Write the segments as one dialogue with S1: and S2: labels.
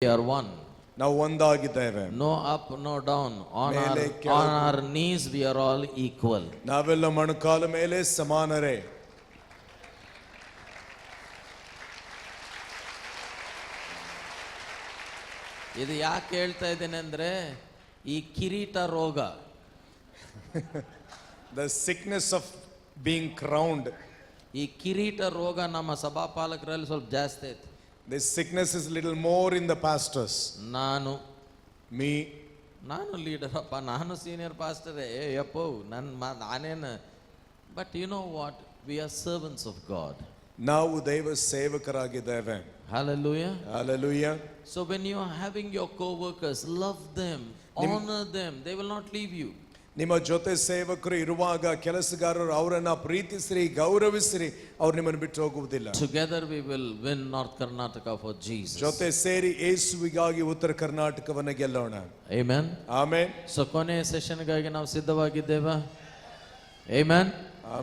S1: We are one.
S2: ನಾವು ಒಂದಾಗಿದ್ದೇವೆ.
S1: No up, no down. On our knees we are all equal.
S2: ನಾವೆಲ್ಲ ಮೊಣಕಾಲ ಮೇಲೆ ಸಮಾನರೇ.
S1: ಇದು ಯಾಕೆ ಹೇಳ್ತಾ ಇದ್ದೇನೆ ಅಂದ್ರೆ ಈ ಕಿರೀಟ ರೋಗ,
S2: the sickness of being crowned,
S1: ಈ ಕಿರೀಟ ರೋಗ ನಮ್ಮ ಸಭಾಪಾಲಕರಲ್ಲಿ ಸ್ವಲ್ಪ ಜಾಸ್ತಿ ಐತೆ.
S2: this sickness is little more in the pastors.
S1: ನಾನು
S2: ಲೀಡರ್
S1: ಅಪ್ಪ, ನಾನು ಸೀನಿಯರ್ ಪಾಸ್ಟರೇ ಯಪ್ಪೋ, ನಾನೇನು. But you know what, we are servants of God.
S2: ನಾವು ದೈವ ಸೇವಕರಾಗಿದ್ದೇವೆ.
S1: Hallelujah.
S2: Hallelujah.
S1: So when you are having your co-workers, love them, honor them, they will not leave you.
S2: ನಿಮ್ಮ ಜೊತೆ ಸೇವಕರು ಇರುವಾಗ ಕೆಲಸಗಾರರು ಅವರನ್ನ ಪ್ರೀತಿಸಿರಿ, ಗೌರವಿಸಿರಿ, ಅವರು ನಿಮ್ಮನ್ನು ಬಿಟ್ಟು ಹೋಗುವುದಿಲ್ಲ.
S1: Together we will win North Karnataka for Jesus.
S2: ಜೊತೆ ಸೇರಿ ಯೇಸುವಿಗಾಗಿ ಉತ್ತರ ಕರ್ನಾಟಕವನ್ನು ಗೆಲ್ಲೋಣ.
S1: Amen.
S2: Amen.
S1: ಸೊ ಕೊನೆಯ ಸೆಷನ್ಗಾಗಿ ನಾವು ಸಿದ್ಧವಾಗಿದ್ದೇವಾ? Amen.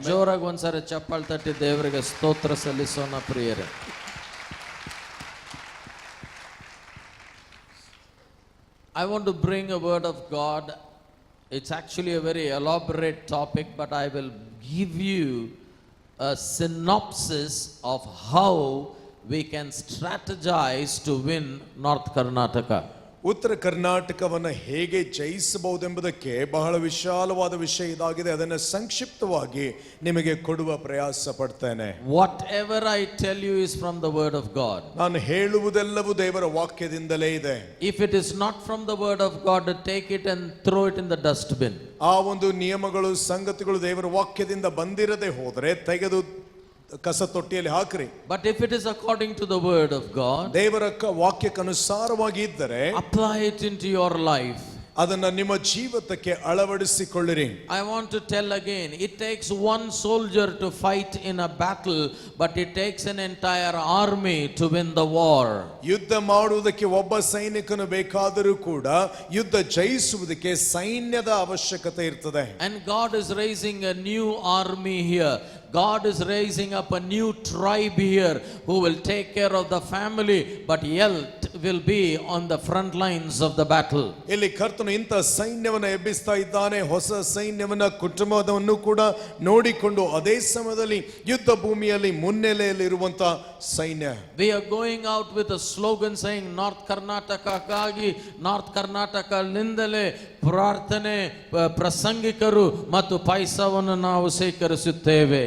S1: ಜೋರಾಗಿ ಒಂದ್ಸಾರಿ ಚಪ್ಪಾಳೆ ತಟ್ಟಿ ದೇವರಿಗೆ ಸ್ತೋತ್ರ ಸಲ್ಲಿಸೋಣ ಪ್ರಿಯರೇ. I want to bring a word of God. It's actually a very elaborate topic, but I will give you a synopsis of how we can strategize to win North Karnataka.
S2: ಉತ್ತರ ಕರ್ನಾಟಕವನ್ನು ಹೇಗೆ ಜಯಿಸಬಹುದೆಂಬುದಕ್ಕೆ ಬಹಳ ವಿಶಾಲವಾದ ವಿಷಯ ಇದಾಗಿದೆ. ಅದನ್ನು ಸಂಕ್ಷಿಪ್ತವಾಗಿ ನಿಮಗೆ ಕೊಡುವ ಪ್ರಯಾಸ ಪಡ್ತೇನೆ.
S1: Whatever I tell you is from the word of God.
S2: ನಾನು ಹೇಳುವುದೆಲ್ಲವೂ ದೇವರ ವಾಕ್ಯದಿಂದಲೇ ಇದೆ.
S1: If it is not from the word of God, take it and throw it in the dustbin.
S2: ಆ ಒಂದು ನಿಯಮಗಳು ಸಂಗತಿಗಳು ದೇವರ ವಾಕ್ಯದಿಂದ ಬಂದಿರದೆ ಹೋದರೆ ತೆಗೆದು ಕಸ ತೊಟ್ಟಿಯಲ್ಲಿ ಹಾಕ್ರಿ.
S1: But if it is according to the word of God,
S2: ದೇವರ ವಾಕ್ಯಕ್ಕನುಸಾರವಾಗಿ ಇದ್ದರೆ
S1: apply it into your life.
S2: ಅದನ್ನ ನಿಮ್ಮ ಜೀವಿತಕ್ಕೆ ಅಳವಡಿಸಿಕೊಳ್ಳಿರಿ.
S1: I want to tell again, it takes one soldier to fight in a battle, but it takes an entire army to win the war.
S2: ಯುದ್ಧ ಮಾಡುವುದಕ್ಕೆ ಒಬ್ಬ ಸೈನಿಕನು ಬೇಕಾದರೂ ಕೂಡ ಯುದ್ಧ ಜಯಿಸುವುದಕ್ಕೆ ಸೈನ್ಯದ ಅವಶ್ಯಕತೆ ಇರ್ತದೆ.
S1: And God is raising a new army here. God is raising up a new tribe here who will take care of the family, but health will be on the front lines of the battle.
S2: ಇಲ್ಲಿ ಕರ್ತನು ಇಂಥ ಸೈನ್ಯವನ್ನು ಎಬ್ಬಿಸ್ತಾ ಇದ್ದಾನೆ. ಹೊಸ ಸೈನ್ಯವನ್ನ, ಕುಟುಂಬವನ್ನು ಕೂಡ ನೋಡಿಕೊಂಡು ಅದೇ ಸಮಯದಲ್ಲಿ ಯುದ್ಧ ಭೂಮಿಯಲ್ಲಿ ಮುನ್ನೆಲೆಯಲ್ಲಿರುವಂತ ಸೈನ್ಯ.
S1: We are going out with a slogan saying North Karnataka ಗಾಗಿ, North Karnataka ಲಿಂದಲೇ ಪ್ರಾರ್ಥನೆ, ಪ್ರಸಂಗಿಕರು ಮತ್ತು ಪೈಸವನ್ನು ನಾವು ಸ್ವೀಕರಿಸುತ್ತೇವೆ.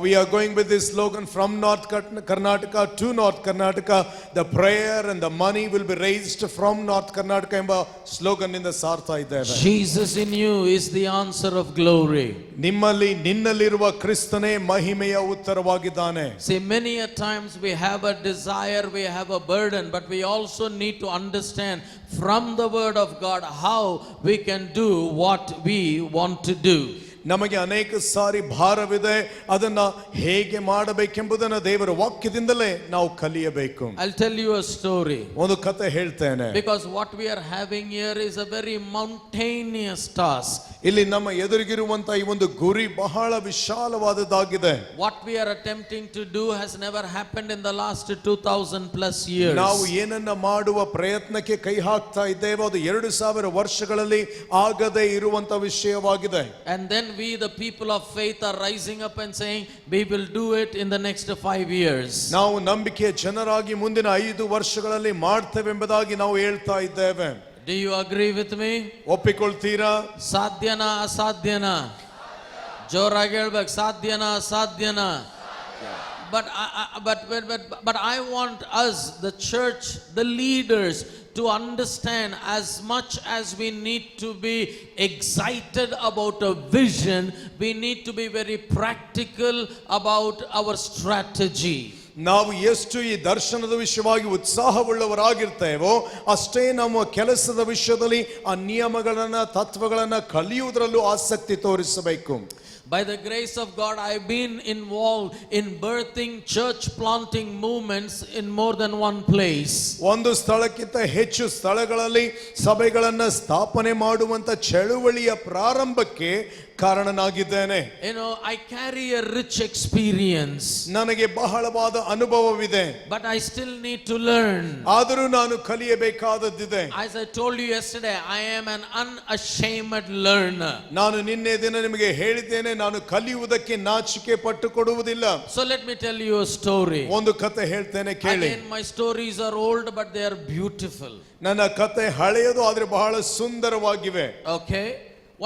S2: We are going with this slogan from North Karnataka to North Karnataka. The prayer and the money will be raised from North Karnataka ಎಂಬ slogan ಇಂದ ಸಾರ್ತಾ ಇದ್ದೇವೆ.
S1: Jesus in you is the answer of glory.
S2: ನಿನ್ನಲ್ಲಿರುವ ಕ್ರಿಸ್ತನೇ ಮಹಿಮೆಯ ಉತ್ತರವಾಗಿದ್ದಾನೆ.
S1: See, many a times we have a desire, we have a burden, but we also need to understand from the word of God how we can do what we want to do.
S2: ನಮಗೆ ಅನೇಕ ಸಾರಿ ಭಾರವಿದೆ, ಅದನ್ನ ಹೇಗೆ ಮಾಡಬೇಕೆಂಬುದನ್ನು ದೇವರ ವಾಕ್ಯದಿಂದಲೇ ನಾವು ಕಲಿಯಬೇಕು.
S1: I'll tell you a story.
S2: ಒಂದು ಕಥೆ ಹೇಳ್ತೇನೆ.
S1: Because what we are having here is a very mountainous task.
S2: ಇಲ್ಲಿ ನಮ್ಮ ಎದುರಿಗಿರುವಂತ ಈ ಒಂದು ಗುರಿ ಬಹಳ ವಿಶಾಲವಾದದ್ದಾಗಿದೆ.
S1: What we are attempting to do has never happened in the last 2000 plus years.
S2: ನಾವು ಏನನ್ನ ಮಾಡುವ ಪ್ರಯತ್ನಕ್ಕೆ ಕೈ ಹಾಕ್ತಾ ಇದ್ದೇವೆ, ಅದು 2000 ವರ್ಷಗಳಲ್ಲಿ ಆಗದೇ ಇರುವಂತ ವಿಷಯವಾಗಿದೆ.
S1: And then we, the people of faith, are rising up and saying we will do it in the next 5 years.
S2: ನಾವು ನಂಬಿಕೆಯ ಜನರಾಗಿ ಮುಂದಿನ 5 ವರ್ಷಗಳಲ್ಲಿ ಮಾಡ್ತೇವೆ ಎಂಬುದಾಗಿ ನಾವು ಹೇಳ್ತಾ ಇದ್ದೇವೆ.
S1: Do you agree with me?
S2: ಒಪ್ಪಿಕೊಳ್ತೀರಾ?
S1: ಸಾಧ್ಯನಾ ಅಸಾಧ್ಯನಾ? ಜೋರಾಗಿ ಹೇಳ್ಬೇಕು, ಸಾಧ್ಯನಾ ಅಸಾಧ್ಯನಾ? But I want us, the church, the leaders, to understand as much as we need to be excited about a vision, we need to be very practical about our strategy.
S2: ನಾವು ಎಷ್ಟು ಈ ದರ್ಶನದ ವಿಷಯವಾಗಿ ಉತ್ಸಾಹವುಳ್ಳವರಾಗಿರ್ತೇವೋ ಅಷ್ಟೇ ನಮ್ಮ ಕೆಲಸದ ವಿಷಯದಲ್ಲಿ ಆ ನಿಯಮಗಳನ್ನ, ತತ್ವಗಳನ್ನ ಕಲಿಯುವುದರಲ್ಲೂ ಆಸಕ್ತಿ ತೋರಿಸಬೇಕು.
S1: By the grace of God, I've been involved in birthing church planting movements in more than one place.
S2: ಒಂದು ಸ್ಥಳಕ್ಕಿಂತ ಹೆಚ್ಚು ಸ್ಥಳಗಳಲ್ಲಿ ಸಭೆಗಳನ್ನ ಸ್ಥಾಪನೆ ಮಾಡುವಂತ ಚಳುವಳಿಯ ಪ್ರಾರಂಭಕ್ಕೆ ಕಾರಣನಾಗಿದ್ದೇನೆ.
S1: I carry a rich experience.
S2: ನನಗೆ ಬಹಳವಾದ ಅನುಭವವಿದೆ.
S1: But I still need to learn.
S2: ಆದರೂ ನಾನು ಕಲಿಯಬೇಕಾದದ್ದಿದೆ.
S1: As I told you yesterday, I am an unashamed learner.
S2: ನಾನು ನಿನ್ನೆ ದಿನ ನಿಮಗೆ ಹೇಳಿದ್ದೇನೆ, ನಾನು ಕಲಿಯುವುದಕ್ಕೆ ನಾಚಿಕೆ ಪಟ್ಟು ಕೊಡುವುದಿಲ್ಲ.
S1: So let me tell you a story.
S2: ಒಂದು ಕತೆ ಹೇಳ್ತೇನೆ ಕೇಳಿ.
S1: Again, my stories are old but they are beautiful.
S2: ನನ್ನ ಕತೆ ಹಳೆಯದು ಆದರೆ ಬಹಳ ಸುಂದರವಾಗಿವೆ.
S1: Okay.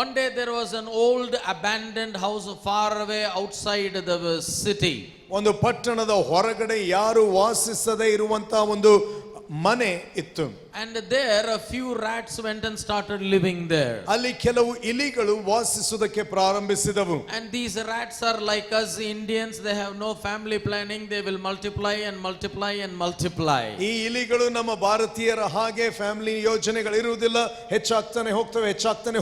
S1: One day there was an old abandoned house far away outside the city.
S2: ಒಂದು ಪಟ್ಟಣದ ಹೊರಗಡೆ ಯಾರು ವಾಸಿಸದೇ ಇರುವಂತ ಒಂದು ಮನೆ ಇತ್ತು.
S1: And there a few rats went and started living there.
S2: ಅಲ್ಲಿ ಕೆಲವು ಇಲಿಗಳು ವಾಸಿಸುವುದಕ್ಕೆ ಪ್ರಾರಂಭಿಸಿದವು.
S1: And these rats are like us Indians, they have no family planning, they will multiply and multiply and multiply.
S2: ಈ ಇಲಿಗಳು ನಮ್ಮ ಭಾರತೀಯರ ಹಾಗೆ ಫ್ಯಾಮಿಲಿ ಯೋಜನೆಗಳು ಇರುವುದಿಲ್ಲ, ಹೆಚ್ಚಾಗ್ತಾನೆ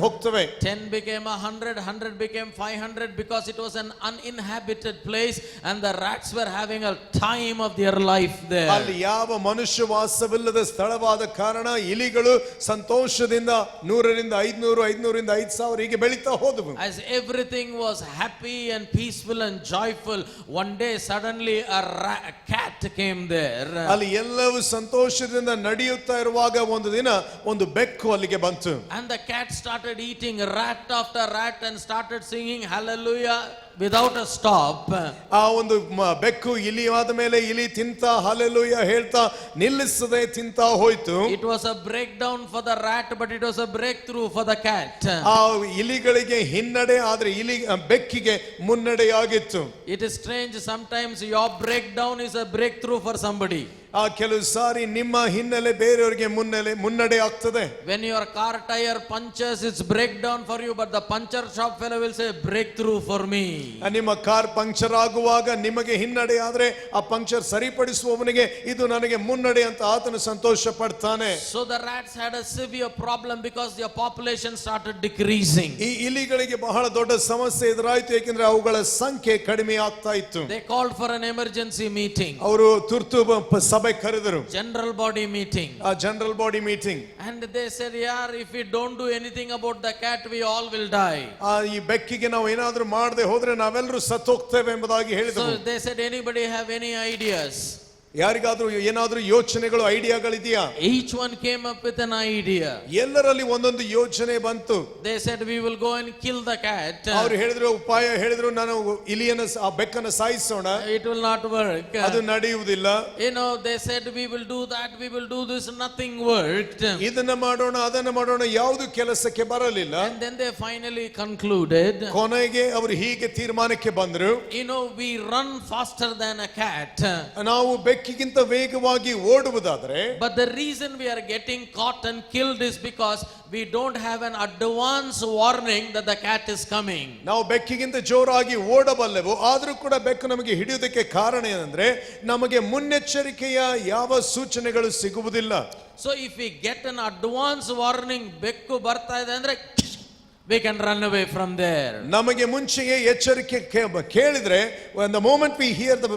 S2: ಹೋಗ್ತವೆ.
S1: 10 became 100, 100 became 500 because it was an uninhabited place and the rats were having a time of their life there.
S2: ಅಲ್ಲಿ ಯಾವ ಮನುಷ್ಯ ವಾಸವಿಲ್ಲದ ಸ್ಥಳವಾದ ಕಾರಣ ಇಲಿಗಳು ಸಂತೋಷದಿಂದ 100ರಿಂದ 500, 500ರಿಂದ 5000 ಹೀಗೆ ಬೆಳೀತಾ ಹೋದವು.
S1: As everything was happy and peaceful and joyful, one day suddenly a cat came there.
S2: ಅಲ್ಲಿ ಎಲ್ಲವೂ ಸಂತೋಷದಿಂದ ನಡೆಯುತ್ತಾ ಇರುವಾಗ ಒಂದು ದಿನ ಒಂದು ಬೆಕ್ಕು ಅಲ್ಲಿಗೆ ಬಂತು.
S1: And the cat started eating rat after rat and started singing hallelujah without a stop.
S2: ಆ ಒಂದು ಬೆಕ್ಕು ಇಲಿ ಆದ ಮೇಲೆ ಇಲಿ ತಿಂತಾ ಹಲ್ಲೆಲೂಯಾ ಹೇಳ್ತಾ ನಿಲ್ಲಿಸದೆ ತಿಂತಾ ಹೋಯ್ತು.
S1: It was a breakdown for the rat but it was a breakthrough for the cat.
S2: ಆ ಇಲಿಗಳಿಗೆ ಹಿನ್ನಡೆ ಆದ್ರೆ ಬೆಕ್ಕಿಗೆ ಮುನ್ನಡೆಯಾಗಿತ್ತು.
S1: It is strange, sometimes your breakdown is a breakthrough for somebody.
S2: ಆ ಕೆಲವು ಸಾರಿ ನಿಮ್ಮ ಹಿನ್ನೆಲೆ ಬೇರೆಯವರಿಗೆ ಮುನ್ನಡೆ ಆಗ್ತದೆ.
S1: When your car tire punctures, it's breakdown for you, but the puncture shop fellow will say breakthrough for me.
S2: ನಿಮ್ಮ ಕಾರ್ ಪಂಕ್ಚರ್ ಆಗುವಾಗ ನಿಮಗೆ ಹಿನ್ನಡೆ ಆದ್ರೆ ಆ ಪಂಕ್ಚರ್ ಸರಿಪಡಿಸುವವನಿಗೆ ಇದು ನನಗೆ ಮುನ್ನಡೆ ಅಂತ ಆತನು ಸಂತೋಷ ಪಡ್ತಾನೆ.
S1: So the rats had a severe problem because their population started decreasing.
S2: ಈ ಇಲಿಗಳಿಗೆ ಬಹಳ ದೊಡ್ಡ ಸಮಸ್ಯೆ ಎದುರಾಯಿತು, ಏಕೆಂದ್ರೆ ಅವುಗಳ ಸಂಖ್ಯೆ ಕಡಿಮೆ ಆಗ್ತಾ ಇತ್ತು.
S1: They called for an emergency meeting.
S2: ಅವರು ತುರ್ತು ಸಭೆ ಕರೆದರು.
S1: General body meeting.
S2: ಆ general body meeting.
S1: And they said, "Yeah, if we don't do anything about the cat, we all will die."
S2: ಈ ಬೆಕ್ಕಿಗೆ ನಾವು ಏನಾದ್ರೂ ಮಾಡದೆ ಹೋದ್ರೆ ನಾವೆಲ್ಲರೂ ಸತ್ತು ಹೋಗ್ತೇವೆ ಎಂಬುದಾಗಿ ಹೇಳಿದರು.
S1: So they said, "Anybody have any ideas?"
S2: ಯಾರಿಗಾದ್ರೂ ಏನಾದ್ರೂ ಯೋಚನೆಗಳು ಐಡಿಯಾಗಳಿದೆಯಾ?
S1: Each one came up with an idea.
S2: ಎಲ್ಲರಲ್ಲಿ ಒಂದೊಂದು ಯೋಚನೆ ಬಂತು.
S1: They said, "We will go and kill the cat."
S2: ಅವರು ಹೇಳಿದ್ರು, ಉಪಾಯ ಹೇಳಿದ್ರು, ನಾನು ಇಲಿಯನ್ನ ಆ ಬೆಕ್ಕನ್ನು ಸಾಯಿಸೋಣ.
S1: It will not work.
S2: ಅದು ನಡೆಯುವುದಿಲ್ಲ.
S1: They said, "We will do that, we will do this," nothing worked.
S2: ಇದನ್ನ ಮಾಡೋಣ ಅದನ್ನ ಮಾಡೋಣ, ಯಾವುದು ಕೆಲಸಕ್ಕೆ ಬರಲಿಲ್ಲ.
S1: And then they finally concluded.
S2: ಕೊನೆಗೆ ಅವರು ಹೀಗೆ ತೀರ್ಮಾನಕ್ಕೆ ಬಂದರು.
S1: We run faster than a cat.
S2: ನಾವು ಬೆಕ್ಕಿಗಿಂತ ವೇಗವಾಗಿ ಓಡುವುದಾದ್ರೆ,
S1: but the reason we are getting caught and killed is because we don't have an advance warning that the cat is coming.
S2: ನಾವು ಬೆಕ್ಕಿಗಿಂತ ಜೋರಾಗಿ ಓಡಬಲ್ಲೆವು, ಆದರೂ ಕೂಡ ಬೆಕ್ಕು ನಮಗೆ ಹಿಡಿಯುವುದಕ್ಕೆ ಕಾರಣ ಏನಂದ್ರೆ ನಮಗೆ ಮುನ್ನೆಚ್ಚರಿಕೆಯ ಯಾವ ಸೂಚನೆಗಳು ಸಿಗುವುದಿಲ್ಲ.
S1: So if we get an advance warning, ಬೆಕ್ಕು ಬರ್ತಾ ಇದೆ ಅಂದ್ರೆ we can run away from there.
S2: ನಮಗೆ ಮುಂಚೆಯೇ ಎಚ್ಚರಿಕೆ ಕೇಳಿದ್ರೆ, when the moment we hear the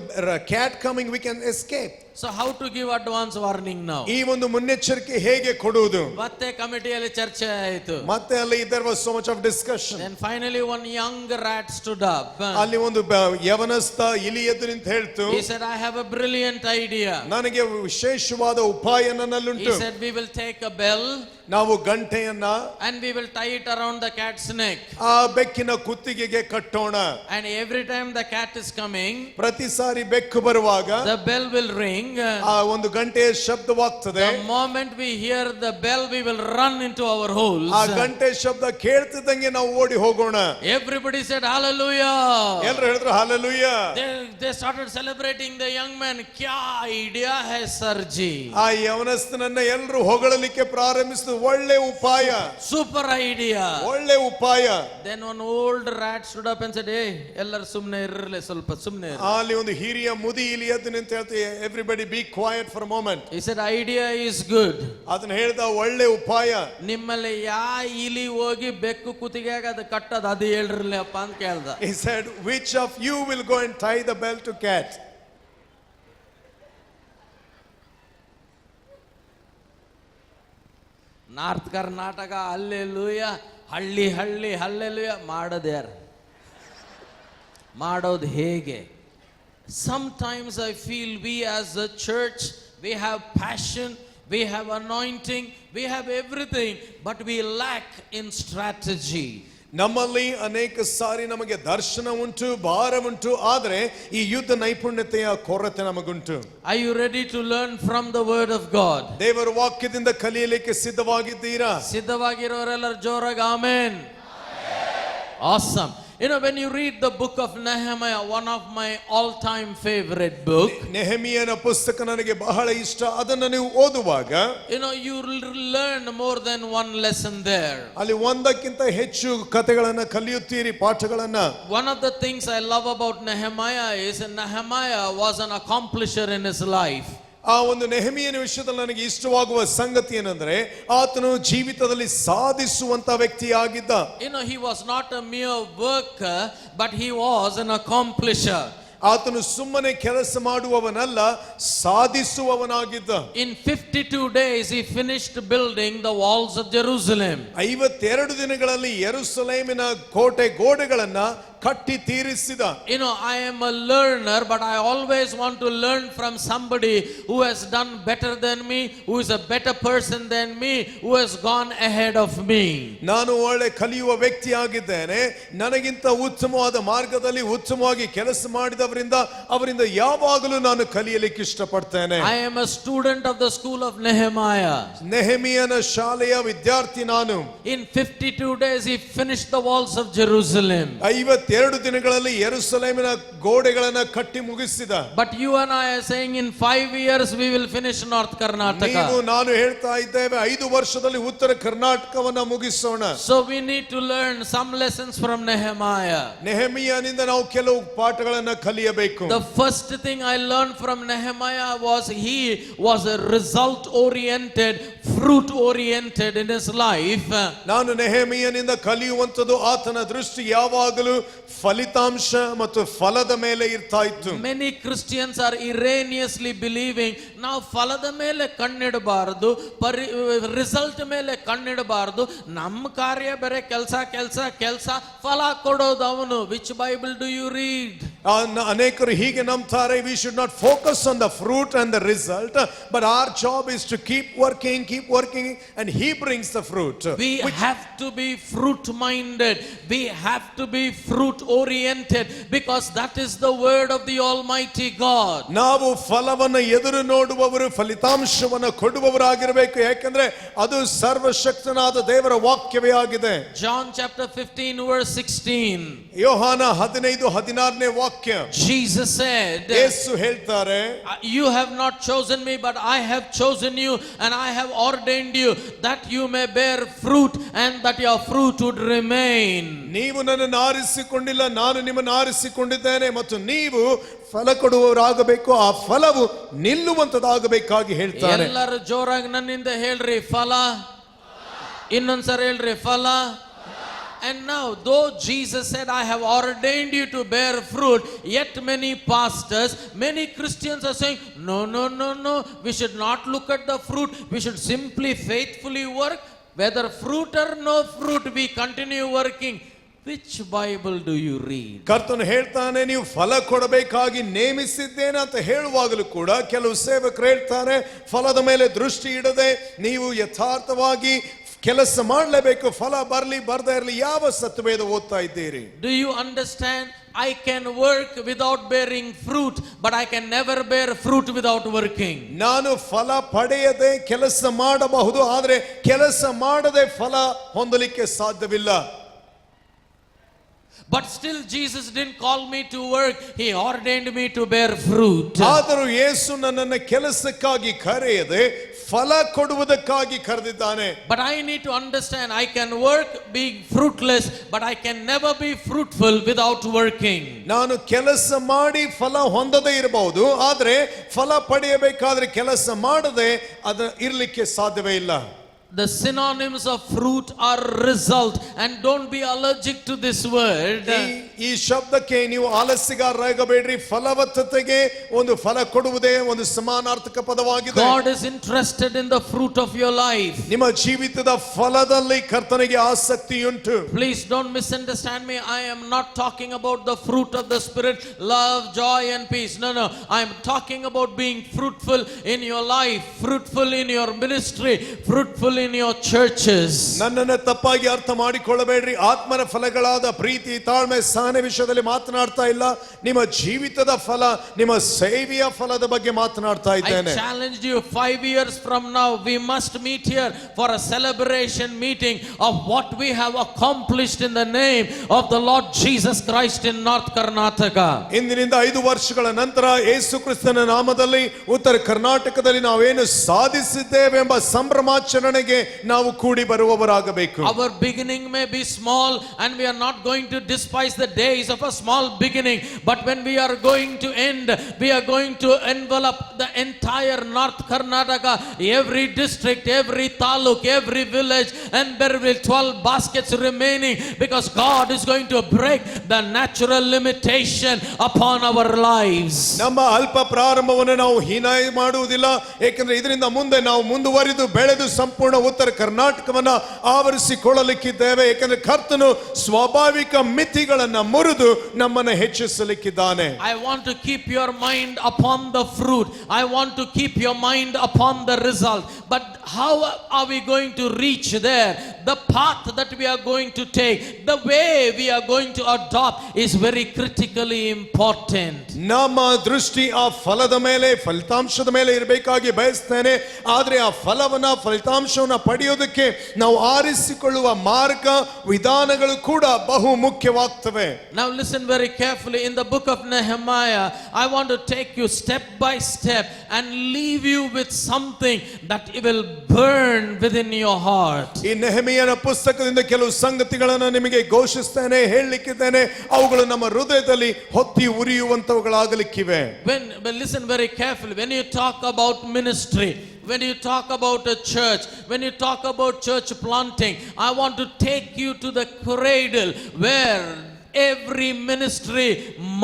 S2: cat coming, we can escape.
S1: So how to give advance warning now?
S2: ಈ ಒಂದು ಮುನ್ನೆಚ್ಚರಿಕೆ ಹೇಗೆ ಕೊಡುವುದು?
S1: ಮತ್ತೆ ಕಮಿಟಿಯಲ್ಲಿ ಚರ್ಚೆ ಆಯಿತು.
S2: ಮತ್ತೆ ಅಲ್ಲಿ there was so much of discussion.
S1: Then finally one young rat stood up.
S2: ಅಲ್ಲಿ ಒಂದು ಯವನಸ್ಥ ಇಲಿ ಎದ್ದು ನಿಂತು ಹೇಳ್ತು.
S1: He said, "I have a brilliant idea."
S2: ನನಗೆ ವಿಶೇಷವಾದ ಉಪಾಯ ನನ್ನಲ್ಲುಂಟು.
S1: He said, "We will take a bell.
S2: ನಾವು ಗಂಟೆಯನ್ನ
S1: and we will tie it around the cat's neck.
S2: ಆ ಬೆಕ್ಕಿನ ಕುತ್ತಿಗೆಗೆ ಕಟ್ಟೋಣ.
S1: And every time the cat is coming,
S2: ಪ್ರತಿ ಸಾರಿ ಬೆಕ್ಕು ಬರುವಾಗ
S1: the bell will ring.
S2: ಆ ಒಂದು ಗಂಟೆಯ ಶಬ್ದವಾಗ್ತದೆ.
S1: The moment we hear the bell, we will run into our holes.
S2: ಆ ಗಂಟೆ ಶಬ್ದ ಕೇಳ್ತಿದ್ದಂಗೆ ನಾವು ಓಡಿ ಹೋಗೋಣ.
S1: Everybody said hallelujah.
S2: ಎಲ್ಲರೂ ಹೇಳಿದ್ರು hallelujah.
S1: They started celebrating the young man. Kya idea hai sir ji.
S2: ಆ ಯವನಸ್ಥನನ್ನ ಎಲ್ಲರೂ ಹೊಗಳಲಿಕ್ಕೆ ಪ್ರಾರಂಭಿಸಿದ್ರು. ಒಳ್ಳೆ ಉಪಾಯ,
S1: super idea,
S2: ಒಳ್ಳೆ ಉಪಾಯ.
S1: Then one old rat stood up and said, "Hey, ಎಲ್ಲರೂ ಸುಮ್ಮನೆ ಇರಲಿ, ಸ್ವಲ್ಪ ಸುಮ್ಮನೆ."
S2: ಅಲ್ಲಿ ಒಂದು ಹಿರಿಯ ಮುದಿ ಇಲಿ ಎದ್ದು ನಿಂತು ಹೇಳ್ತೀವಿ, everybody be quiet for a moment.
S1: He said, "Idea is good."
S2: ಅದನ್ನ ಹೇಳ್ದ, ಒಳ್ಳೆ ಉಪಾಯ.
S1: ನಿಮ್ಮಲ್ಲಿ ಯಾ ಇಲಿ ಹೋಗಿ ಬೆಕ್ಕು ಕುತ್ತಿಗೆಗ ಅದು ಕಟ್ಟದ ಅದು ಹೇಳ್ರಲ್ಲಪ್ಪ ಅಂತ ಕೇಳ್ದ.
S2: He said, "Which of you will go and tie the bell to cat?"
S1: North Karnataka, hallelujah, ಹಳ್ಳಿ ಹಲ್ಲೆಲೂಯ ಮಾಡೋದ್ಯಾರು, ಮಾಡೋದು ಹೇಗೆ? Sometimes I feel we as a church, we have passion, we have anointing, we have everything, but we lack in strategy.
S2: ನಮ್ಮಲ್ಲಿ ಅನೇಕ ಸಾರಿ ನಮಗೆ ದರ್ಶನ ಉಂಟು, ಭಾರ ಉಂಟು, ಆದರೆ ಈ ಯುದ್ಧ ನೈಪುಣ್ಯತೆಯ ಕೊರತೆ ನಮಗುಂಟು.
S1: Are you ready to learn from the word of God?
S2: ದೇವರ ವಾಕ್ಯದಿಂದ ಕಲಿಯಲಿಕ್ಕೆ ಸಿದ್ಧವಾಗಿದ್ದೀರಾ?
S1: ಸಿದ್ಧವಾಗಿರೋರೆಲ್ಲರೂ ಜೋರಾಗಿ amen. Awesome. You know, when you read the book of Nehemiah, one of my all-time favorite book,
S2: ನೆಹೆಮೀಯನ ಪುಸ್ತಕ ನನಗೆ ಬಹಳ ಇಷ್ಟ. ಅದನ್ನು ನೀವು ಓದುವಾಗ
S1: you know, you learn more than one lesson there.
S2: ಅಲ್ಲಿ ಒಂದಕ್ಕಿಂತ ಹೆಚ್ಚು ಕಥೆಗಳನ್ನು ಕಲಿಯುತ್ತೀರಿ, ಪಾಠಗಳನ್ನ.
S1: One of the things I love about Nehemiah is Nehemiah was an accomplisher in his life.
S2: ಆ ಒಂದು ನೆಹೆಮೀಯನ ವಿಷಯದಲ್ಲಿ ನನಗೆ ಇಷ್ಟವಾಗುವ ಸಂಗತಿ ಏನಂದ್ರೆ, ಆತನು ಜೀವಿತದಲ್ಲಿ ಸಾಧಿಸುವಂತ ವ್ಯಕ್ತಿಯಾಗಿದ್ದ.
S1: You know, he was not a mere worker, but he was an accomplisher.
S2: ಆತನು ಸುಮ್ಮನೆ ಕೆಲಸ ಮಾಡುವವನಲ್ಲ, ಸಾಧಿಸುವವನಾಗಿದ್ದ.
S1: In 52 days he finished building the walls of Jerusalem.
S2: 52 ದಿನಗಳಲ್ಲಿ ಯೆರೂಸಲೇಮಿನ ಕೋಟೆ ಗೋಡೆಗಳನ್ನ ಕಟ್ಟಿ ತೀರಿಸಿದ.
S1: You know, I am a learner, but I always want to learn from somebody who has done better than me, who is a better person than me, who has gone ahead of me.
S2: ನಾನು ಒಳ್ಳೆ ಕಲಿಯುವ ವ್ಯಕ್ತಿಯಾಗಿದ್ದೇನೆ. ನನಗಿಂತ ಉತ್ತಮವಾದ ಮಾರ್ಗದಲ್ಲಿ ಉತ್ತಮವಾಗಿ ಕೆಲಸ ಮಾಡಿದವರಿಂದ ಅವರಿಂದ ಯಾವಾಗಲೂ ನಾನು ಕಲಿಯಲಿಕ್ಕೆ ಇಷ್ಟಪಡ್ತೇನೆ.
S1: I am a student of the school of Nehemiah.
S2: ನೆಹೆಮೀಯನ ಶಾಲೆಯ ವಿದ್ಯಾರ್ಥಿ ನಾನು.
S1: In 52 days he finished the walls of Jerusalem.
S2: 52 ದಿನಗಳಲ್ಲಿ ಯೆರೂಸಲೇಮಿನ ಗೋಡೆಗಳನ್ನ ಕಟ್ಟಿ ಮುಗಿಸಿದ.
S1: But you and I are saying in 5 years we will finish North Karnataka.
S2: ನೀವು ನಾನು ಹೇಳ್ತಾ ಇದ್ದೇವೆ 5 ವರ್ಷದಲ್ಲಿ ಉತ್ತರ ಕರ್ನಾಟಕವನ್ನ ಮುಗಿಸೋಣ.
S1: So we need to learn some lessons from Nehemiah.
S2: ನೆಹೆಮೀಯನಿಂದ ನಾವು ಕೆಲವು ಪಾಠಗಳನ್ನ ಕಲಿಯಬೇಕು.
S1: The first thing I learned from Nehemiah was he was a result oriented, fruit oriented in his life.
S2: ನಾನು ನೆಹೆಮೀಯನಿಂದ ಕಲಿಯುವಂತದ್ದು ಆತನ ದೃಷ್ಟಿ ಯಾವಾಗಲೂ ಫಲಿತಾಂಶ ಮತ್ತು ಫಲದ ಮೇಲೆ ಇರ್ತಾ ಇತ್ತು.
S1: Many Christians are erroneously believing ನಾವು ಫಲದ ಮೇಲೆ ಕಣ್ಣಿಡಬಾರದು, ರಿಸಲ್ಟ್ ಮೇಲೆ ಕಣ್ಣಿಡಬಾರದು, ನಮ್ಮ ಕಾರ್ಯ ಬೇರೆ, ಕೆಲಸ ಫಲ ಕೊಡೋದು ಅವನು. Which Bible do you read?
S2: ಅನೇಕರು ಹೀಗೆ ನಂಬ್ತಾರೆ. We should not focus on the fruit and the result, but our job is to keep working and he brings the fruit.
S1: We have to be fruit minded, we have to be fruit oriented, because that is the word of the Almighty God.
S2: ನಾವು ಫಲವನ್ನು ಎದುರು ನೋಡುವವರು, ಫಲಿತಾಂಶವನ್ನು ಕೊಡುವವರಾಗಿರಬೇಕು, ಯಾಕಂದ್ರೆ ಅದು ಸರ್ವಶಕ್ತನಾದ ದೇವರ ವಾಕ್ಯವೇ ಆಗಿದೆ.
S1: John chapter 15 verse 16.
S2: ಯೋಹಾನ 15:16 ವಾಕ್ಯ.
S1: Jesus said,
S2: ಯೇಸು ಹೇಳ್ತಾರೆ,
S1: you have not chosen me, but I have chosen you, and I have ordained you that you may bear fruit and that your fruit would remain.
S2: ನೀವು ನನ್ನನ್ನು ಆರಿಸಿಕೊಂಡಿಲ್ಲ, ನಾನು ನಿಮ್ಮನ್ನು ಆರಿಸಿಕೊಂಡಿದ್ದೇನೆ ಮತ್ತು ನೀವು ಫಲ ಕೊಡುವವರಾಗಬೇಕು, ಆ ಫಲವು ನಿಲ್ಲುವಂತದಾಗಬೇಕಾಗಿ ಹೇಳ್ತಾರೆ.
S1: ಎಲ್ಲರೂ ಜೋರಾಗಿ ನನ್ನಿಂದ ಹೇಳ್ರಿ ಫಲ. ಇನ್ನೊಂದ್ಸರಿ ಹೇಳ್ರಿ ಫಲ. And now, though Jesus said, I have ordained you to bear fruit, yet many pastors, many Christians are saying, no, we should not look at the fruit, we should simply faithfully work. Whether fruit or no fruit, we continue working. Which Bible do you read?
S2: ಕರ್ತನು ಹೇಳ್ತಾನೆ, ನೀವು ಫಲ ಕೊಡಬೇಕಾಗಿ ನೇಮಿಸಿದ್ದೇನೆ ಅಂತ ಹೇಳುವಾಗಲೂ ಕೂಡ ಕೆಲವು ಸೇವಕರು ಹೇಳ್ತಾರೆ, ಫಲದ ಮೇಲೆ ದೃಷ್ಟಿ ಇಡದೆ ನೀವು ಯಥಾರ್ಥವಾಗಿ ಕೆಲಸ ಮಾಡಲೇಬೇಕು, ಫಲ ಬರಲಿ ಬರದೇ ಇರಲಿ. ಯಾವ ಸತ್ಯವೇದ ಓದ್ತಾ ಇದ್ದೀರಿ?
S1: Do you understand? I can work without bearing fruit, but I can never bear fruit without working.
S2: ನಾನು ಫಲ ಪಡೆಯದೆ ಕೆಲಸ ಮಾಡಬಹುದು, ಆದರೆ ಕೆಲಸ ಮಾಡದೆ ಫಲ ಹೊಂದಲಿಕ್ಕೆ ಸಾಧ್ಯವಿಲ್ಲ.
S1: But still Jesus didn't call me to work, he ordained me to bear fruit.
S2: ಆದರೂ ಯೇಸು ನನ್ನನ್ನು ಕೆಲಸಕ್ಕಾಗಿ ಕರೆಯದೆ ಫಲ ಕೊಡುವುದಕ್ಕಾಗಿ ಕರೆದಿದ್ದಾನೆ.
S1: But I need to understand, I can work being fruitless, but I can never be fruitful without working.
S2: ನಾನು ಕೆಲಸ ಮಾಡಿ ಫಲ ಹೊಂದದೇ ಇರಬಹುದು, ಆದರೆ ಫಲ ಪಡೆಯಬೇಕಾದ್ರೆ ಕೆಲಸ ಮಾಡದೆ ಅದು ಇರಲಿಕ್ಕೆ ಸಾಧ್ಯವೇ ಇಲ್ಲ.
S1: The synonyms of fruit are result, and don't be allergic to this word.
S2: ಈ ಶಬ್ದಕ್ಕೆ ನೀವು ಆಲಸ್ಯಗಾರರಾಗಬೇಡ್ರಿ. ಫಲವತ್ತತೆಗೆ ಒಂದು ಫಲ ಕೊಡುವುದೇ ಒಂದು ಸಮಾನಾರ್ಥಕ ಪದವಾಗಿದೆ.
S1: God is interested in the fruit of your life.
S2: ನಿಮ್ಮ ಜೀವಿತದ ಫಲದಲ್ಲಿ ಕರ್ತನಿಗೆ ಆಸಕ್ತಿಯುಂಟು.
S1: Please don't misunderstand me. I am not talking about the fruit of the Spirit, love, joy and peace. No. I am talking about being fruitful in your life, fruitful in your ministry, fruitful in your churches.
S2: ನನ್ನನ್ನು ತಪ್ಪಾಗಿ ಅರ್ಥ ಮಾಡಿಕೊಳ್ಳಬೇಡ್ರಿ. ಆತ್ಮನ ಫಲಗಳಾದ ಪ್ರೀತಿ, ತಾಳ್ಮೆ, ಸಹನೆ ವಿಷಯದಲ್ಲಿ ಮಾತನಾಡ್ತಾ ಇಲ್ಲ. ನಿಮ್ಮ ಜೀವಿತದ ಫಲ, ನಿಮ್ಮ ಸೇವೆಯ ಫಲದ ಬಗ್ಗೆ ಮಾತನಾಡ್ತಾ
S1: I
S2: ಇದ್ದೇನೆ.
S1: challenged you 5 years from now, we must meet here for a celebration meeting of what we have accomplished in the name of the Lord Jesus Christ in North Karnataka.
S2: ಇಂದಿನಿಂದ 5 ವರ್ಷಗಳ ನಂತರ ಯೇಸು ಕ್ರಿಸ್ತನ ನಾಮದಲ್ಲಿ ಉತ್ತರ ಕರ್ನಾಟಕದಲ್ಲಿ ನಾವೇನು ಸಾಧಿಸಿದ್ದೇವೆ ಎಂಬ ಸಂಭ್ರಮಾಚರಣೆಗೆ ನಾವು ಕೂಡಿ ಬರುವವರಾಗಬೇಕು.
S1: Our beginning may be small and we are not going to despise the days of a small beginning, but when we are going to end, we are going to envelop the entire North Karnataka, every district, every taluk, every village, and there will be 12 baskets remaining, because God is going to break the natural limitation upon our lives.
S2: ನಮ್ಮ ಅಲ್ಪ ಪ್ರಾರಂಭವನ್ನು ನಾವು ಹೀನಾಯ ಮಾಡುವುದಿಲ್ಲ, ಏಕೆಂದರೆ ಇದರಿಂದ ಮುಂದೆ ನಾವು ಮುಂದುವರಿದು ಬೆಳೆದು ಸಂಪೂರ್ಣ ಉತ್ತರ ಕರ್ನಾಟಕವನ್ನ ಆವರಿಸಿಕೊಳ್ಳಲಿಕ್ಕಿದ್ದೇವೆ. ಏಕೆಂದರೆ ಕರ್ತನು ಸ್ವಾಭಾವಿಕ ಮಿತಿಗಳನ್ನು ಮುರಿದು ನಮ್ಮನ್ನು ಹೆಚ್ಚಿಸಲಿಕ್ಕಿದ್ದಾನೆ.
S1: I want to keep your mind upon the fruit. I want to keep your mind upon the result. But how are we going to reach there? The path that we are going to take, the way we are going to adopt is very critically important.
S2: ನಮ್ಮ ದೃಷ್ಟಿ ಆ ಫಲದ ಮೇಲೆ, ಫಲಿತಾಂಶದ ಮೇಲೆ ಇರಬೇಕಾಗಿ ಬಯಸ್ತೇನೆ. ಆದರೆ ಆ ಫಲಿತಾಂಶವನ್ನು ಪಡೆಯೋದಕ್ಕೆ ನಾವು ಆರಿಸಿಕೊಳ್ಳುವ ಮಾರ್ಗ ವಿಧಾನಗಳು ಕೂಡ ಬಹು ಮುಖ್ಯವಾಗ್ತವೆ.
S1: Now listen very carefully. In the book of Nehemiah, I want to take you step by step and leave you with something that will burn within your heart.
S2: ಈ ನೆಹೆಮೀಯನ ಪುಸ್ತಕದಿಂದ ಕೆಲವು ಸಂಗತಿಗಳನ್ನು ನಿಮಗೆ ಘೋಷಿಸ್ತೇನೆ, ಹೇಳಲಿಕ್ಕಿದ್ದೇನೆ. ಅವುಗಳು ನಮ್ಮ ಹೃದಯದಲ್ಲಿ ಹೊತ್ತಿ ಉರಿಯುವಂತವುಗಳಾಗಲಿಕ್ಕಿವೆ.
S1: But listen very carefully. When you talk about ministry, when you talk about a church, when you talk about church planting, I want to take you to the cradle where every ministry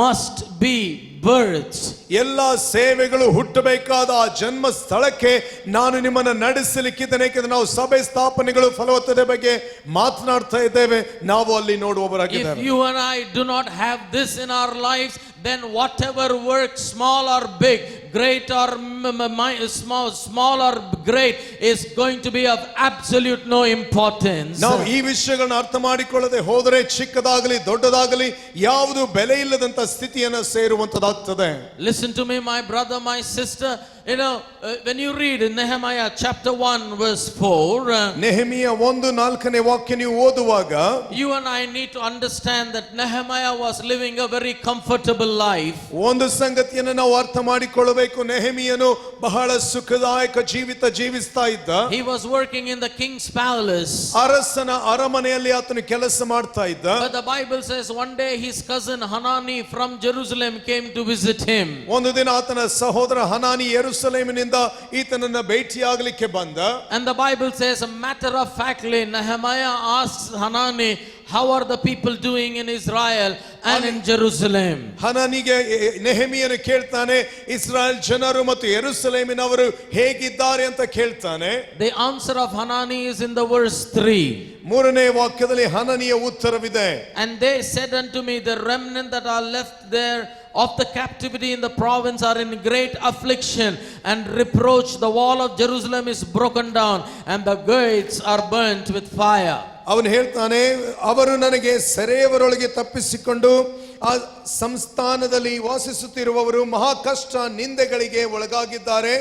S1: must be births.
S2: ಎಲ್ಲ ಸೇವೆಗಳು ಹುಟ್ಟಬೇಕಾದ ಆ ಜನ್ಮ ಸ್ಥಳಕ್ಕೆ ನಾನು ನಿಮ್ಮನ್ನು ನಡೆಸಲಿಕ್ಕಿದ್ದೇನೆ. ಏಕೆಂದರೆ ನಾವು ಸಭೆ ಸ್ಥಾಪನೆಗಳು ಫಲವತ್ತತೆ ಬಗ್ಗೆ ಮಾತನಾಡ್ತಾ ಇದ್ದೇವೆ. ನಾವು ಅಲ್ಲಿ ನೋಡುವವರಾಗಿದ್ದೇವೆ.
S1: If you and I do not have this in our lives, then whatever work, small or big, great or small or great, is going to be of absolute no importance.
S2: ನಾವು ಈ ವಿಷಯಗಳನ್ನು ಅರ್ಥ ಮಾಡಿಕೊಳ್ಳದೆ ಹೋದರೆ ಚಿಕ್ಕದಾಗಲಿ ದೊಡ್ಡದಾಗಲಿ ಯಾವುದು ಬೆಲೆ ಇಲ್ಲದಂತ ಸ್ಥಿತಿಯನ್ನು ಸೇರುವಂತದಾಗ್ತದೆ.
S1: Listen to me, my brother, my sister. You know, when you read in Nehemiah chapter 1 verse 4,
S2: Nehemiah 1:4 ವಾಕ್ಯ ನೀವು ಓದುವಾಗ,
S1: you and I need to understand that Nehemiah was living a very comfortable life.
S2: ಒಂದು ಸಂಗತಿಯನ್ನು ನಾವು ಅರ್ಥ ಮಾಡಿಕೊಳ್ಳಬೇಕು. ನೆಹೆಮೀಯನು ಬಹಳ ಸುಖದಾಯಕ ಜೀವಿತ ಜೀವಿಸ್ತಾ ಇದ್ದ.
S1: He was working in the king's palace.
S2: ಅರಸನ ಅರಮನೆಯಲ್ಲಿ ಆತನು ಕೆಲಸ ಮಾಡ್ತಾ ಇದ್ದ.
S1: But the Bible says one day his cousin Hanani from Jerusalem came to visit him.
S2: ಒಂದು ದಿನ ಆತನ ಸಹೋದರ ಹನಾನಿ ಯೆರೂಸಲೇಮಿನಿಂದ ಈತನನ್ನ ಭೇಟಿಯಾಗಲಿಕ್ಕೆ ಬಂದ.
S1: And the Bible says, a matter of factly, Nehemiah asked Hanani, how are the people doing in Israel and in Jerusalem?
S2: ಹನಾನಿಗೆ ನೆಹೆಮೀಯನು ಕೇಳ್ತಾನೆ, ಇಸ್ರಾಯೇಲ್ ಜನರು ಮತ್ತು ಯೆರೂಸಲೇಮಿನವರು ಹೇಗಿದ್ದಾರೆ ಅಂತ ಕೇಳ್ತಾನೆ.
S1: The answer of Hanani is in the verse 3.
S2: 3ನೇ ವಾಕ್ಯದಲ್ಲಿ ಹನಾನಿಯ ಉತ್ತರವಿದೆ.
S1: And they said unto me, the remnant that are left there of the captivity in the province are in great affliction and reproach. The wall of Jerusalem is broken down and the gates are burnt with fire.
S2: ಅವನು ಹೇಳ್ತಾನೆ, ಅವರು ನನಗೆ ಸೆರೆಯವರೊಳಗೆ ತಪ್ಪಿಸಿಕೊಂಡು ಆ ಸಂಸ್ಥಾನದಲ್ಲಿ ವಾಸಿಸುತ್ತಿರುವವರು ಮಹಾ ಕಷ್ಟ ನಿಂದೆಗಳಿಗೆ ಒಳಗಾಗಿದ್ದಾರೆ.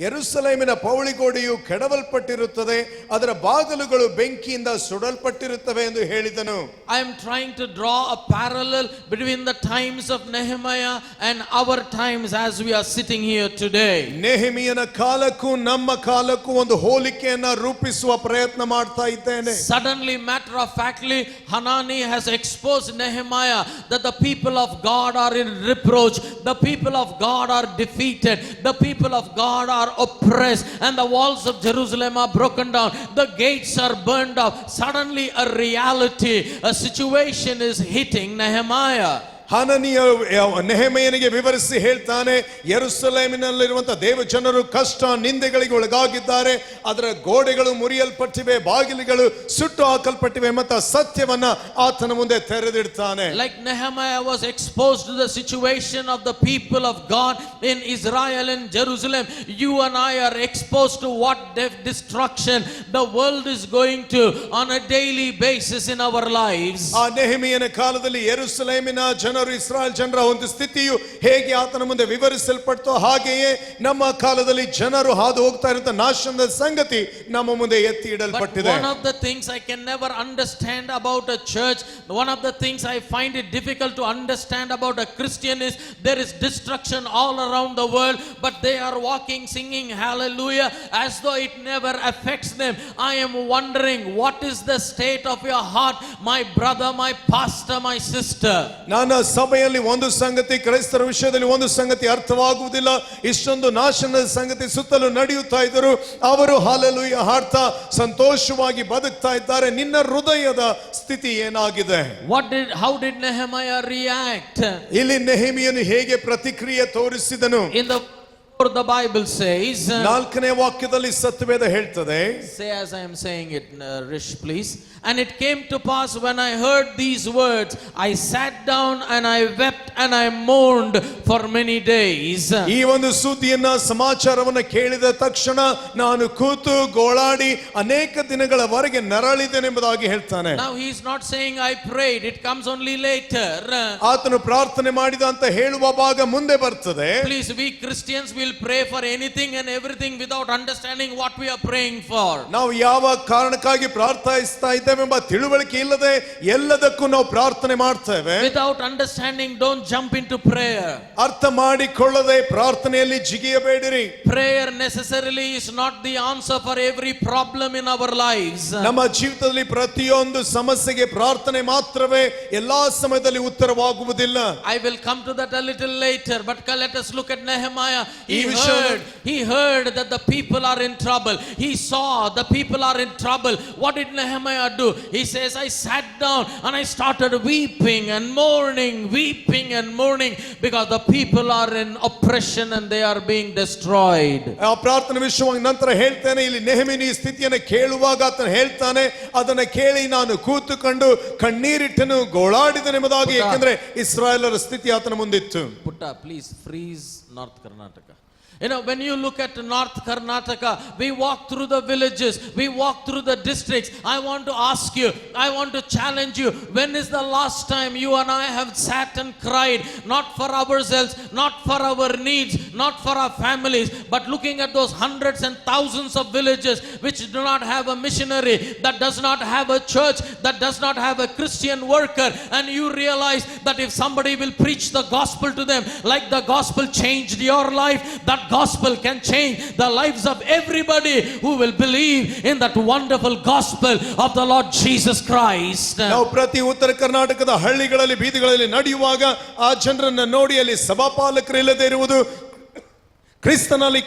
S2: ಯೆರೂಸಲೇಮಿನ ಪೌಳಿಗೋಡೆಯು ಕೆಡವಲ್ಪಟ್ಟಿರುತ್ತದೆ, ಅದರ ಬಾಗಿಲುಗಳು ಬೆಂಕಿಯಿಂದ ಸುಡಲ್ಪಟ್ಟಿರುತ್ತವೆ ಎಂದು ಹೇಳಿದನು.
S1: I am trying to draw a parallel between the times of Nehemiah and our times as we are sitting here today.
S2: ನೆಹೆಮೀಯನ ಕಾಲಕ್ಕೂ ನಮ್ಮ ಕಾಲಕ್ಕೂ ಒಂದು ಹೋಲಿಕೆಯನ್ನ ರೂಪಿಸುವ ಪ್ರಯತ್ನ ಮಾಡ್ತಾ ಇದ್ದೇನೆ.
S1: Suddenly, matter of factly, Hanani has exposed Nehemiah that the people of God are in reproach, the people of God are defeated, the people of God are are oppressed and the walls of Jerusalem are broken down, the gates are burned out. Suddenly a reality, a situation is hitting Nehemiah.
S2: ಹನನಿಯ ನೆಹೆಮೀಯನಿಗೆ ವಿವರಿಸಿ ಹೇಳ್ತಾನೆ, ಯೆರೂಸಲೇಮಿನಲ್ಲಿರುವಂತಹ ದೇವಜನರು ಕಷ್ಟ ನಿಂದೆಗಳಿಗೆ ಒಳಗಾಗಿದ್ದಾರೆ, ಅದರ ಗೋಡೆಗಳು ಮುರಿಯಲ್ಪಟ್ಟಿವೆ, ಬಾಗಿಲುಗಳು ಸುಟ್ಟು ಹಾಕಲ್ಪಟ್ಟಿವೆ ಮತ್ತು ಸತ್ಯವನ್ನ ಆತನ ಮುಂದೆ ತೆರೆದಿಡ್ತಾನೆ.
S1: Like Nehemiah was exposed to the situation of the people of God in Israel and Jerusalem, you and I are exposed to what destruction the world is going to on a daily basis in our lives.
S2: ಆ ನೆಹೆಮೀಯನ ಕಾಲದಲ್ಲಿ ಯೆರೂಸಲೇಮಿನ ಜನರು, ಇಸ್ರಾಯೇಲ್ ಜನರ ಒಂದು ಸ್ಥಿತಿಯು ಹೇಗೆ ಆತನ ಮುಂದೆ ವಿವರಿಸಲ್ಪಡ್ತೋ ಹಾಗೆಯೇ ನಮ್ಮ ಕಾಲದಲ್ಲಿ ಜನರು ಹಾದು ಹೋಗ್ತಾ ಇರುವಂತ ನಾಶನದ ಸಂಗತಿ ನಮ್ಮ ಮುಂದೆ ಎತ್ತಿ ಇಡಲ್ಪಟ್ಟಿದೆ.
S1: One of the things I can never understand about a church, one of the things I find it difficult to understand about a Christian is there is destruction all around the world, but they are walking singing hallelujah as though it never affects them. I am wondering, what is the state of your heart, my brother, my pastor, my sister?
S2: ನನ್ನ ಸಭೆಯಲ್ಲಿ ಒಂದು ಸಂಗತಿ, ಕ್ರೈಸ್ತರ ವಿಷಯದಲ್ಲಿ ಒಂದು ಸಂಗತಿ ಅರ್ಥವಾಗುವುದಿಲ್ಲ. ಇಷ್ಟೊಂದು ನಾಶನದ ಸಂಗತಿ ಸುತ್ತಲೂ ನಡೆಯುತ್ತಾ ಇದ್ದರು, ಅವರು ಹಾಲೆಲೂಯಾ ಹಾಡ್ತಾ ಸಂತೋಷವಾಗಿ ಬದುಕ್ತಾ ಇದ್ದಾರೆ. ನಿನ್ನ ಹೃದಯದ ಸ್ಥಿತಿ ಏನಾಗಿದೆ?
S1: How did Nehemiah react?
S2: ಇಲ್ಲಿ ನೆಹೆಮೀಯನು ಹೇಗೆ ಪ್ರತಿಕ್ರಿಯೆ ತೋರಿಸಿದನು?
S1: In the Bible says,
S2: ನಾಲ್ಕನೇ ವಾಕ್ಯದಲ್ಲಿ ಸತ್ಯವೇದ ಹೇಳ್ತದೆ,
S1: say as I am saying it, Rish, please. And it came to pass when I heard these words, I sat down and I wept and I mourned for many days.
S2: ಈ ಒಂದು ಸುದ್ದಿಯನ್ನ ಸಮಾಚಾರವನ್ನ ಕೇಳಿದ ತಕ್ಷಣ ನಾನು ಕೂತು ಗೋಳಾಡಿ ಅನೇಕ ದಿನಗಳವರೆಗೆ ನರಳಿದೆನೆಂಬುದಾಗಿ ಹೇಳ್ತಾನೆ.
S1: Now he is not saying I prayed, it comes only later.
S2: ಆತನು ಪ್ರಾರ್ಥನೆ ಮಾಡಿದ ಅಂತ ಹೇಳುವ ಭಾಗ ಮುಂದೆ ಬರ್ತದೆ.
S1: Please, we Christians will pray for anything and everything without understanding what we are praying for.
S2: ನಾವು ಯಾವ ಕಾರಣಕ್ಕಾಗಿ ಪ್ರಾರ್ಥಿಸ್ತಾ ಇದ್ದೇವೆ ಎಂಬ ತಿಳುವಳಿಕೆ ಇಲ್ಲದೆ ಎಲ್ಲದಕ್ಕೂ ನಾವು ಪ್ರಾರ್ಥನೆ ಮಾಡ್ತೇವೆ.
S1: Without understanding, don't jump into prayer.
S2: ಅರ್ಥ ಮಾಡಿಕೊಳ್ಳದೆ ಪ್ರಾರ್ಥನೆಯಲ್ಲಿ ಜಿಗಿಯಬೇಡಿರಿ.
S1: Prayer necessarily is not the answer for every problem in our lives.
S2: ನಮ್ಮ ಜೀವಿತದಲ್ಲಿ ಪ್ರತಿಯೊಂದು ಸಮಸ್ಯೆಗೆ ಪ್ರಾರ್ಥನೆ ಮಾತ್ರವೇ ಎಲ್ಲಾ ಸಮಯದಲ್ಲಿ ಉತ್ತರವಾಗುವುದಿಲ್ಲ.
S1: I will come to that a little later, but let us look at Nehemiah. He heard that the people are in trouble. He saw the people are in trouble. What did Nehemiah do? He says, I sat down and I started weeping and mourning because the people are in oppression and they are being destroyed.
S2: ಆ ಪ್ರಾರ್ಥನೆ ವಿಷಯವಾಗಿ ನಂತರ ಹೇಳ್ತೇನೆ. ಇಲ್ಲಿ ನೆಹೆಮೀಯನ ಈ ಸ್ಥಿತಿಯನ್ನು ಕೇಳುವಾಗ ಆತನು ಹೇಳ್ತಾನೆ, ಅದನ್ನ ಕೇಳಿ ನಾನು ಕೂತುಕೊಂಡು ಕಣ್ಣೀರಿಟ್ಟನು, ಗೋಳಾಡಿದನೆಂಬುದಾಗಿ. ಯಾಕೆಂದ್ರೆ ಇಸ್ರಾಯೇಲರ ಸ್ಥಿತಿ ಆತನ ಮುಂದಿತ್ತು.
S1: Putta, please freeze North Karnataka. You know, when you look at North Karnataka, we walk through the villages, we walk through the districts. I want to ask you, I want to challenge you, when is the last time you and I have sat and cried, not for ourselves, not for our needs, not for our families, but looking at those hundreds and thousands of villages which do not have a missionary, that does not have a church, that does not have a Christian worker, and you realize that if somebody will preach the gospel to them, like the gospel changed your life, that gospel can change the lives of everybody who will believe in that wonderful gospel of the Lord Jesus Christ.
S2: ನಾವು ಪ್ರತಿ ಉತ್ತರ ಕರ್ನಾಟಕದ ಹಳ್ಳಿಗಳಲ್ಲಿ ಬೀದಿಗಳಲ್ಲಿ ನಡೆಯುವಾಗ ಆ ಜನರನ್ನ ನೋಡಿ ಅಲ್ಲಿ ಸಭಾಪಾಲಕರು ಇಲ್ಲದೆ ಇರುವುದು, ಕ್ರಿಸ್ತನಲ್ಲಿ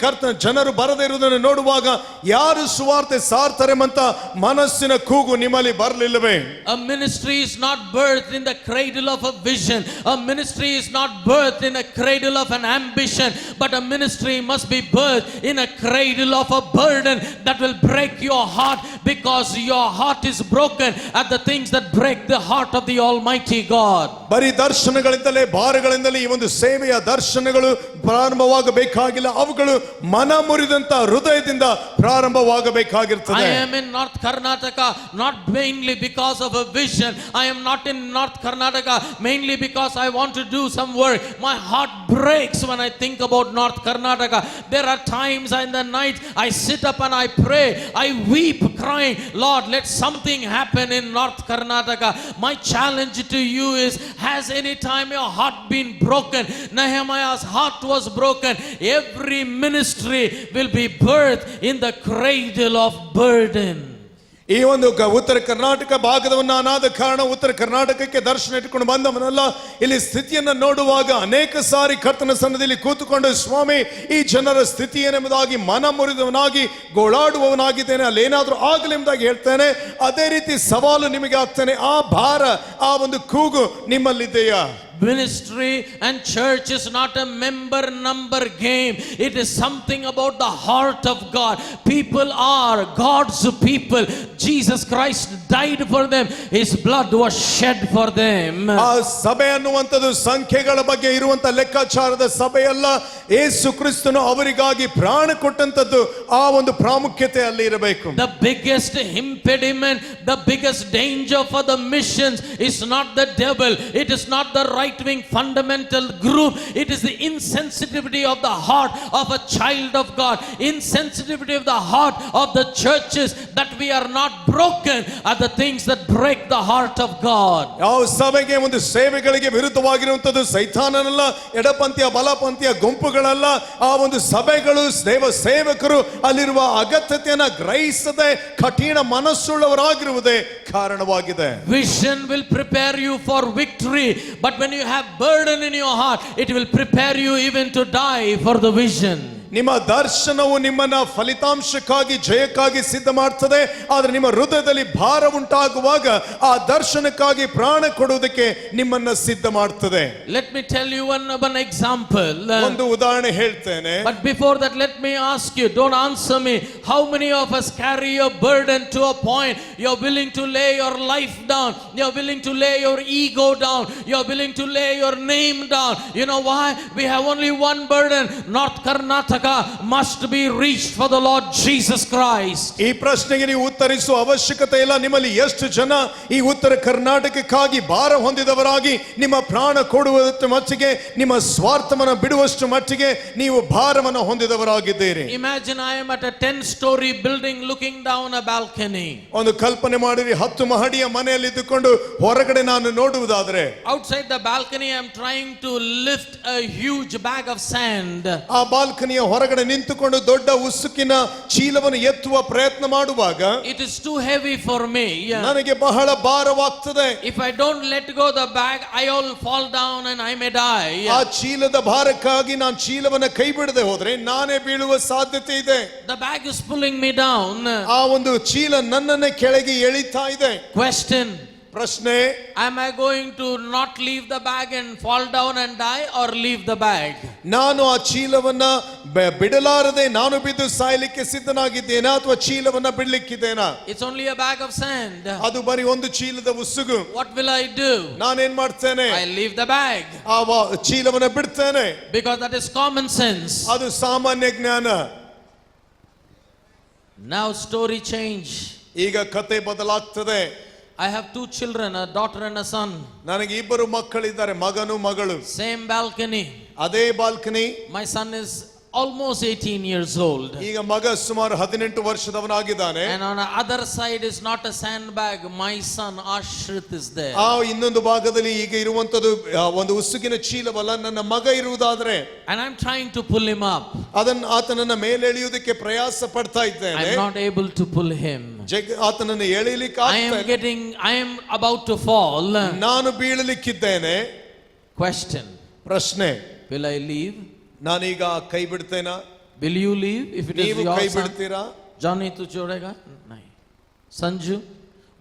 S2: ಜನರು ಬರದೇ ಇರುವುದನ್ನು ನೋಡುವಾಗ ಯಾರು ಸುವಾರ್ತೆ ಸಾರ್ತಾರೆಂಬಂತ ಮನಸ್ಸಿನ ಕೂಗು ನಿಮ್ಮಲ್ಲಿ ಬರಲಿಲ್ಲವೇ?
S1: A ministry is not birthed in the cradle of a vision. A ministry is not birthed in a cradle of an ambition, but a ministry must be birthed in a cradle of a burden that will break your heart, because your heart is broken at the things that break the heart of the Almighty God.
S2: ಬರೀ ದರ್ಶನಗಳಿಂದಲೇ ಭಾರಗಳಿಂದಲೇ ಈ ಒಂದು ಸೇವೆಯ ದರ್ಶನಗಳು ಪ್ರಾರಂಭವಾಗಬೇಕಾಗಿಲ್ಲ, ಅವುಗಳು ಮನ ಮುರಿದಂತ ಹೃದಯದಿಂದ ಪ್ರಾರಂಭವಾಗಬೇಕಾಗಿರುತ್ತದೆ.
S1: I am in North Karnataka not mainly because of a vision. I am not in North Karnataka mainly because I want to do some work. My heart breaks when I think about North Karnataka. There are times in the night I sit up and I pray, I weep crying, Lord, let something happen in North Karnataka. My challenge to you is, has any time your heart been broken? Nehemiah's heart was broken. Every ministry will be birthed in the cradle of burden.
S2: ಈ ಒಂದು ಉತ್ತರ ಕರ್ನಾಟಕ ಭಾಗದವನಾದ ಕಾರಣ ಉತ್ತರ ಕರ್ನಾಟಕಕ್ಕೆ ದರ್ಶನ ಇಟ್ಟುಕೊಂಡು ಬಂದವನಲ್ಲ. ಇಲ್ಲಿ ಸ್ಥಿತಿಯನ್ನು ನೋಡುವಾಗ ಅನೇಕ ಸಾರಿ ಕರ್ತನ ಸನ್ನದಿಯಲ್ಲಿ ಕೂತುಕೊಂಡು ಸ್ವಾಮಿ ಈ ಜನರ ಸ್ಥಿತಿ ಏನೆಂಬುದಾಗಿ ಮನ ಮುರಿದವನಾಗಿ ಗೋಳಾಡುವವನಾಗಿದ್ದೇನೆ, ಅಲ್ಲೇನಾದ್ರೂ ಆಗಲಿ ಎಂಬುದಾಗಿ ಹೇಳ್ತೇನೆ. ಅದೇ ರೀತಿ ಸವಾಲು ನಿಮಗೆ ಆಗ್ತಾನೆ. ಆ ಭಾರ, ಆ ಒಂದು ಕೂಗು ನಿಮ್ಮಲ್ಲಿದೆಯಾ?
S1: Ministry and church is not a member number game. It is something about the heart of God. People are God's people. Jesus Christ died for them. His blood was shed for them.
S2: ಆ ಸಭೆ ಅನ್ನುವಂಥದ್ದು ಸಂಖ್ಯೆಗಳ ಬಗ್ಗೆ ಇರುವಂತ ಲೆಕ್ಕಾಚಾರದ ಸಭೆಯಲ್ಲ. ಯೇಸು ಕ್ರಿಸ್ತನು ಅವರಿಗಾಗಿ ಪ್ರಾಣ ಕೊಟ್ಟಂತದ್ದು, ಆ ಒಂದು ಪ್ರಾಮುಖ್ಯತೆ ಅಲ್ಲಿ ಇರಬೇಕು.
S1: The biggest impediment, the biggest danger for the missions is not the devil. It is not the right-wing fundamental group. It is the insensitivity of the heart of a child of God. Insensitivity of the heart of the churches, that we are not broken, are the things that break the heart of God.
S2: ಯಾವ ಸಭೆಗೆ ಒಂದು ಸೇವೆಗಳಿಗೆ ವಿರುದ್ಧವಾಗಿರುವಂತದ್ದು ಸೈತಾನನಲ್ಲ, ಎಡಪಂಥೀಯ ಬಲಪಂಥೀಯ ಗುಂಪುಗಳಲ್ಲ. ಆ ಒಂದು ಸಭೆಗಳು ದೇವ ಸೇವಕರು ಅಲ್ಲಿರುವ ಅಗತ್ಯತೆಯನ್ನು ಗ್ರಹಿಸದೆ ಕಠಿಣ ಮನಸ್ಸುಳ್ಳವರಾಗಿರುವುದೇ ಕಾರಣವಾಗಿದೆ.
S1: Vision will prepare you for victory, but when you have burden in your heart, it will prepare you even to die for the vision.
S2: ನಿಮ್ಮ ದರ್ಶನವು ನಿಮ್ಮನ್ನ ಫಲಿತಾಂಶಕ್ಕಾಗಿ ಜಯಕ್ಕಾಗಿ ಸಿದ್ಧ ಮಾಡ್ತದೆ. ಆದ್ರೆ ನಿಮ್ಮ ಹೃದಯದಲ್ಲಿ ಭಾರ ಉಂಟಾಗುವಾಗ ಆ ದರ್ಶನಕ್ಕಾಗಿ ಪ್ರಾಣ ಕೊಡುವುದಕ್ಕೆ ನಿಮ್ಮನ್ನ ಸಿದ್ಧ ಮಾಡ್ತದೆ.
S1: Let me tell you one example.
S2: ಒಂದು ಉದಾಹರಣೆ ಹೇಳ್ತೇನೆ.
S1: But before that, let me ask you, don't answer me. How many of us carry your burden to a point you're willing to lay your life down, you're willing to lay your ego down, you're willing to lay your name down? You know why? We have only one burden. North Karnataka must be reached for the Lord Jesus Christ.
S2: ಈ ಪ್ರಶ್ನೆಗೆ ನೀವು ಉತ್ತರಿಸುವ ಅವಶ್ಯಕತೆ ಇಲ್ಲ. ನಿಮ್ಮಲ್ಲಿ ಎಷ್ಟು ಜನ ಈ ಉತ್ತರ ಕರ್ನಾಟಕಕ್ಕಾಗಿ ಭಾರ ಹೊಂದಿದವರಾಗಿ ನಿಮ್ಮ ಪ್ರಾಣ ಕೊಡುವಷ್ಟು ಮಟ್ಟಿಗೆ, ನಿಮ್ಮ ಸ್ವಾರ್ಥವನ್ನು ಬಿಡುವಷ್ಟು ಮಟ್ಟಿಗೆ ನೀವು ಭಾರವನ್ನು ಹೊಂದಿದವರಾಗಿದ್ದೀರಿ.
S1: Imagine I am at a 10-story building looking down a balcony.
S2: ಒಂದು ಕಲ್ಪನೆ ಮಾಡಿರಿ, 10 ಮಹಡಿಯ ಮನೆಯಲ್ಲಿ ಇದ್ದುಕೊಂಡು ಹೊರಗಡೆ ನಾನು ನೋಡುವುದಾದ್ರೆ,
S1: outside the balcony I am trying to lift a huge bag of sand.
S2: ಆ ಬಾಲ್ಕನಿಯ ಹೊರಗಡೆ ನಿಂತುಕೊಂಡು ದೊಡ್ಡ ಉಸುಕಿನ ಚೀಲವನ್ನು ಎತ್ತುವ ಪ್ರಯತ್ನ ಮಾಡುವಾಗ
S1: it is too heavy for me.
S2: ನನಗೆ ಬಹಳ ಭಾರವಾಗ್ತದೆ.
S1: If I don't let go the bag, I will fall down and I may die.
S2: ಆ ಚೀಲದ ಭಾರಕ್ಕಾಗಿ ನಾನು ಚೀಲವನ್ನು ಕೈ ಬಿಡದೆ ಹೋದ್ರೆ ನಾನೇ ಬೀಳುವ ಸಾಧ್ಯತೆ ಇದೆ.
S1: The bag is pulling me down.
S2: ಆ ಒಂದು ಚೀಲ ನನ್ನನ್ನೇ ಕೆಳಗೆ ಎಳಿತಾ ಇದೆ.
S1: Question:
S2: ಪ್ರಶ್ನೆ,
S1: am I going to not leave the bag and fall down and die, or leave the bag?
S2: ನಾನು ಆ ಚೀಲವನ್ನ ಬಿಡಲಾರದೆ ನಾನು ಬಿದ್ದು ಸಾಯಲಿಕ್ಕೆ ಸಿದ್ಧನಾಗಿದ್ದೇನಾ ಅಥವಾ ಚೀಲವನ್ನ ಬಿಡ್ಲಿಕ್ಕಿದ್ದೇನಾ?
S1: It's only a bag of sand.
S2: ಅದು ಬರೀ ಒಂದು ಚೀಲದ ಉಸುಗು.
S1: What will I do?
S2: ನಾನೇನ್ ಮಾಡ್ತೇನೆ?
S1: I leave the bag.
S2: ಆ ಚೀಲವನ್ನ ಬಿಡ್ತೇನೆ.
S1: Because that is common sense.
S2: ಅದು ಸಾಮಾನ್ಯ ಜ್ಞಾನ.
S1: Now story change.
S2: ಈಗ ಕತೆ ಬದಲಾಗ್ತದೆ.
S1: I have 2 children, a daughter and a son.
S2: ನನಗೆ 2 ಮಕ್ಕಳಿದ್ದಾರೆ, ಮಗನು ಮಗಳು.
S1: Same balcony.
S2: ಅದೇ balcony.
S1: My son is almost 18 years old.
S2: ಈಗ ಮಗ ಸುಮಾರು 18 ವರ್ಷದವನಾಗಿದ್ದಾನೆ.
S1: And on the other side is not a sandbag. My son Ashrit is there.
S2: ಆ ಇನ್ನೊಂದು ಭಾಗದಲ್ಲಿ ಈಗ ಇರುವಂತದ್ದು ಒಂದು ಉಸುಕಿನ ಚೀಲವಲ್ಲ, ನನ್ನ ಮಗ ಇರುವುದಾದ್ರೆ.
S1: And I'm trying to pull him up.
S2: ಅದನ್ನು ಆತನನ್ನ ಮೇಲೆ ಎಳೆಯುವುದಕ್ಕೆ ಪ್ರಯಾಸ ಪಡ್ತಾ ಇದ್ದೇನೆ.
S1: I'm not able to pull him.
S2: ಆತನನ್ನು ಎಳೆಯಲಿಕ್ಕೆ
S1: I am about to fall.
S2: ನಾನು ಬೀಳಲಿಕ್ಕಿದ್ದೇನೆ.
S1: Question:
S2: ಪ್ರಶ್ನೆ,
S1: will I leave?
S2: ನಾನೀಗ ಕೈ ಬಿಡ್ತೇನಾ?
S1: Will you leave if it is
S2: ನೀವು
S1: your
S2: ಕೈ
S1: son?
S2: ಬಿಡ್ತೀರಾ?
S1: Johnny tu chodega? Nahi. Sanju,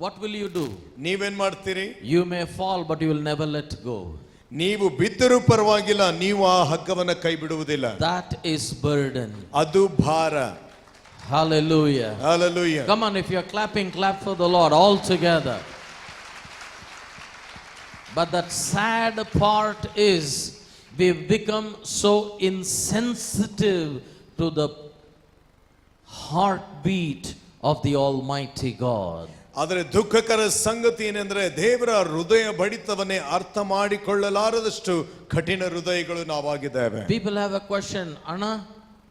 S1: what will you do?
S2: ನೀವೇನ್ ಮಾಡ್ತೀರಿ?
S1: You may fall but you will never let go.
S2: ನೀವು ಬಿದ್ದರೂ ಪರವಾಗಿಲ್ಲ, ನೀವು ಆ ಹಗ್ಗವನ್ನ ಕೈ ಬಿಡುವುದಿಲ್ಲ.
S1: That is burden.
S2: ಅದು ಭಾರ.
S1: Hallelujah.
S2: Hallelujah.
S1: Come on, if you are clapping, clap for the Lord all together. But that sad part is we've become so insensitive to the heartbeat of the Almighty God.
S2: ಆದರೆ ದುಃಖಕರ ಸಂಗತಿ ಏನೆಂದ್ರೆ ದೇವರ ಹೃದಯ ಬಡಿತವನ್ನೇ ಅರ್ಥ ಮಾಡಿಕೊಳ್ಳಲಾರದಷ್ಟು ಕಠಿಣ ಹೃದಯಗಳು ನಾವಾಗಿದ್ದೇವೆ.
S1: People have a question, Anna,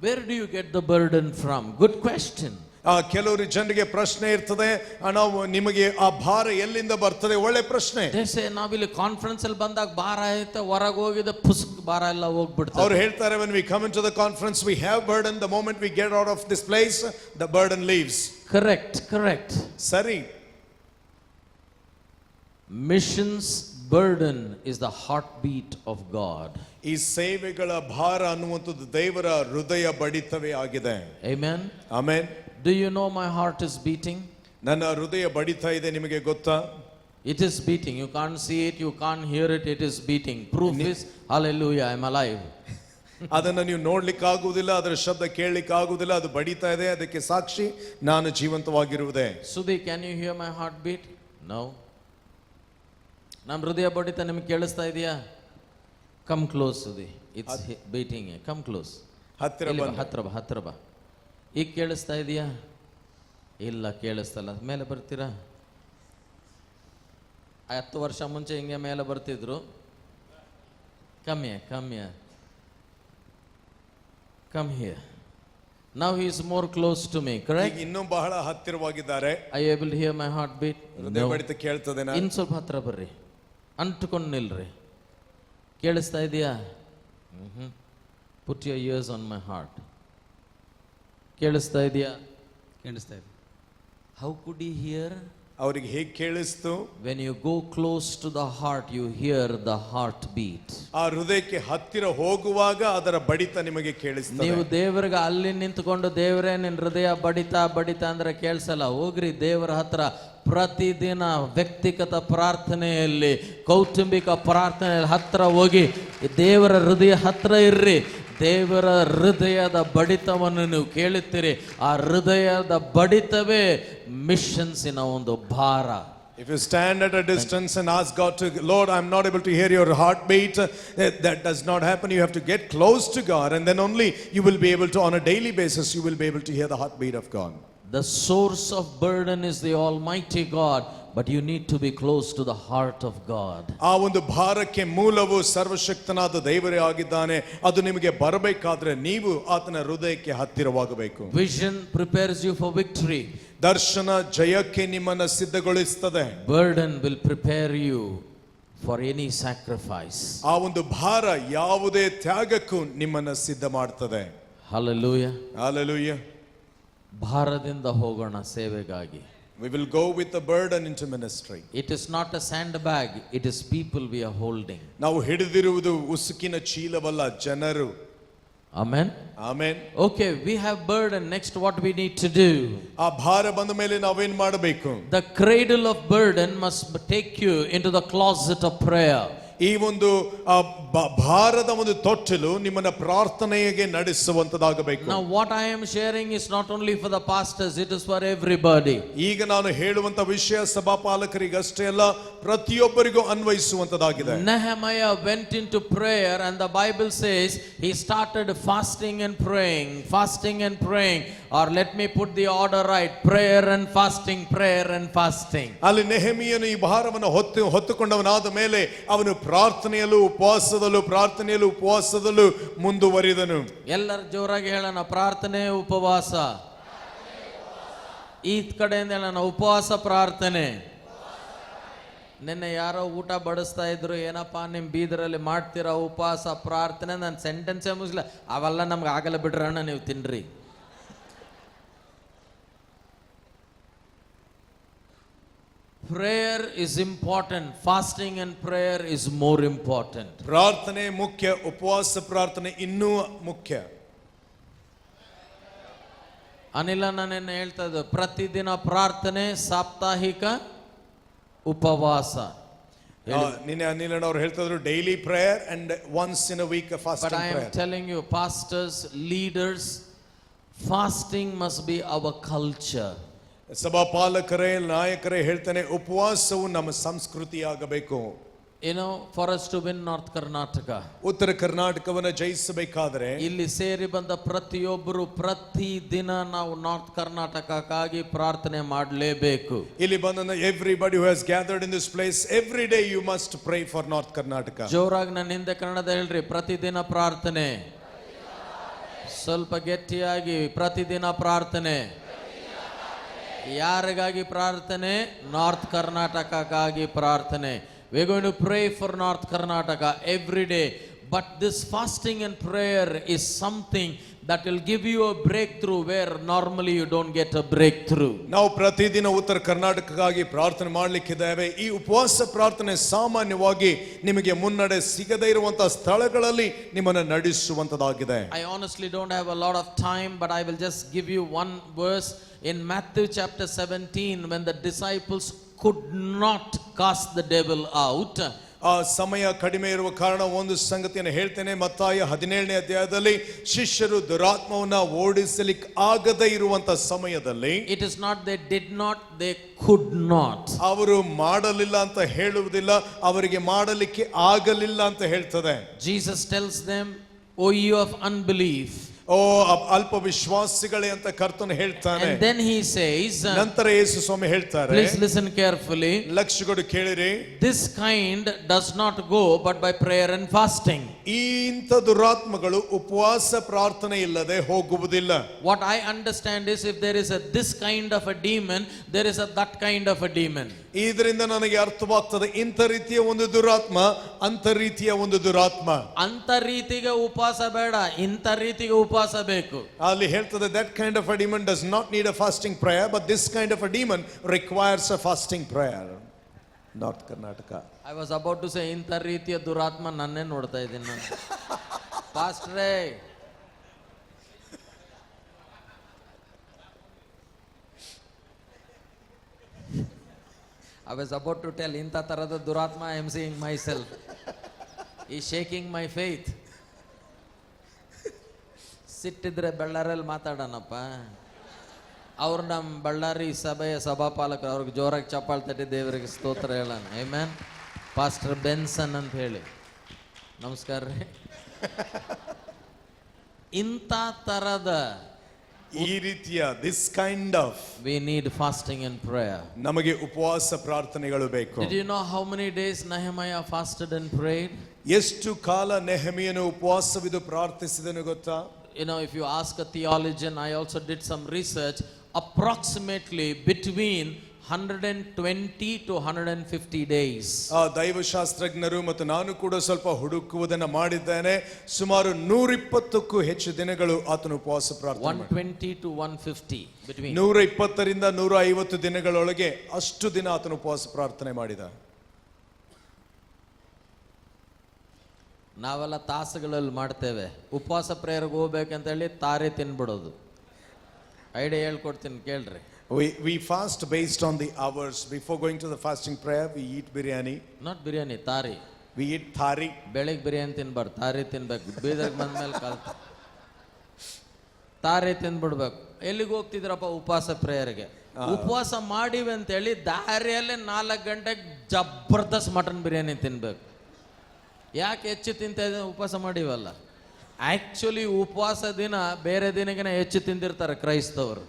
S1: where do you get the burden from? Good question.
S2: ಕೆಲವರು ಜನರಿಗೆ ಪ್ರಶ್ನೆ ಇರ್ತದೆ, ನಾವು ನಿಮಗೆ ಆ ಭಾರ ಎಲ್ಲಿಂದ ಬರ್ತದೆ? ಒಳ್ಳೆ ಪ್ರಶ್ನೆ.
S1: ನಾವಿಲ್ಲಿ ಕಾನ್ಫರೆನ್ಸ್ ಅಲ್ಲಿ ಬಂದಾಗ ಭಾರ ಐತೆ, ಹೊರಗೆ ಹೋಗಿದ ಪುಸ್ತಕ ಭಾರ ಎಲ್ಲ ಹೋಗ್ಬಿಡ್ತಾರೆ.
S2: ಅವ್ರು ಹೇಳ್ತಾರೆ, when we come into the conference we have burden, the moment we get out of this place the burden leaves.
S1: Correct.
S2: ಸರಿ.
S1: Missions burden is the heartbeat of God.
S2: ಈ ಸೇವೆಗಳ ಭಾರ ಅನ್ನುವಂಥದ್ದು ದೇವರ ಹೃದಯ ಬಡಿತವೇ ಆಗಿದೆ.
S1: Amen.
S2: Amen.
S1: Do you know my heart is beating?
S2: ನನ್ನ ಹೃದಯ ಬಡಿತಾ ಇದೆ, ನಿಮಗೆ ಗೊತ್ತಾ?
S1: It is beating. You can't see it, you can't hear it, it is beating. Proof is hallelujah, I am alive.
S2: ಅದನ್ನ ನೀವು ನೋಡ್ಲಿಕ್ಕೆ ಆಗುವುದಿಲ್ಲ, ಅದರ ಶಬ್ದ ಕೇಳಲಿಕ್ಕೆ ಆಗುವುದಿಲ್ಲ, ಅದು ಬಡಿತಾ ಇದೆ, ಅದಕ್ಕೆ ಸಾಕ್ಷಿ ನಾನು ಜೀವಂತವಾಗಿರುವುದೇ.
S1: Sudhi, can you hear my heartbeat? No. ನಮ್ಮ ಹೃದಯ ಬಡಿತ ನಿಮಗೆ ಕೇಳಿಸ್ತಾ ಇದೆಯಾ? Come close, Sudhi. It's beating. Come close. ಹತ್ರ ಬಾ. ಈಗ ಕೇಳಿಸ್ತಾ ಇದೆಯಾ? ಇಲ್ಲ, ಕೇಳಿಸ್ತಲ್ಲ. ಮೇಲೆ ಬರ್ತೀರಾ? 10 ವರ್ಷ ಮುಂಚೆ ಹಿಂಗೆ ಮೇಲೆ ಬರ್ತಿದ್ರು. ಕಮ್ಮಿ. Come here. Now he is more close to me, correct?
S2: ಇನ್ನೂ ಬಹಳ ಹತ್ತಿರವಾಗಿದ್ದಾರೆ.
S1: Are you able to hear my heartbeat?
S2: ಹೃದಯ ಬಡಿತ ಕೇಳ್ತದೆ.
S1: ಇನ್ನು ಸ್ವಲ್ಪ ಹತ್ರ ಬರ್ರಿ, ಅಂಟ್ಕೊಂಡು ನಿಲ್ರಿ. ಕೇಳಿಸ್ತಾ ಇದೆಯಾ? Put your ears on my heart. ಕೇಳಿಸ್ತಾ ಇದೆಯಾ? ಕೇಳಿಸ್ತಾ ಇದೆ. How could he hear?
S2: ಅವರಿಗೆ ಹೇಗೆ ಕೇಳಿಸ್ತು?
S1: When you go close to the heart, you hear the heartbeat.
S2: ಆ ಹೃದಯಕ್ಕೆ ಹತ್ತಿರ ಹೋಗುವಾಗ ಅದರ ಬಡಿತ ನಿಮಗೆ ಕೇಳಿಸ್ತದೆ.
S1: ನೀವು ದೇವರಿಗೆ ಅಲ್ಲಿ ನಿಂತುಕೊಂಡು ದೇವರೇ ನಿನ್ನ ಹೃದಯ ಬಡಿತ ಅಂದ್ರೆ ಕೇಳಿಸಲ್ಲ. ಹೋಗ್ರಿ ದೇವರ ಹತ್ರ, ಪ್ರತಿದಿನ ವ್ಯಕ್ತಿಗತ ಪ್ರಾರ್ಥನೆಯಲ್ಲಿ, ಕೌಟುಂಬಿಕ ಪ್ರಾರ್ಥನೆಯಲ್ಲಿ ಹತ್ರ ಹೋಗಿ ದೇವರ ಹೃದಯ ಹತ್ರ ಇರ್ರಿ. ದೇವರ ಹೃದಯದ ಬಡಿತವನ್ನು ನೀವು ಕೇಳುತ್ತೀರಿ. ಆ ಹೃದಯದ ಬಡಿತವೇ ಮಿಷನ್ಸಿನ ಒಂದು ಭಾರ.
S2: If you stand at a distance and ask God to, Lord, I'm not able to hear your heartbeat, that does not happen. You have to get close to God, and then only you will be able to, on a daily basis, you will be able to hear the heartbeat of God.
S1: The source of burden is the Almighty God, but you need to be close to the heart of God.
S2: ಆ ಒಂದು ಭಾರಕ್ಕೆ ಮೂಲವು ಸರ್ವಶಕ್ತನಾದ ದೇವರೇ ಆಗಿದ್ದಾನೆ. ಅದು ನಿಮಗೆ ಬರಬೇಕಾದ್ರೆ ನೀವು ಆತನ ಹೃದಯಕ್ಕೆ ಹತ್ತಿರವಾಗಬೇಕು.
S1: Vision prepares you for victory.
S2: ದರ್ಶನ ಜಯಕ್ಕೆ ನಿಮ್ಮನ್ನು ಸಿದ್ಧಗೊಳಿಸುತ್ತದೆ.
S1: Burden will prepare you for any sacrifice.
S2: ಆ ಒಂದು ಭಾರ ಯಾವುದೇ ತ್ಯಾಗಕ್ಕೂ ನಿಮ್ಮನ್ನು ಸಿದ್ಧ ಮಾಡುತ್ತದೆ.
S1: Hallelujah.
S2: Hallelujah.
S1: ಭಾರದಿಂದ ಹೋಗೋಣ ಸೇವೆಗಾಗಿ.
S2: We will go with the burden into ministry.
S1: It is not a sandbag, it is people we are holding.
S2: ನಾವು ಹಿಡಿದಿರುವುದು ಉಸುಕಿನ ಚೀಲವಲ್ಲ, ಜನರು.
S1: Amen.
S2: Amen.
S1: Okay, we have burden. Next, what we need to do?
S2: ಆ ಭಾರ ಬಂದ ಮೇಲೆ ನಾವೇನು ಮಾಡಬೇಕು?
S1: The cradle of burden must take you into the closet of prayer.
S2: ಈ ಒಂದು ಭಾರದ ಒಂದು ತೊಟ್ಟಿಲು ನಿಮ್ಮನ್ನ ಪ್ರಾರ್ಥನೆಗೆ ನಡೆಸುವಂತದಾಗಬೇಕು.
S1: Now what I am sharing is not only for the pastors, it is for everybody.
S2: ಈಗ ನಾನು ಹೇಳುವಂತ ವಿಷಯ ಸಭಾಪಾಲಕರಿಗಷ್ಟೇ ಅಲ್ಲ, ಪ್ರತಿಯೊಬ್ಬರಿಗೂ ಅನ್ವಯಿಸುವಂತದಾಗಿದೆ.
S1: Nehemiah went into prayer and the Bible says he started fasting and praying, or let me put the order right, prayer and fasting.
S2: ಅಲ್ಲಿ ನೆಹೆಮೀಯನು ಈ ಭಾರವನ್ನು ಹೊತ್ತುಕೊಂಡವನಾದ ಮೇಲೆ ಅವನು ಪ್ರಾರ್ಥನೆಯಲ್ಲೂ ಉಪವಾಸದಲ್ಲೂ ಮುಂದುವರಿದನು.
S1: ಎಲ್ಲರ ಜೋರಾಗಿ ಹೇಳೋಣ, ಪ್ರಾರ್ಥನೆ ಉಪವಾಸ. ಈ ಕಡೆಯಿಂದ ಹೇಳೋಣ, ಉಪವಾಸ ಪ್ರಾರ್ಥನೆ. ನಿನ್ನೆ ಯಾರೋ ಊಟ ಬಡಿಸ್ತಾ ಇದ್ರು, ಏನಪ್ಪಾ ನಿಮ್ ಬೀದರಲ್ಲಿ ಮಾಡ್ತೀರಾ ಉಪವಾಸ ಪ್ರಾರ್ಥನೆ? ನಾನು ಸೆಂಟೆನ್ಸೇ ಮುಗಿಸ್ಲ, ಅವೆಲ್ಲ ನಮ್ಗೆ ಆಗಲ್ಲ ಬಿಡ್ರಣ್ಣ, ನೀವು ತಿನ್ರಿ. Prayer is important. Fasting and prayer is more important.
S2: ಪ್ರಾರ್ಥನೆ ಮುಖ್ಯ, ಉಪವಾಸ ಪ್ರಾರ್ಥನೆ ಇನ್ನೂ ಮುಖ್ಯ.
S1: ಅನಿಲ ನಾನೇನು ಹೇಳ್ತಾ ಇದ್ದೆ, ಪ್ರತಿದಿನ ಪ್ರಾರ್ಥನೆ, ಸಾಪ್ತಾಹಿಕ ಉಪವಾಸ.
S2: ನಿನ್ನೆ ಅನಿಲಣ್ಣ ಅವ್ರು ಹೇಳ್ತಾ ಇದ್ರು daily prayer and once in a week fasting
S1: prayer. But I am telling you, pastors, leaders, fasting must be our culture.
S2: ಸಭಾಪಾಲಕರೇ, ನಾಯಕರೇ ಹೇಳ್ತಾನೆ, ಉಪವಾಸವು ನಮ್ಮ ಸಂಸ್ಕೃತಿ ಆಗಬೇಕು.
S1: You know, for us to win North Karnataka,
S2: ಉತ್ತರ ಕರ್ನಾಟಕವನ್ನು ಜಯಿಸಬೇಕಾದ್ರೆ
S1: ಇಲ್ಲಿ ಸೇರಿ ಬಂದ ಪ್ರತಿಯೊಬ್ಬರು ಪ್ರತಿ ದಿನ ನಾವು ನಾರ್ತ್ ಕರ್ನಾಟಕಕ್ಕಾಗಿ ಪ್ರಾರ್ಥನೆ ಮಾಡಲೇಬೇಕು.
S2: ಇಲ್ಲಿ ಬಂದ everybody who has gathered in this place, every day you must pray for North Karnataka.
S1: ಜೋರಾಗಿ ನನ್ನ ಹಿಂದೆ ಕನ್ನಡದ ಹೇಳ್ರಿ, ಪ್ರತಿದಿನ ಪ್ರಾರ್ಥನೆ. ಸ್ವಲ್ಪ ಗಟ್ಟಿಯಾಗಿ, ಪ್ರತಿದಿನ ಪ್ರಾರ್ಥನೆ. ಯಾರಿಗಾಗಿ ಪ್ರಾರ್ಥನೆ? ನಾರ್ತ್ ಕರ್ನಾಟಕಕ್ಕಾಗಿ ಪ್ರಾರ್ಥನೆ. We're going to pray for North Karnataka every day. But this fasting and prayer is something that will give you a breakthrough where normally you don't get a breakthrough.
S2: ನಾವು ಪ್ರತಿದಿನ ಉತ್ತರ ಕರ್ನಾಟಕಕ್ಕಾಗಿ ಪ್ರಾರ್ಥನೆ ಮಾಡಲಿಕ್ಕಿದ್ದೇವೆ. ಈ ಉಪವಾಸ ಪ್ರಾರ್ಥನೆ ಸಾಮಾನ್ಯವಾಗಿ ನಿಮಗೆ ಮುನ್ನಡೆ ಸಿಗದೇ ಇರುವಂತಹ ಸ್ಥಳಗಳಲ್ಲಿ ನಿಮ್ಮನ್ನು ನಡೆಸುವಂತದಾಗಿದೆ.
S1: I honestly don't have a lot of time, but I will just give you one verse in Matthew chapter 17 when the disciples could not cast the devil out.
S2: ಆ ಸಮಯ ಕಡಿಮೆ ಇರುವ ಕಾರಣ ಒಂದು ಸಂಗತಿಯನ್ನು ಹೇಳ್ತೇನೆ. ಮತ್ತಾಯ 17ನೇ ಅಧ್ಯಾಯದಲ್ಲಿ ಶಿಷ್ಯರು ದುರಾತ್ಮವನ್ನ ಓಡಿಸಲಿಕ್ಕೆ ಆಗದೇ ಇರುವಂತ ಸಮಯದಲ್ಲಿ,
S1: it is not they did not, they could not.
S2: ಅವರು ಮಾಡಲಿಲ್ಲ ಅಂತ ಹೇಳುವುದಿಲ್ಲ, ಅವರಿಗೆ ಮಾಡಲಿಕ್ಕೆ ಆಗಲಿಲ್ಲ ಅಂತ ಹೇಳ್ತದೆ.
S1: Jesus tells them, O you of unbelief.
S2: ಓ ಅಲ್ಪ ವಿಶ್ವಾಸಿಗಳೇ ಅಂತ ಕರ್ತನು ಹೇಳ್ತಾನೆ.
S1: And then he says,
S2: ನಂತರ ಯೇಸು ಸ್ವಾಮಿ ಹೇಳ್ತಾರೆ,
S1: please listen carefully,
S2: ಲಕ್ಷ್ಯ ಕೊಟ್ಟು ಕೇಳಿರಿ,
S1: this kind does not go but by prayer and fasting.
S2: ಈ ಇಂಥ ದುರಾತ್ಮಗಳು ಉಪವಾಸ ಪ್ರಾರ್ಥನೆ ಇಲ್ಲದೆ ಹೋಗುವುದಿಲ್ಲ.
S1: What I understand is if there is a this kind of a demon, there is a that kind of a demon.
S2: ಇದರಿಂದ ನನಗೆ ಅರ್ಥವಾಗ್ತದೆ, ಇಂಥ ರೀತಿಯ ಒಂದು ದುರಾತ್ಮ, ಅಂತ ರೀತಿಯ ಒಂದು ದುರಾತ್ಮ.
S1: ಅಂತ ರೀತಿಗೆ ಉಪವಾಸ ಬೇಡ, ಇಂಥ ರೀತಿಗೆ ಉಪವಾಸ ಬೇಕು.
S2: ಅಲ್ಲಿ ಹೇಳ್ತದೆ, that kind of a demon does not need a fasting prayer, but this kind of a demon requires a fasting prayer. North Karnataka.
S1: I was about to say, ಇಂಥ ರೀತಿಯ ದುರಾತ್ಮ ನನ್ನೇ ನೋಡ್ತಾ ಇದ್ದೀನಿ ನಾನು. ಪಾಸ್ಟ್ರೇ, I was about to tell, ಇಂಥ ತರದ ದುರಾತ್ಮ I am seeing myself. He is shaking my faith. ಸಿಟ್ಟಿದ್ರೆ ಬಳ್ಳಾರಿಯಲ್ಲಿ ಮಾತಾಡೋಣಪ್ಪ. ಅವ್ರು ನಮ್ಮ ಬಳ್ಳಾರಿ ಸಭೆಯ ಸಭಾಪಾಲಕರು, ಅವ್ರಿಗೆ ಜೋರಾಗಿ ಚಪ್ಪಾಳೆ ತಟ್ಟಿ ದೇವರಿಗೆ ಸ್ತೋತ್ರ ಹೇಳೋಣ. ಆಮೆನ್. ಪಾಸ್ಟರ್ ಬೆನ್ಸನ್ ಅಂತ ಹೇಳಿ ನಮಸ್ಕಾರ ರೀ. ಇಂಥ ತರದ
S2: ಈ ರೀತಿಯ this kind of
S1: we need fasting and prayer.
S2: ನಮಗೆ ಉಪವಾಸ ಪ್ರಾರ್ಥನೆಗಳು ಬೇಕು.
S1: Did you know how many days Nehemiah fasted and prayed?
S2: ಎಷ್ಟು ಕಾಲ ನೆಹೆಮೀಯನು ಉಪವಾಸವಿದ್ದು ಪ್ರಾರ್ಥಿಸಿದನು ಗೊತ್ತಾ?
S1: You know, if you ask a theologian, I also did some research, approximately between 120 to 150 days.
S2: ಆ ದೈವಶಾಸ್ತ್ರಜ್ಞರು ಮತ್ತು ನಾನು ಕೂಡ ಸ್ವಲ್ಪ ಹುಡುಕುವುದನ್ನು ಮಾಡಿದ್ದೇನೆ. ಸುಮಾರು 120ಕ್ಕೂ ಹೆಚ್ಚು ದಿನಗಳು ಆತನು ಉಪವಾಸ ಪ್ರಾರ್ಥನೆ
S1: 120 to 150 between.
S2: 120 ರಿಂದ 150 ದಿನಗಳೊಳಗೆ ಅಷ್ಟು ದಿನ ಆತನು ಉಪವಾಸ ಪ್ರಾರ್ಥನೆ ಮಾಡಿದ.
S1: ನಾವೆಲ್ಲ ತಾಸುಗಳಲ್ಲಿ ಮಾಡ್ತೇವೆ. ಉಪವಾಸ ಪ್ರೇಯರ್ಗೆ ಹೋಗ್ಬೇಕಂತ ಹೇಳಿ ತಾರೆ ತಿನ್ಬಿಡೋದು. ಐಡಿಯಾ ಹೇಳ್ಕೊಡ್ತೀನಿ ಕೇಳ್ರಿ.
S2: We fast based on the hours. Before going to the fasting prayer, we eat biryani.
S1: Not biryani, Tari.
S2: We eat thari.
S1: ಬೆಳಿಗ್ಗೆ ಬಿರಿಯಾನಿ ತಿನ್ಬಾರ್ದು, ತಾರಿ ತಿನ್ಬೇಕು. ಬೀದರ್ಗೆ ಬಂದ್ಮೇಲೆ ಕಲ್ತು ತಾರಿ ತಿಂದ್ಬಿಡ್ಬೇಕು. ಎಲ್ಲಿಗೆ ಹೋಗ್ತಿದ್ರಪ್ಪ? ಉಪವಾಸ ಪ್ರೇಯರ್ಗೆ. ಉಪವಾಸ ಮಾಡಿವಿ ಅಂತೇಳಿ ದಾರಿಯಲ್ಲೇ 4 ಗಂಟೆಗೆ ಜಬರ್ದಸ್ತ್ ಮಟನ್ ಬಿರಿಯಾನಿ ತಿನ್ಬೇಕು. ಯಾಕೆ ಹೆಚ್ಚು ತಿಂತ ಉಪವಾಸ ಮಾಡಿವಲ್ಲ? ಆಕ್ಚುಲಿ ಉಪವಾಸ ದಿನ ಬೇರೆ ದಿನಗಿನ ಹೆಚ್ಚು ತಿಂದಿರ್ತಾರೆ ಕ್ರೈಸ್ತವರು.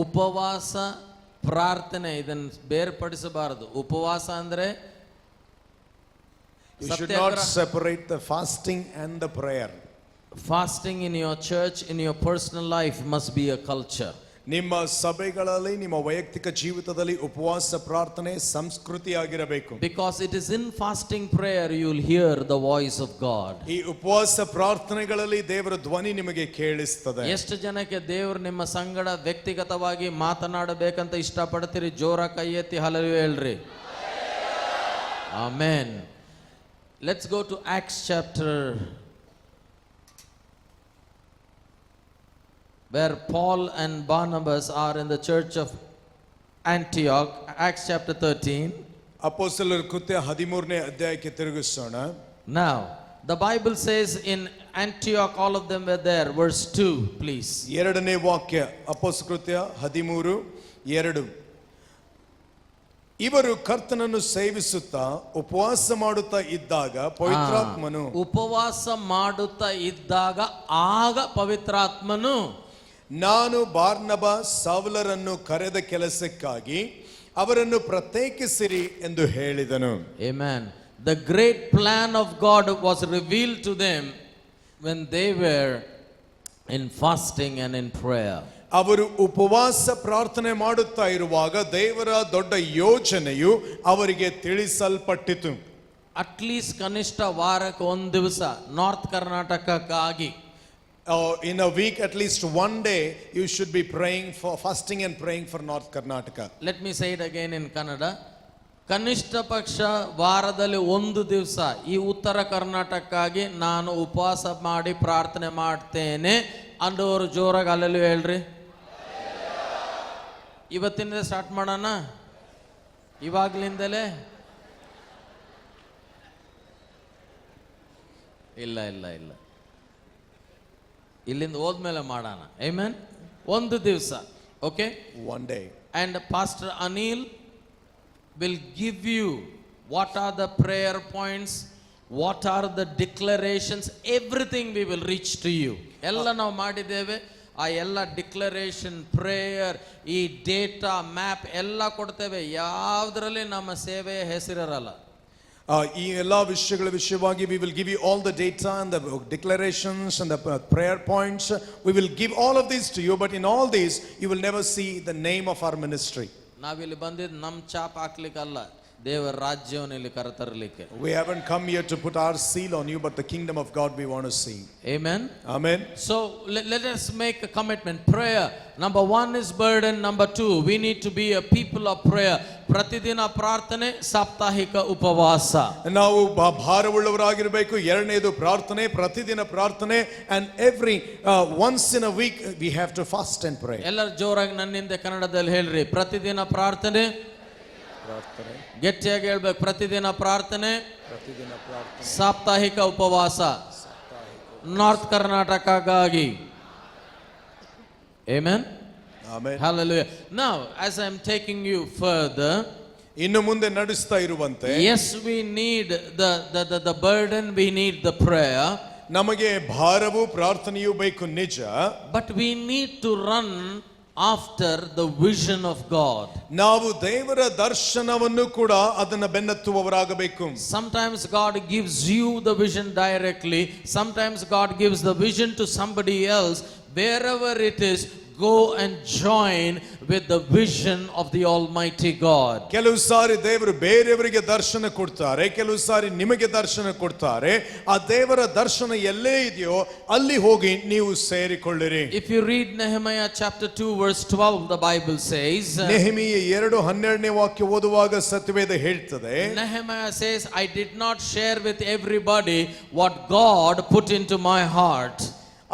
S1: ಉಪವಾಸ ಪ್ರಾರ್ಥನೆ ಇದನ್ನು ಬೇರ್ಪಡಿಸಬಾರದು. ಉಪವಾಸ ಅಂದ್ರೆ
S2: You should not separate the fasting and the prayer.
S1: Fasting in your church, in your personal life must be a culture.
S2: ನಿಮ್ಮ ಸಭೆಗಳಲ್ಲಿ, ನಿಮ್ಮ ವೈಯಕ್ತಿಕ ಜೀವಿತದಲ್ಲಿ ಉಪವಾಸ ಪ್ರಾರ್ಥನೆ ಸಂಸ್ಕೃತಿ ಆಗಿರಬೇಕು.
S1: Because it is in fasting prayer you will hear the voice of God.
S2: ಈ ಉಪವಾಸ ಪ್ರಾರ್ಥನೆಗಳಲ್ಲಿ ದೇವರ ಧ್ವನಿ ನಿಮಗೆ ಕೇಳಿಸ್ತದೆ.
S1: ಎಷ್ಟು ಜನಕ್ಕೆ ದೇವರು ನಿಮ್ಮ ಸಂಗಡ ವ್ಯಕ್ತಿಗತವಾಗಿ ಮಾತನಾಡಬೇಕಂತ ಇಷ್ಟಪಡ್ತೀರಿ? ಜೋರ ಕೈ ಎತ್ತಿ ಹಲ್ಲೆಲೂಯಾ ಹೇಳ್ರಿ. Amen. Let's go to Acts chapter, where Paul and Barnabas are in the church of Antioch. Acts chapter 13.
S2: ಅಪೊಸ್ತಲರ ಕೃತ್ಯ 13ನೇ ಅಧ್ಯಾಯಕ್ಕೆ ತಿರುಗಿಸೋಣ.
S1: Now, the Bible says in Antioch all of them were there. Verse 2, please.
S2: 2ನೇ ವಾಕ್ಯ, ಅಪೊಸ್ತಲರ ಕೃತ್ಯ 13:2. ಇವರು ಕರ್ತನನ್ನು ಸೇವಿಸುತ್ತಾ ಉಪವಾಸ ಮಾಡುತ್ತಾ ಇದ್ದಾಗ ಪವಿತ್ರಾತ್ಮನು
S1: ಉಪವಾಸ ಮಾಡುತ್ತಾ ಇದ್ದಾಗ ಆಗ ಪವಿತ್ರಾತ್ಮನು
S2: ನಾನು ಬಾರ್ನಬ ಸೌಲರನ್ನು ಕರೆದ ಕೆಲಸಕ್ಕಾಗಿ ಅವರನ್ನು ಪ್ರತ್ಯೇಕಿಸಿರಿ ಎಂದು ಹೇಳಿದನು.
S1: Amen. The great plan of God was revealed to them when they were in fasting and in prayer.
S2: ಅವರು ಉಪವಾಸ ಪ್ರಾರ್ಥನೆ ಮಾಡುತ್ತಾ ಇರುವಾಗ ದೇವರ ದೊಡ್ಡ ಯೋಜನೆಯು ಅವರಿಗೆ ತಿಳಿಸಲ್ಪಟ್ಟಿತು.
S1: ಅಟ್ಲೀಸ್ಟ್ ಕನಿಷ್ಠ ವಾರಕ್ಕೆ ಒಂದು ದಿವಸ north ಕರ್ನಾಟಕಕ್ಕಾಗಿ
S2: In a week, at least one day, you should be praying for fasting and praying for North Karnataka.
S1: Let me say it again in Kannada. ಕನಿಷ್ಠ ಪಕ್ಷ ವಾರದಲ್ಲಿ ಒಂದು ದಿವಸ ಈ ಉತ್ತರ ಕರ್ನಾಟಕಕ್ಕಾಗಿ ನಾನು ಉಪವಾಸ ಮಾಡಿ ಪ್ರಾರ್ಥನೆ ಮಾಡ್ತೇನೆ ಅಂದವರು ಜೋರಾಗಿ ಅಲ್ಲೆಲ್ಲೂ ಹೇಳ್ರಿ. ಇವತ್ತಿಂದ ಸ್ಟಾರ್ಟ್ ಮಾಡೋಣ, ಇವಾಗ್ಲಿಂದಲೇ. ಇಲ್ಲ ಇಲ್ಲ ಇಲ್ಲ, ಇಲ್ಲಿಂದ ಹೋದ್ಮೇಲೆ ಮಾಡೋಣ. ಆಮೆನ್. ಒಂದು ದಿವಸ, okay,
S2: One day.
S1: and Pastor Anil will give you what are the prayer points, what are the declarations, everything we will reach to you. ಎಲ್ಲ ನಾವು ಮಾಡಿದ್ದೇವೆ. ಆ ಎಲ್ಲ ಡಿಕ್ಲರೇಷನ್, ಪ್ರೇಯರ್, ಈ ಡೇಟಾ ಮ್ಯಾಪ್ ಎಲ್ಲ ಕೊಡ್ತೇವೆ. ಯಾವುದರಲ್ಲಿ ನಮ್ಮ ಸೇವೆಯ ಹೆಸರಿರಲ್ಲ.
S2: ಈ ಎಲ್ಲಾ ವಿಷಯಗಳ ವಿಷಯವಾಗಿ we will give you all the data and the declarations and the prayer points. We will give all of these to you, but in all these you will never see the name of our ministry.
S1: ನಾವಿಲ್ಲಿ ಬಂದಿದ್ದು ನಮ್ಮ chop ಹಾಕ್ಲಿಕ್ಕಲ್ಲ, ದೇವರ ರಾಜ್ಯವನ್ನು ಇಲ್ಲಿ ಕರೆತರಲಿಕ್ಕೆ.
S2: We haven't come here to put our seal on you, but the kingdom of God we want to see.
S1: Amen.
S2: Amen.
S1: So let us make a commitment. Prayer, number 1 is burden. Number 2, we need to be a people of prayer. ಪ್ರತಿದಿನ ಪ್ರಾರ್ಥನೆ, ಸಾಪ್ತಾಹಿಕ ಉಪವಾಸ.
S2: ನಾವು ಭಾರವುಳ್ಳವರಾಗಿರಬೇಕು. ಎರಡನೇದು ಪ್ರಾರ್ಥನೆ, ಪ್ರತಿದಿನ ಪ್ರಾರ್ಥನೆ, and every once in a week we have to fast and pray.
S1: ಎಲ್ಲರೂ ಜೋರಾಗಿ ನನ್ನಿಂದ ಕನ್ನಡದಲ್ಲಿ ಹೇಳ್ರಿ. ಪ್ರತಿದಿನ ಪ್ರಾರ್ಥನೆ, ಗಟ್ಟಿಯಾಗಿ ಹೇಳ್ಬೇಕು. ಪ್ರತಿದಿನ ಪ್ರಾರ್ಥನೆ, ಸಾಪ್ತಾಹಿಕ ಉಪವಾಸ, north ಕರ್ನಾಟಕಕ್ಕಾಗಿ. Amen.
S2: Amen.
S1: Hallelujah. Now, as I am taking you further,
S2: ಇನ್ನು ಮುಂದೆ ನಡೆಸ್ತಾ ಇರುವಂತೆ,
S1: yes, we need the burden, we need the prayer.
S2: ನಮಗೆ ಭಾರವು ಪ್ರಾರ್ಥನೆಯೂ ಬೇಕು, ನಿಜ.
S1: But we need to run after the vision of God.
S2: ನಾವು ದೇವರ ದರ್ಶನವನ್ನು ಕೂಡ ಅದನ್ನು ಬೆನ್ನತ್ತುವವರಾಗಬೇಕು.
S1: Sometimes God gives you the vision directly. Sometimes God gives the vision to somebody else. Wherever it is, go and join with the vision of the Almighty God.
S2: ಕೆಲವು ಸಾರಿ ದೇವರು ಬೇರೆಯವರಿಗೆ ದರ್ಶನ ಕೊಡ್ತಾರೆ, ಕೆಲವು ಸಾರಿ ನಿಮಗೆ ದರ್ಶನ ಕೊಡ್ತಾರೆ. ಆ ದೇವರ ದರ್ಶನ ಎಲ್ಲೇ ಇದೆಯೋ ಅಲ್ಲಿ ಹೋಗಿ ನೀವು ಸೇರಿಕೊಳ್ಳಿರಿ.
S1: If you read Nehemiah chapter 2 verse 12, the Bible says,
S2: Nehemiah 2:12 ವಾಕ್ಯ ಓದುವಾಗ ಸತ್ಯವೇದ ಹೇಳ್ತದೆ,
S1: Nehemiah says, I did not share with everybody what God put into my heart.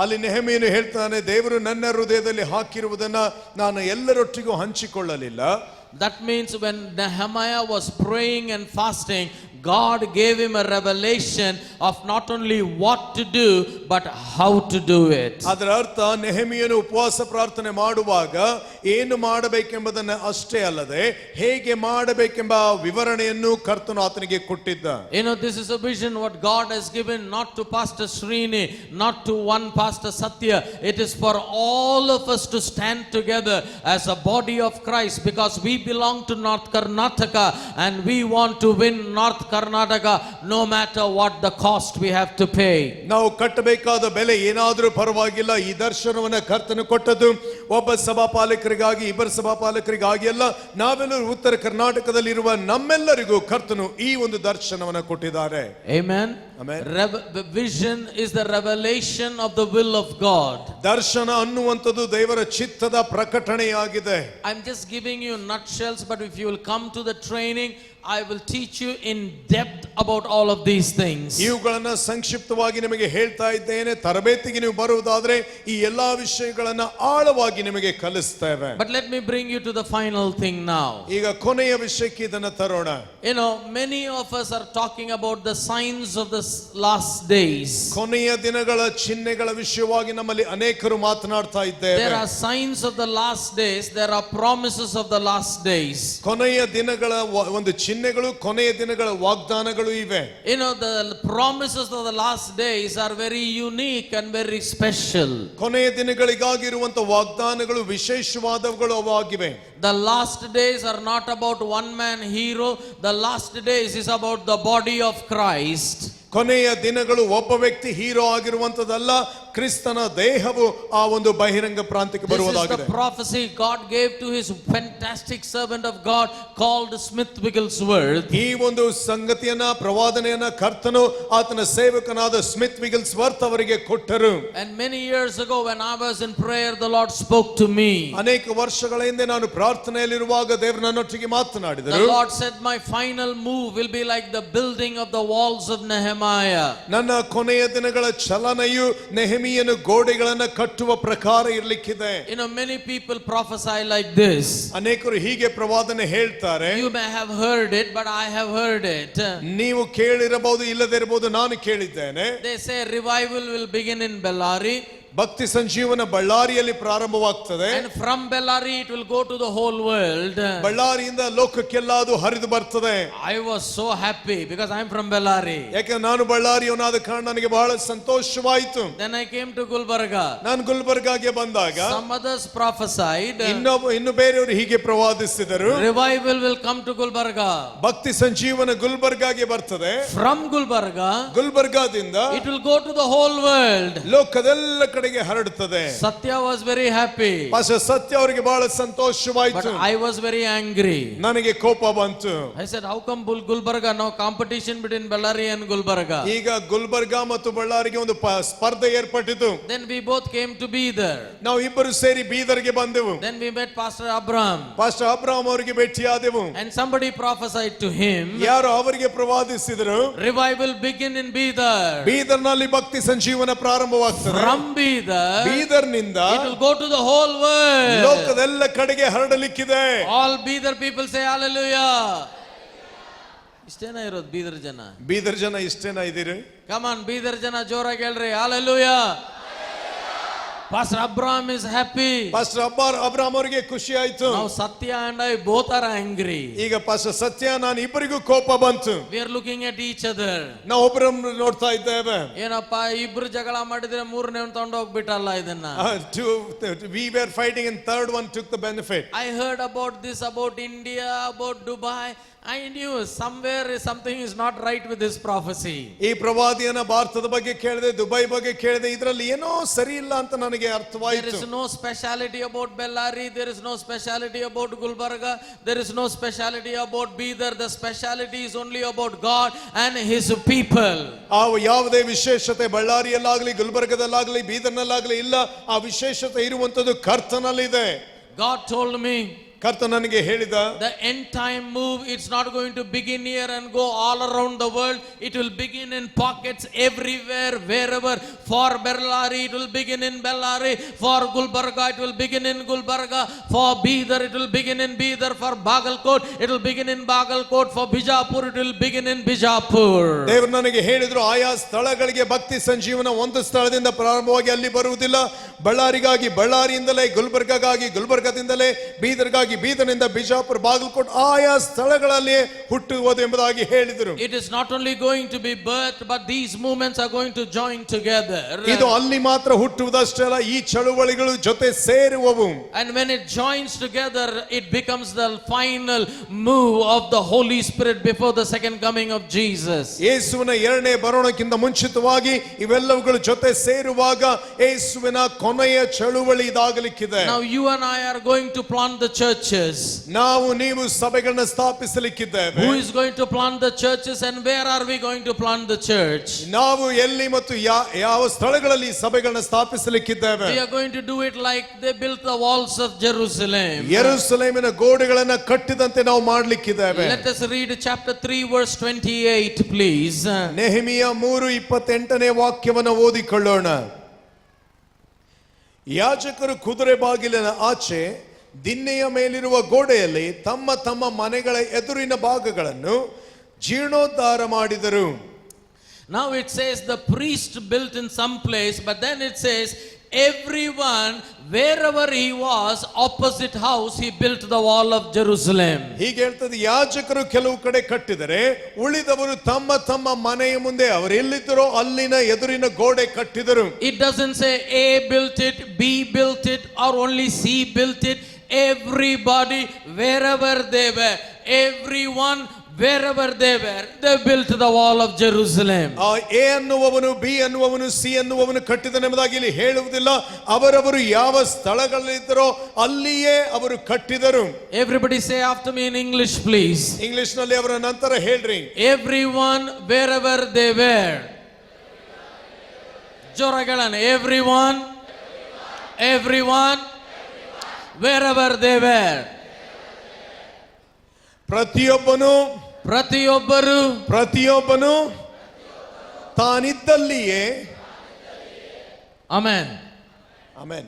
S2: ಅಲ್ಲಿ ನೆಹೆಮೀಯನು ಹೇಳ್ತಾನೆ, ದೇವರು ನನ್ನ ಹೃದಯದಲ್ಲಿ ಹಾಕಿರುವುದನ್ನ ನಾನು ಎಲ್ಲರೊಟ್ಟಿಗೂ ಹಂಚಿಕೊಳ್ಳಲಿಲ್ಲ.
S1: That means when Nehemiah was praying and fasting, God gave him a revelation of not only what to do, but how to do it.
S2: ಅದರ ಅರ್ಥ, ನೆಹೆಮೀಯನು ಉಪವಾಸ ಪ್ರಾರ್ಥನೆ ಮಾಡುವಾಗ ಏನು ಮಾಡಬೇಕೆಂಬುದನ್ನು ಅಷ್ಟೇ ಅಲ್ಲದೆ ಹೇಗೆ ಮಾಡಬೇಕೆಂಬ ವಿವರಣೆಯನ್ನು ಕರ್ತನು ಆತನಿಗೆ ಕೊಟ್ಟಿದ್ದ.
S1: You know, this is a vision what God has given, not to Pastor Srini, not to one Pastor Satya. It is for all of us to stand together as a body of Christ, because we belong to North Karnataka and we want to win North Karnataka no matter what the cost we have to pay.
S2: ನಾವು ಕಟ್ಟಬೇಕಾದ ಬೆಲೆ ಏನಾದರೂ ಪರವಾಗಿಲ್ಲ. ಈ ದರ್ಶನವನ್ನ ಕರ್ತನು ಕೊಟ್ಟದ್ದು ಒಬ್ಬ ಸಭಾಪಾಲಕರಿಗಾಗಿ, ಇಬ್ಬರು ಸಭಾಪಾಲಕರಿಗಾಗಿ ಅಲ್ಲ, ನಾವೆಲ್ಲರೂ ಉತ್ತರ ಕರ್ನಾಟಕದಲ್ಲಿರುವ ನಮ್ಮೆಲ್ಲರಿಗೂ ಕರ್ತನು ಈ ಒಂದು ದರ್ಶನವನ್ನ ಕೊಟ್ಟಿದ್ದಾರೆ.
S1: Amen.
S2: Amen.
S1: The vision is the revelation of the will of God.
S2: ದರ್ಶನ ಅನ್ನುವಂಥದ್ದು ದೇವರ ಚಿತ್ತದ ಪ್ರಕಟಣೆಯಾಗಿದೆ.
S1: I'm just giving you nutshells, but if you will come to the training, I will teach you in depth about all of these things.
S2: ಇವುಗಳನ್ನ ಸಂಕ್ಷಿಪ್ತವಾಗಿ ನಿಮಗೆ ಹೇಳ್ತಾ ಇದ್ದೇನೆ. ತರಬೇತಿಗೆ ನೀವು ಬರುವುದಾದ್ರೆ ಈ ಎಲ್ಲಾ ವಿಷಯಗಳನ್ನ ಆಳವಾಗಿ ನಿಮಗೆ ಕಲಿಸ್ತೇವೆ.
S1: But let me bring you to the final thing now.
S2: ಈಗ ಕೊನೆಯ ವಿಷಯಕ್ಕೆ ಇದನ್ನ ತರೋಣ.
S1: You know, many of us are talking about the signs of the last days.
S2: ಕೊನೆಯ ದಿನಗಳ ಚಿಹ್ನೆಗಳ ವಿಷಯವಾಗಿ ನಮ್ಮಲ್ಲಿ ಅನೇಕರು ಮಾತನಾಡ್ತಾ ಇದ್ದೇವೆ.
S1: There are signs of the last days, there are promises of the last days.
S2: ಕೊನೆಯ ದಿನಗಳ ಒಂದು ಚಿಹ್ನೆಗಳು, ಕೊನೆಯ ದಿನಗಳ ವಾಗ್ದಾನಗಳು ಇವೆ.
S1: You know, the promises of the last days are very unique and very special.
S2: ಕೊನೆಯ ದಿನಗಳಿಗಾಗಿರುವಂತ ವಾಗ್ದಾನಗಳು ವಿಶೇಷವಾದವುಗಳು ಆಗಿವೆ.
S1: The last days are not about one man hero. The last days is about the body of Christ.
S2: ಕೊನೆಯ ದಿನಗಳು ಒಬ್ಬ ವ್ಯಕ್ತಿ hero ಆಗಿರುವಂತದಲ್ಲ, ಕ್ರಿಸ್ತನ ದೇಹವು ಆ ಒಂದು ಬಹಿರಂಗ ಪ್ರಾಂತ್ಯಕ್ಕೆ
S1: This is
S2: ಬರುವುದಾಗಿದೆ.
S1: the prophecy God gave to his fantastic servant of God called Smith Wigglesworth.
S2: ಈ ಒಂದು ಸಂಗತಿಯನ್ನ ಪ್ರವಾದನೆಯನ್ನ ಕರ್ತನು ಆತನ ಸೇವಕನಾದ ಸ್ಮಿತ್ ವಿಗಲ್ಸ್ವರ್ತ್ ಅವರಿಗೆ ಕೊಟ್ಟರು.
S1: And many years ago when I was in prayer, the Lord spoke to me.
S2: ಅನೇಕ ವರ್ಷಗಳ ಹಿಂದೆ ನಾನು ಪ್ರಾರ್ಥನೆಯಲ್ಲಿರುವಾಗ ದೇವರು ನನ್ನೊಟ್ಟಿಗೆ
S1: The
S2: ಮಾತನಾಡಿದರು.
S1: Lord said my final move will be like the building of the walls of Nehemiah.
S2: ನನ್ನ ಕೊನೆಯ ದಿನಗಳ ಚಲನೆಯು ನೆಹೆಮೀಯನು ಗೋಡೆಗಳನ್ನ ಕಟ್ಟುವ ಪ್ರಕಾರ ಇರಲಿಕ್ಕಿದೆ.
S1: You know, many people prophesy like this.
S2: ಅನೇಕರು ಹೀಗೆ ಪ್ರವಾದನೆ ಹೇಳ್ತಾರೆ.
S1: You may have heard it, but I have heard it.
S2: ನೀವು ಕೇಳಿರಬಹುದು, ಇಲ್ಲದೆ ಇರಬಹುದು, ನಾನು ಕೇಳಿದ್ದೇನೆ.
S1: They say revival will begin in Bellary.
S2: ಭಕ್ತಿ ಸಂಜೀವನ ಬಳ್ಳಾರಿಯಲ್ಲಿ ಪ್ರಾರಂಭವಾಗ್ತದೆ.
S1: And from Bellary it will go to the whole world.
S2: ಬಳ್ಳಾರಿಯಿಂದ ಲೋಕಕ್ಕೆಲ್ಲ ಅದು ಹರಿದು ಬರ್ತದೆ.
S1: I was so happy because I am from Bellary.
S2: ಯಾಕೆ ನಾನು ಬಳ್ಳಾರಿಯವನಾದ ಕಾರಣ ನನಗೆ ಬಹಳ ಸಂತೋಷವಾಯಿತು.
S1: Then I came to Gulbarga.
S2: ನಾನು ಗುಲ್ಬರ್ಗಾಗೆ ಬಂದಾಗ
S1: Some others prophesied.
S2: ಇನ್ನು ಬೇರೆಯವರು ಹೀಗೆ ಪ್ರವಾದಿಸಿದರು.
S1: Revival will come to Gulbarga.
S2: ಭಕ್ತಿ ಸಂಜೀವನ ಗುಲ್ಬರ್ಗಾಗೆ ಬರ್ತದೆ.
S1: From Gulbarga
S2: ಗುಲ್ಬರ್ಗಾದಿಂದ
S1: it will go to the whole world.
S2: ಲೋಕದೆಲ್ಲ ಕಡೆಗೆ ಹರಡುತ್ತದೆ.
S1: Satya was very happy.
S2: Pastor ಸತ್ಯ ಅವರಿಗೆ ಬಹಳ
S1: But
S2: ಸಂತೋಷವಾಯಿತು.
S1: I was very angry.
S2: ನನಗೆ ಕೋಪ ಬಂತು.
S1: I said, how come Gulbarga, now competition between Bellary and Gulbarga?
S2: ಈಗ ಗುಲ್ಬರ್ಗಾ ಮತ್ತು ಬಳ್ಳಾರಿಗೆ ಒಂದು ಸ್ಪರ್ಧೆ ಏರ್ಪಟ್ಟಿತು.
S1: Then we both came to be there.
S2: ನಾವು ಇಬ್ಬರು ಸೇರಿ ಬೀದರ್ಗೆ ಬಂದೆವು.
S1: Then we met Pastor Abraham.
S2: Pastor Abraham ಅವರಿಗೆ ಭೇಟಿಯಾದೆವು.
S1: And somebody prophesied to him.
S2: ಯಾರು ಅವರಿಗೆ ಪ್ರವಾದಿಸಿದರು,
S1: Revival begin in Bidar.
S2: ಬೀದರ್ನಲ್ಲಿ ಭಕ್ತಿ ಸಂಜೀವನ ಪ್ರಾರಂಭವಾಗ್ತದೆ.
S1: From Bidar,
S2: ಬೀದರ್ನಿಂದ
S1: it will go to the whole world.
S2: ಲೋಕದೆಲ್ಲ ಕಡೆಗೆ ಹರಡಲಿಕ್ಕಿದೆ.
S1: All Bidar people say hallelujah. ಇಷ್ಟೇನಾ ಇರೋದು ಬೀದರ್ ಜನ?
S2: ಬೀದರ್ ಜನ ಇಷ್ಟೇನಾ ಇದ್ದೀರಿ?
S1: Come on, ಬೀದರ್ ಜನ ಜೋರಾಗಿ ಹೇಳ್ರಿ hallelujah. Pastor Abraham is happy.
S2: Pastor Abraham ಅವರಿಗೆ ಖುಷಿ ಆಯ್ತು.
S1: Now Satya and I both are angry.
S2: ಈಗ ಪಾಸ್ಟರ್ ಸತ್ಯ ನಾನು ಇಬ್ಬರಿಗೂ ಕೋಪ ಬಂತು.
S1: We are looking at each other.
S2: ನಾವು ಒಬ್ಬರನ್ನು ನೋಡ್ತಾ ಇದ್ದೇವೆ.
S1: ಏನಪ್ಪ ಇಬ್ರು ಜಗಳ ಮಾಡಿದ್ರೆ ಮೂರನೇ ತಗೊಂಡು ಹೋಗ್ಬಿಟ್ಟಲ್ಲ ಇದನ್ನ.
S2: We were fighting and third one took the benefit.
S1: I heard about this, about India, about Dubai. I knew somewhere something is not right with this prophecy.
S2: ಈ ಪ್ರವಾದಿಯನ್ನ ಭಾರತದ ಬಗ್ಗೆ ಕೇಳಿದೆ, ದುಬೈ ಬಗ್ಗೆ ಕೇಳಿದೆ, ಇದರಲ್ಲಿ ಏನೋ ಸರಿ ಇಲ್ಲ ಅಂತ ನನಗೆ
S1: There
S2: ಅರ್ಥವಾಯಿತು.
S1: is no speciality about Bellary, there is no speciality about Gulbarga, there is no speciality about Bidar. The speciality is only about God and his people.
S2: ಯಾವುದೇ ವಿಶೇಷತೆ ಬಳ್ಳಾರಿಯಲ್ಲಾಗಲಿ ಗುಲ್ಬರ್ಗದಲ್ಲಾಗಲಿ ಬೀದರ್ನಲ್ಲಾಗಲಿ ಇಲ್ಲ. ಆ ವಿಶೇಷತೆ ಇರುವಂತದ್ದು ಕರ್ತನಲ್ಲಿದೆ.
S1: God told me
S2: ಕರ್ತ ನನಗೆ ಹೇಳಿದ,
S1: the end time move, it's not going to begin here and go all around the world. It will begin in pockets everywhere, wherever. For Bellary it will begin in Bellary, for Gulbarga it will begin in Gulbarga, for Bidar it will begin in Bidar, for Bagalkot it will begin in Bagalkot, for Bijapur it will begin in Bijapur.
S2: ದೇವರು ನನಗೆ ಹೇಳಿದ್ರು, ಆಯಾ ಸ್ಥಳಗಳಿಗೆ ಭಕ್ತಿ ಸಂಜೀವನ ಒಂದು ಸ್ಥಳದಿಂದ ಪ್ರಾರಂಭವಾಗಿ ಅಲ್ಲಿ ಬರುವುದಿಲ್ಲ. ಬಳ್ಳಾರಿಗಾಗಿ ಬಳ್ಳಾರಿಯಿಂದಲೇ, ಗುಲ್ಬರ್ಗಾಗಾಗಿ ಗುಲ್ಬರ್ಗಾದಿಂದಲೇ, ಬೀದರ್ಗಾಗಿ ಬೀದರ್ನಿಂದ ಬಿಜಾಪುರ, ಬಾಗಲಕೋಟ್ ಆಯಾ ಸ್ಥಳಗಳಲ್ಲಿ ಹುಟ್ಟುವುದು ಎಂಬುದಾಗಿ ಹೇಳಿದರು.
S1: It is not only going to be birthed, but these movements are going to join together.
S2: ಇದು ಅಲ್ಲಿ ಮಾತ್ರ ಹುಟ್ಟುವುದಷ್ಟೇ ಅಲ್ಲ, ಈ ಚಳುವಳಿಗಳು ಜೊತೆ ಸೇರುವವು.
S1: And when it joins together, it becomes the final move of the Holy Spirit before the second coming of Jesus.
S2: ಯೇಸುವಿನ ಎರಡನೇ ಬರೋಣಕ್ಕಿಂತ ಮುಂಚಿತವಾಗಿ ಇವೆಲ್ಲವುಗಳು ಜೊತೆ ಸೇರುವಾಗ ಯೇಸುವಿನ ಕೊನೆಯ ಚಳುವಳಿ ಇದಾಗಲಿಕ್ಕಿದೆ.
S1: Now you and I are going to plant the churches.
S2: ನಾವು ನೀವು ಸಭೆಗಳನ್ನ ಸ್ಥಾಪಿಸಲಿಕ್ಕಿದ್ದೇವೆ.
S1: Who is going to plant the churches and where are we going to plant the church?
S2: ನಾವು ಎಲ್ಲಿ ಮತ್ತು ಯಾವ ಸ್ಥಳಗಳಲ್ಲಿ ಸಭೆಗಳನ್ನ ಸ್ಥಾಪಿಸಲಿಕ್ಕಿದ್ದೇವೆ.
S1: We are going to do it like they built the walls of Jerusalem.
S2: ಯೆರೂಸಲೇಮಿನ ಗೋಡೆಗಳನ್ನ ಕಟ್ಟಿದಂತೆ ನಾವು ಮಾಡಲಿಕ್ಕಿದ್ದೇವೆ.
S1: Let us read chapter 3 verse 28 please.
S2: Nehemiah 3:28ನೇ ವಾಕ್ಯವನ್ನು ಓದಿಕೊಳ್ಳೋಣ. ಯಾಜಕರು ಕುದುರೆ ಬಾಗಿಲಿನ ಆಚೆ ದಿನ್ನೆಯ ಮೇಲಿರುವ ಗೋಡೆಯಲ್ಲಿ ತಮ್ಮ ತಮ್ಮ ಮನೆಗಳ ಎದುರಿನ ಭಾಗಗಳನ್ನು ಜೀರ್ಣೋದ್ಧಾರ ಮಾಡಿದರು.
S1: Now it says the priest built in some place, but then it says everyone wherever he was opposite house he built the wall of Jerusalem.
S2: ಹೀಗೆ ಹೇಳ್ತದೆ, ಯಾಜಕರು ಕೆಲವು ಕಡೆ ಕಟ್ಟಿದರೆ ಉಳಿದವರು ತಮ್ಮ ತಮ್ಮ ಮನೆಯ ಮುಂದೆ ಅವರು ಎಲ್ಲಿದ್ದರೋ ಅಲ್ಲಿನ ಎದುರಿನ ಗೋಡೆ ಕಟ್ಟಿದರು.
S1: It doesn't say A built it, B built it, or only C built it. Everybody wherever they were, everyone wherever they were, they built the wall of Jerusalem.
S2: ಆ ಎ ಅನ್ನುವವನು ಬಿ ಅನ್ನುವವನು ಸಿ ಅನ್ನುವವನು ಕಟ್ಟಿದನೆಂಬುದಾಗಿ ಇಲ್ಲಿ ಹೇಳುವುದಿಲ್ಲ. ಅವರವರು ಯಾವ ಸ್ಥಳಗಳಲ್ಲಿದ್ದರೋ ಅಲ್ಲಿಯೇ ಅವರು ಕಟ್ಟಿದರು.
S1: Everybody say after me in English, please.
S2: English ನಲ್ಲಿ ಅವರ ನಂತರ ಹೇಳ್ರಿ.
S1: Everyone, wherever they were. ಜೋರಾಗಳನ್ನ everyone, wherever they were.
S2: ಪ್ರತಿಯೊಬ್ಬನು ತಾನಿದ್ದಲ್ಲಿಯೇ.
S1: Amen.
S2: Amen.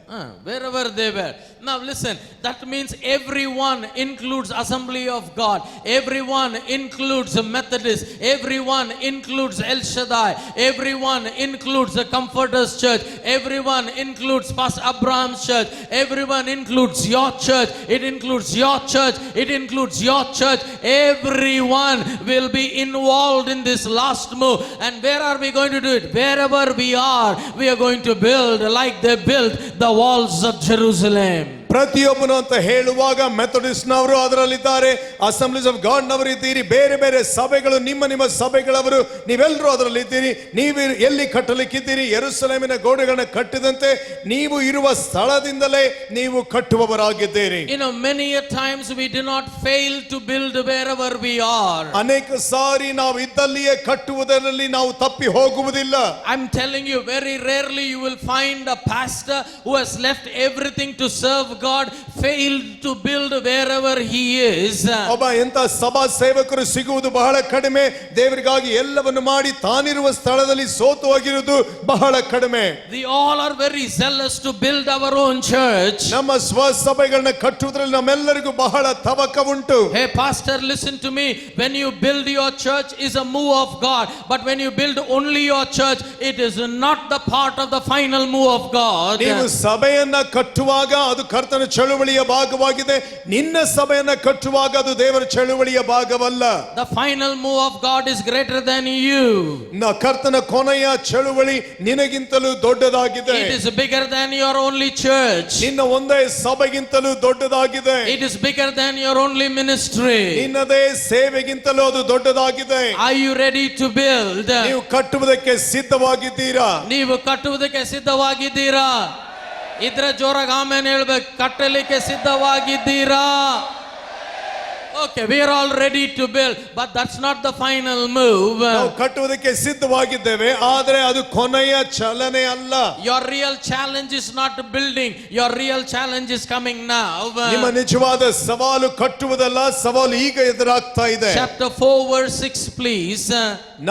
S1: Wherever they were. Now listen, that means everyone includes Assembly of God. Everyone includes Methodist. Everyone includes El Shaddai. Everyone includes the Comforters Church. Everyone includes Pastor Abraham's church. Everyone includes your church. It includes your church. It includes your church. Everyone will be involved in this last move. And where are we going to do it? Wherever we are going to build like they built the walls of Jerusalem.
S2: ಪ್ರತಿಯೊಬ್ಬನು ಅಂತ ಹೇಳುವಾಗ Methodist ನವರು ಅದರಲ್ಲಿದ್ದಾರೆ, assemblies of god ನವರು ಇದ್ದೀರಿ, ಬೇರೆ ಬೇರೆ ಸಭೆಗಳು ನಿಮ್ಮ ಸಭೆಗಳವರು ನೀವೆಲ್ಲರೂ ಅದರಲ್ಲಿ ಇದ್ದೀರಿ. ನೀವು ಎಲ್ಲಿ ಕಟ್ಟಲಿಕ್ಕಿದ್ದೀರಿ? ಯೆರೂಸಲೇಮಿನ ಗೋಡೆಗಳನ್ನ ಕಟ್ಟಿದಂತೆ ನೀವು ಇರುವ ಸ್ಥಳದಿಂದಲೇ ನೀವು ಕಟ್ಟುವವರಾಗಿದ್ದೀರಿ.
S1: Many a times we do not fail to build wherever we are.
S2: ಅನೇಕ ಸಾರಿ ನಾವು ಇದ್ದಲ್ಲಿಯೇ ಕಟ್ಟುವುದರಲ್ಲಿ ನಾವು ತಪ್ಪಿ ಹೋಗುವುದಿಲ್ಲ.
S1: I'm telling you, very rarely you will find a pastor who has left everything to serve God failed to build wherever he is.
S2: ಒಬ್ಬ ಎಂತ ಸಭಾ ಸೇವಕರು ಸಿಗುವುದು ಬಹಳ ಕಡಿಮೆ. ದೇವರಿಗಾಗಿ ಎಲ್ಲವನ್ನು ಮಾಡಿ ತಾನಿರುವ ಸ್ಥಳದಲ್ಲಿ ಸೋತು ಹೋಗಿರುವುದು ಬಹಳ ಕಡಿಮೆ.
S1: We all are very zealous to build our own church.
S2: ನಮ್ಮ ಸ್ವ ಸಭೆಗಳನ್ನ ಕಟ್ಟುವುದರಲ್ಲಿ ನಮ್ಮೆಲ್ಲರಿಗೂ ಬಹಳ ತವಕ ಉಂಟು.
S1: Hey pastor, listen to me. When you build your church is a move of God, but when you build only your church, it is not the part of the final move of God.
S2: ನೀವು ಸಭೆಯನ್ನ ಕಟ್ಟುವಾಗ ಅದು ಕರ್ತನ ಚಳುವಳಿಯ ಭಾಗವಾಗಿದೆ. ನಿನ್ನ ಸಭೆಯನ್ನ ಕಟ್ಟುವಾಗ ಅದು ದೇವರ ಚಳುವಳಿಯ ಭಾಗವಲ್ಲ.
S1: The final move of God is greater than you.
S2: ಕರ್ತನ ಕೊನೆಯ ಚಳುವಳಿ ನಿನಗಿಂತಲೂ ದೊಡ್ಡದಾಗಿದೆ.
S1: It is bigger than your only church.
S2: ನಿನ್ನ ಒಂದೇ ಸಭೆಗಿಂತಲೂ ದೊಡ್ಡದಾಗಿದೆ.
S1: It is bigger than your only ministry.
S2: ನಿನ್ನದೇ ಸೇವೆಗಿಂತಲೂ ಅದು ದೊಡ್ಡದಾಗಿದೆ.
S1: Are you ready to build?
S2: ನೀವು ಕಟ್ಟುವುದಕ್ಕೆ ಸಿದ್ಧವಾಗಿದ್ದೀರಾ?
S1: ನೀವು ಕಟ್ಟುವುದಕ್ಕೆ ಸಿದ್ಧವಾಗಿದ್ದೀರಾ? ಇದ್ರೆ ಜೋರಾಗಿ ಆಮೇಲೆ ಹೇಳ್ಬೇಕು. ಕಟ್ಟಲಿಕ್ಕೆ ಸಿದ್ಧವಾಗಿದ್ದೀರಾ? Okay, we are all ready to build, but that's not the final move.
S2: ನಾವು ಕಟ್ಟುವುದಕ್ಕೆ ಸಿದ್ಧವಾಗಿದ್ದೇವೆ, ಆದರೆ ಅದು ಕೊನೆಯ ಚಲನೆ ಅಲ್ಲ.
S1: Your real challenge is not building. Your real challenge is coming now.
S2: ನಿಮ್ಮ ನಿಜವಾದ ಸವಾಲು ಕಟ್ಟುವುದಲ್ಲ, ಸವಾಲು ಈಗ ಎದುರಾಗ್ತಾ ಇದೆ.
S1: Chapter 4 verse 6 please.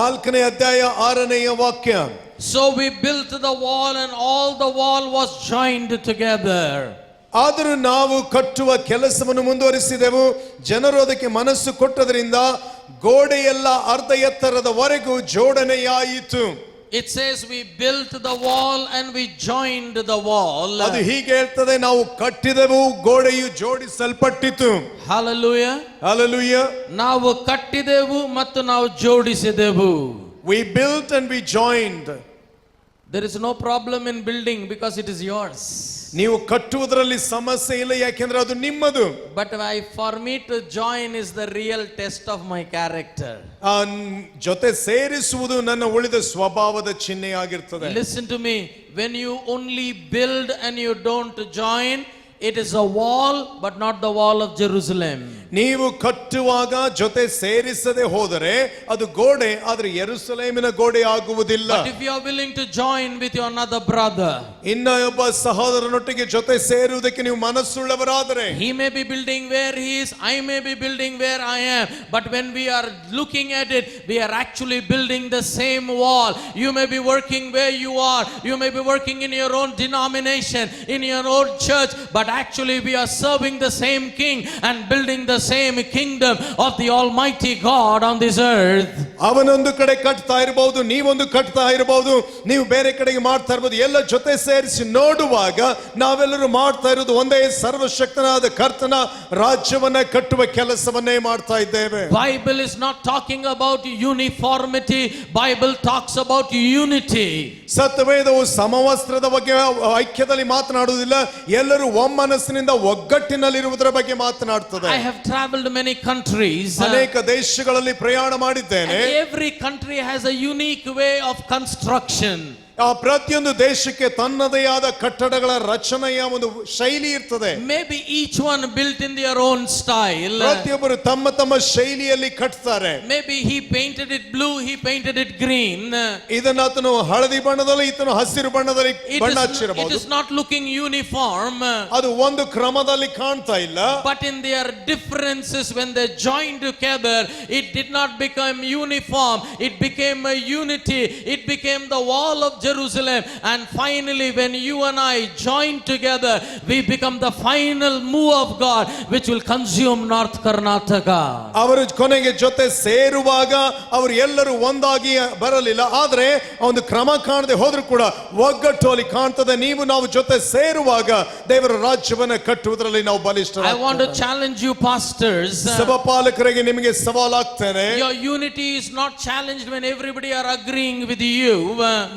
S2: 4ನೇ ಅಧ್ಯಾಯ 6ನೆಯ ವಾಕ್ಯ.
S1: So we built the wall and all the wall was joined together.
S2: ಆದರೂ ನಾವು ಕಟ್ಟುವ ಕೆಲಸವನ್ನು ಮುಂದುವರಿಸಿದೆವು. ಜನರು ಅದಕ್ಕೆ ಮನಸ್ಸು ಕೊಟ್ಟದರಿಂದ ಗೋಡೆಯೆಲ್ಲ ಅರ್ಧ ಎತ್ತರದವರೆಗೂ ಜೋಡಣೆಯಾಯಿತು.
S1: It says we built the wall and we joined the wall.
S2: ಅದು ಹೀಗೆ ಹೇಳ್ತದೆ, ನಾವು ಕಟ್ಟಿದೆವು, ಗೋಡೆಯು ಜೋಡಿಸಲ್ಪಟ್ಟಿತು.
S1: Hallelujah.
S2: Hallelujah.
S1: ನಾವು ಕಟ್ಟಿದೆವು ಮತ್ತು ನಾವು ಜೋಡಿಸಿದೆವು.
S2: We built and we joined.
S1: There is no problem in building because it is yours.
S2: ನೀವು ಕಟ್ಟುವುದರಲ್ಲಿ ಸಮಸ್ಯೆ ಇಲ್ಲ, ಯಾಕೆಂದ್ರೆ ಅದು ನಿಮ್ಮದು.
S1: But for me to join is the real test of my character.
S2: ಜೊತೆ ಸೇರಿಸುವುದು ನನ್ನ ಉಳಿದ ಸ್ವಭಾವದ ಚಿಹ್ನೆಯಾಗಿರ್ತದೆ.
S1: Listen to me. When you only build and you don't join, it is a wall but not the wall of Jerusalem.
S2: ನೀವು ಕಟ್ಟುವಾಗ ಜೊತೆ ಸೇರಿಸದೆ ಹೋದರೆ ಅದು ಗೋಡೆ, ಆದರೆ ಯೆರೂಸಲೇಮಿನ ಗೋಡೆ ಆಗುವುದಿಲ್ಲ.
S1: But if you are willing to join with your another brother,
S2: ಇನ್ನೊಬ್ಬ ಸಹೋದರನೊಟ್ಟಿಗೆ ಜೊತೆ ಸೇರುವುದಕ್ಕೆ ನೀವು ಮನಸ್ಸುಳ್ಳವರಾದರೆ,
S1: he may be building where he is, I may be building where I am, but when we are looking at it, we are actually building the same wall. You may be working where you are, you may be working in your own denomination, in your own church, but actually we are serving the same king and building the same kingdom of the Almighty God on this earth.
S2: ಅವನೊಂದು ಕಡೆ ಕಟ್ತಾ ಇರಬಹುದು, ನೀವೊಂದು ಕಟ್ತಾ ಇರಬಹುದು, ನೀವು ಬೇರೆ ಕಡೆಗೆ ಮಾಡ್ತಾ ಇರಬಹುದು. ಎಲ್ಲ ಜೊತೆ ಸೇರಿಸಿ ನೋಡುವಾಗ ನಾವೆಲ್ಲರೂ ಮಾಡ್ತಾ ಇರೋದು ಒಂದೇ ಸರ್ವಶಕ್ತನಾದ ಕರ್ತನ ರಾಜ್ಯವನ್ನ ಕಟ್ಟುವ ಕೆಲಸವನ್ನೇ ಮಾಡ್ತಾ ಇದ್ದೇವೆ.
S1: Bible is not talking about uniformity. Bible talks about unity.
S2: ಸತ್ಯವೇದವು ಸಮವಸ್ತ್ರದ ಬಗ್ಗೆ ಐಕ್ಯದಲ್ಲಿ ಮಾತನಾಡುವುದಿಲ್ಲ, ಎಲ್ಲರೂ ಒಮ್ಮನಸ್ಸಿನಿಂದ ಒಗ್ಗಟ್ಟಿನಲ್ಲಿರುವುದರ ಬಗ್ಗೆ ಮಾತನಾಡ್ತದೆ.
S1: I have traveled many countries.
S2: ಅನೇಕ ದೇಶಗಳಲ್ಲಿ ಪ್ರಯಾಣ ಮಾಡಿದ್ದೇನೆ.
S1: And every country has a unique way of construction.
S2: ಆ ಪ್ರತಿಯೊಂದು ದೇಶಕ್ಕೆ ತನ್ನದೇ ಆದ ಕಟ್ಟಡಗಳ ರಚನೆಯ ಒಂದು ಶೈಲಿ ಇರ್ತದೆ.
S1: Maybe each one built in their own style.
S2: ಪ್ರತಿಯೊಬ್ಬರು ತಮ್ಮ ತಮ್ಮ ಶೈಲಿಯಲ್ಲಿ ಕಟ್ತಾರೆ.
S1: Maybe he painted it blue, he painted it green.
S2: ಇದನ್ನ ಆತನು ಹಳದಿ ಬಣ್ಣದಲ್ಲಿ, ಈತನು ಹಸಿರು ಬಣ್ಣದಲ್ಲಿ ಬಣ್ಣ
S1: It
S2: ಹಚ್ಚಿರಬಹುದು.
S1: is not looking uniform.
S2: ಅದು ಒಂದು ಕ್ರಮದಲ್ಲಿ ಕಾಣ್ತಾ ಇಲ್ಲ.
S1: But in their differences, when they joined together, it did not become uniform. It became a unity. It became the wall of Jerusalem. And finally, when you and I join together, we become the final move of God, which will consume North Karnataka.
S2: ಅವರು ಕೊನೆಗೆ ಜೊತೆ ಸೇರುವಾಗ ಅವರು ಎಲ್ಲರೂ ಒಂದಾಗಿ ಬರಲಿಲ್ಲ. ಆದ್ರೆ ಒಂದು ಕ್ರಮ ಕಾಣದೆ ಹೋದ್ರು ಕೂಡ ಒಗ್ಗಟ್ಟು ಅಲ್ಲಿ ಕಾಣ್ತದೆ. ನೀವು ನಾವು ಜೊತೆ ಸೇರುವಾಗ ದೇವರ ರಾಜ್ಯವನ್ನ ಕಟ್ಟುವುದರಲ್ಲಿ ನಾವು ಬಲಿಷ್ಠ.
S1: I want to challenge you, pastors.
S2: ಸಭಾಪಾಲಕರಿಗೆ ನಿಮಗೆ ಸವಾಲಾಗ್ತೇನೆ.
S1: Your unity is not challenged when everybody are agreeing with you.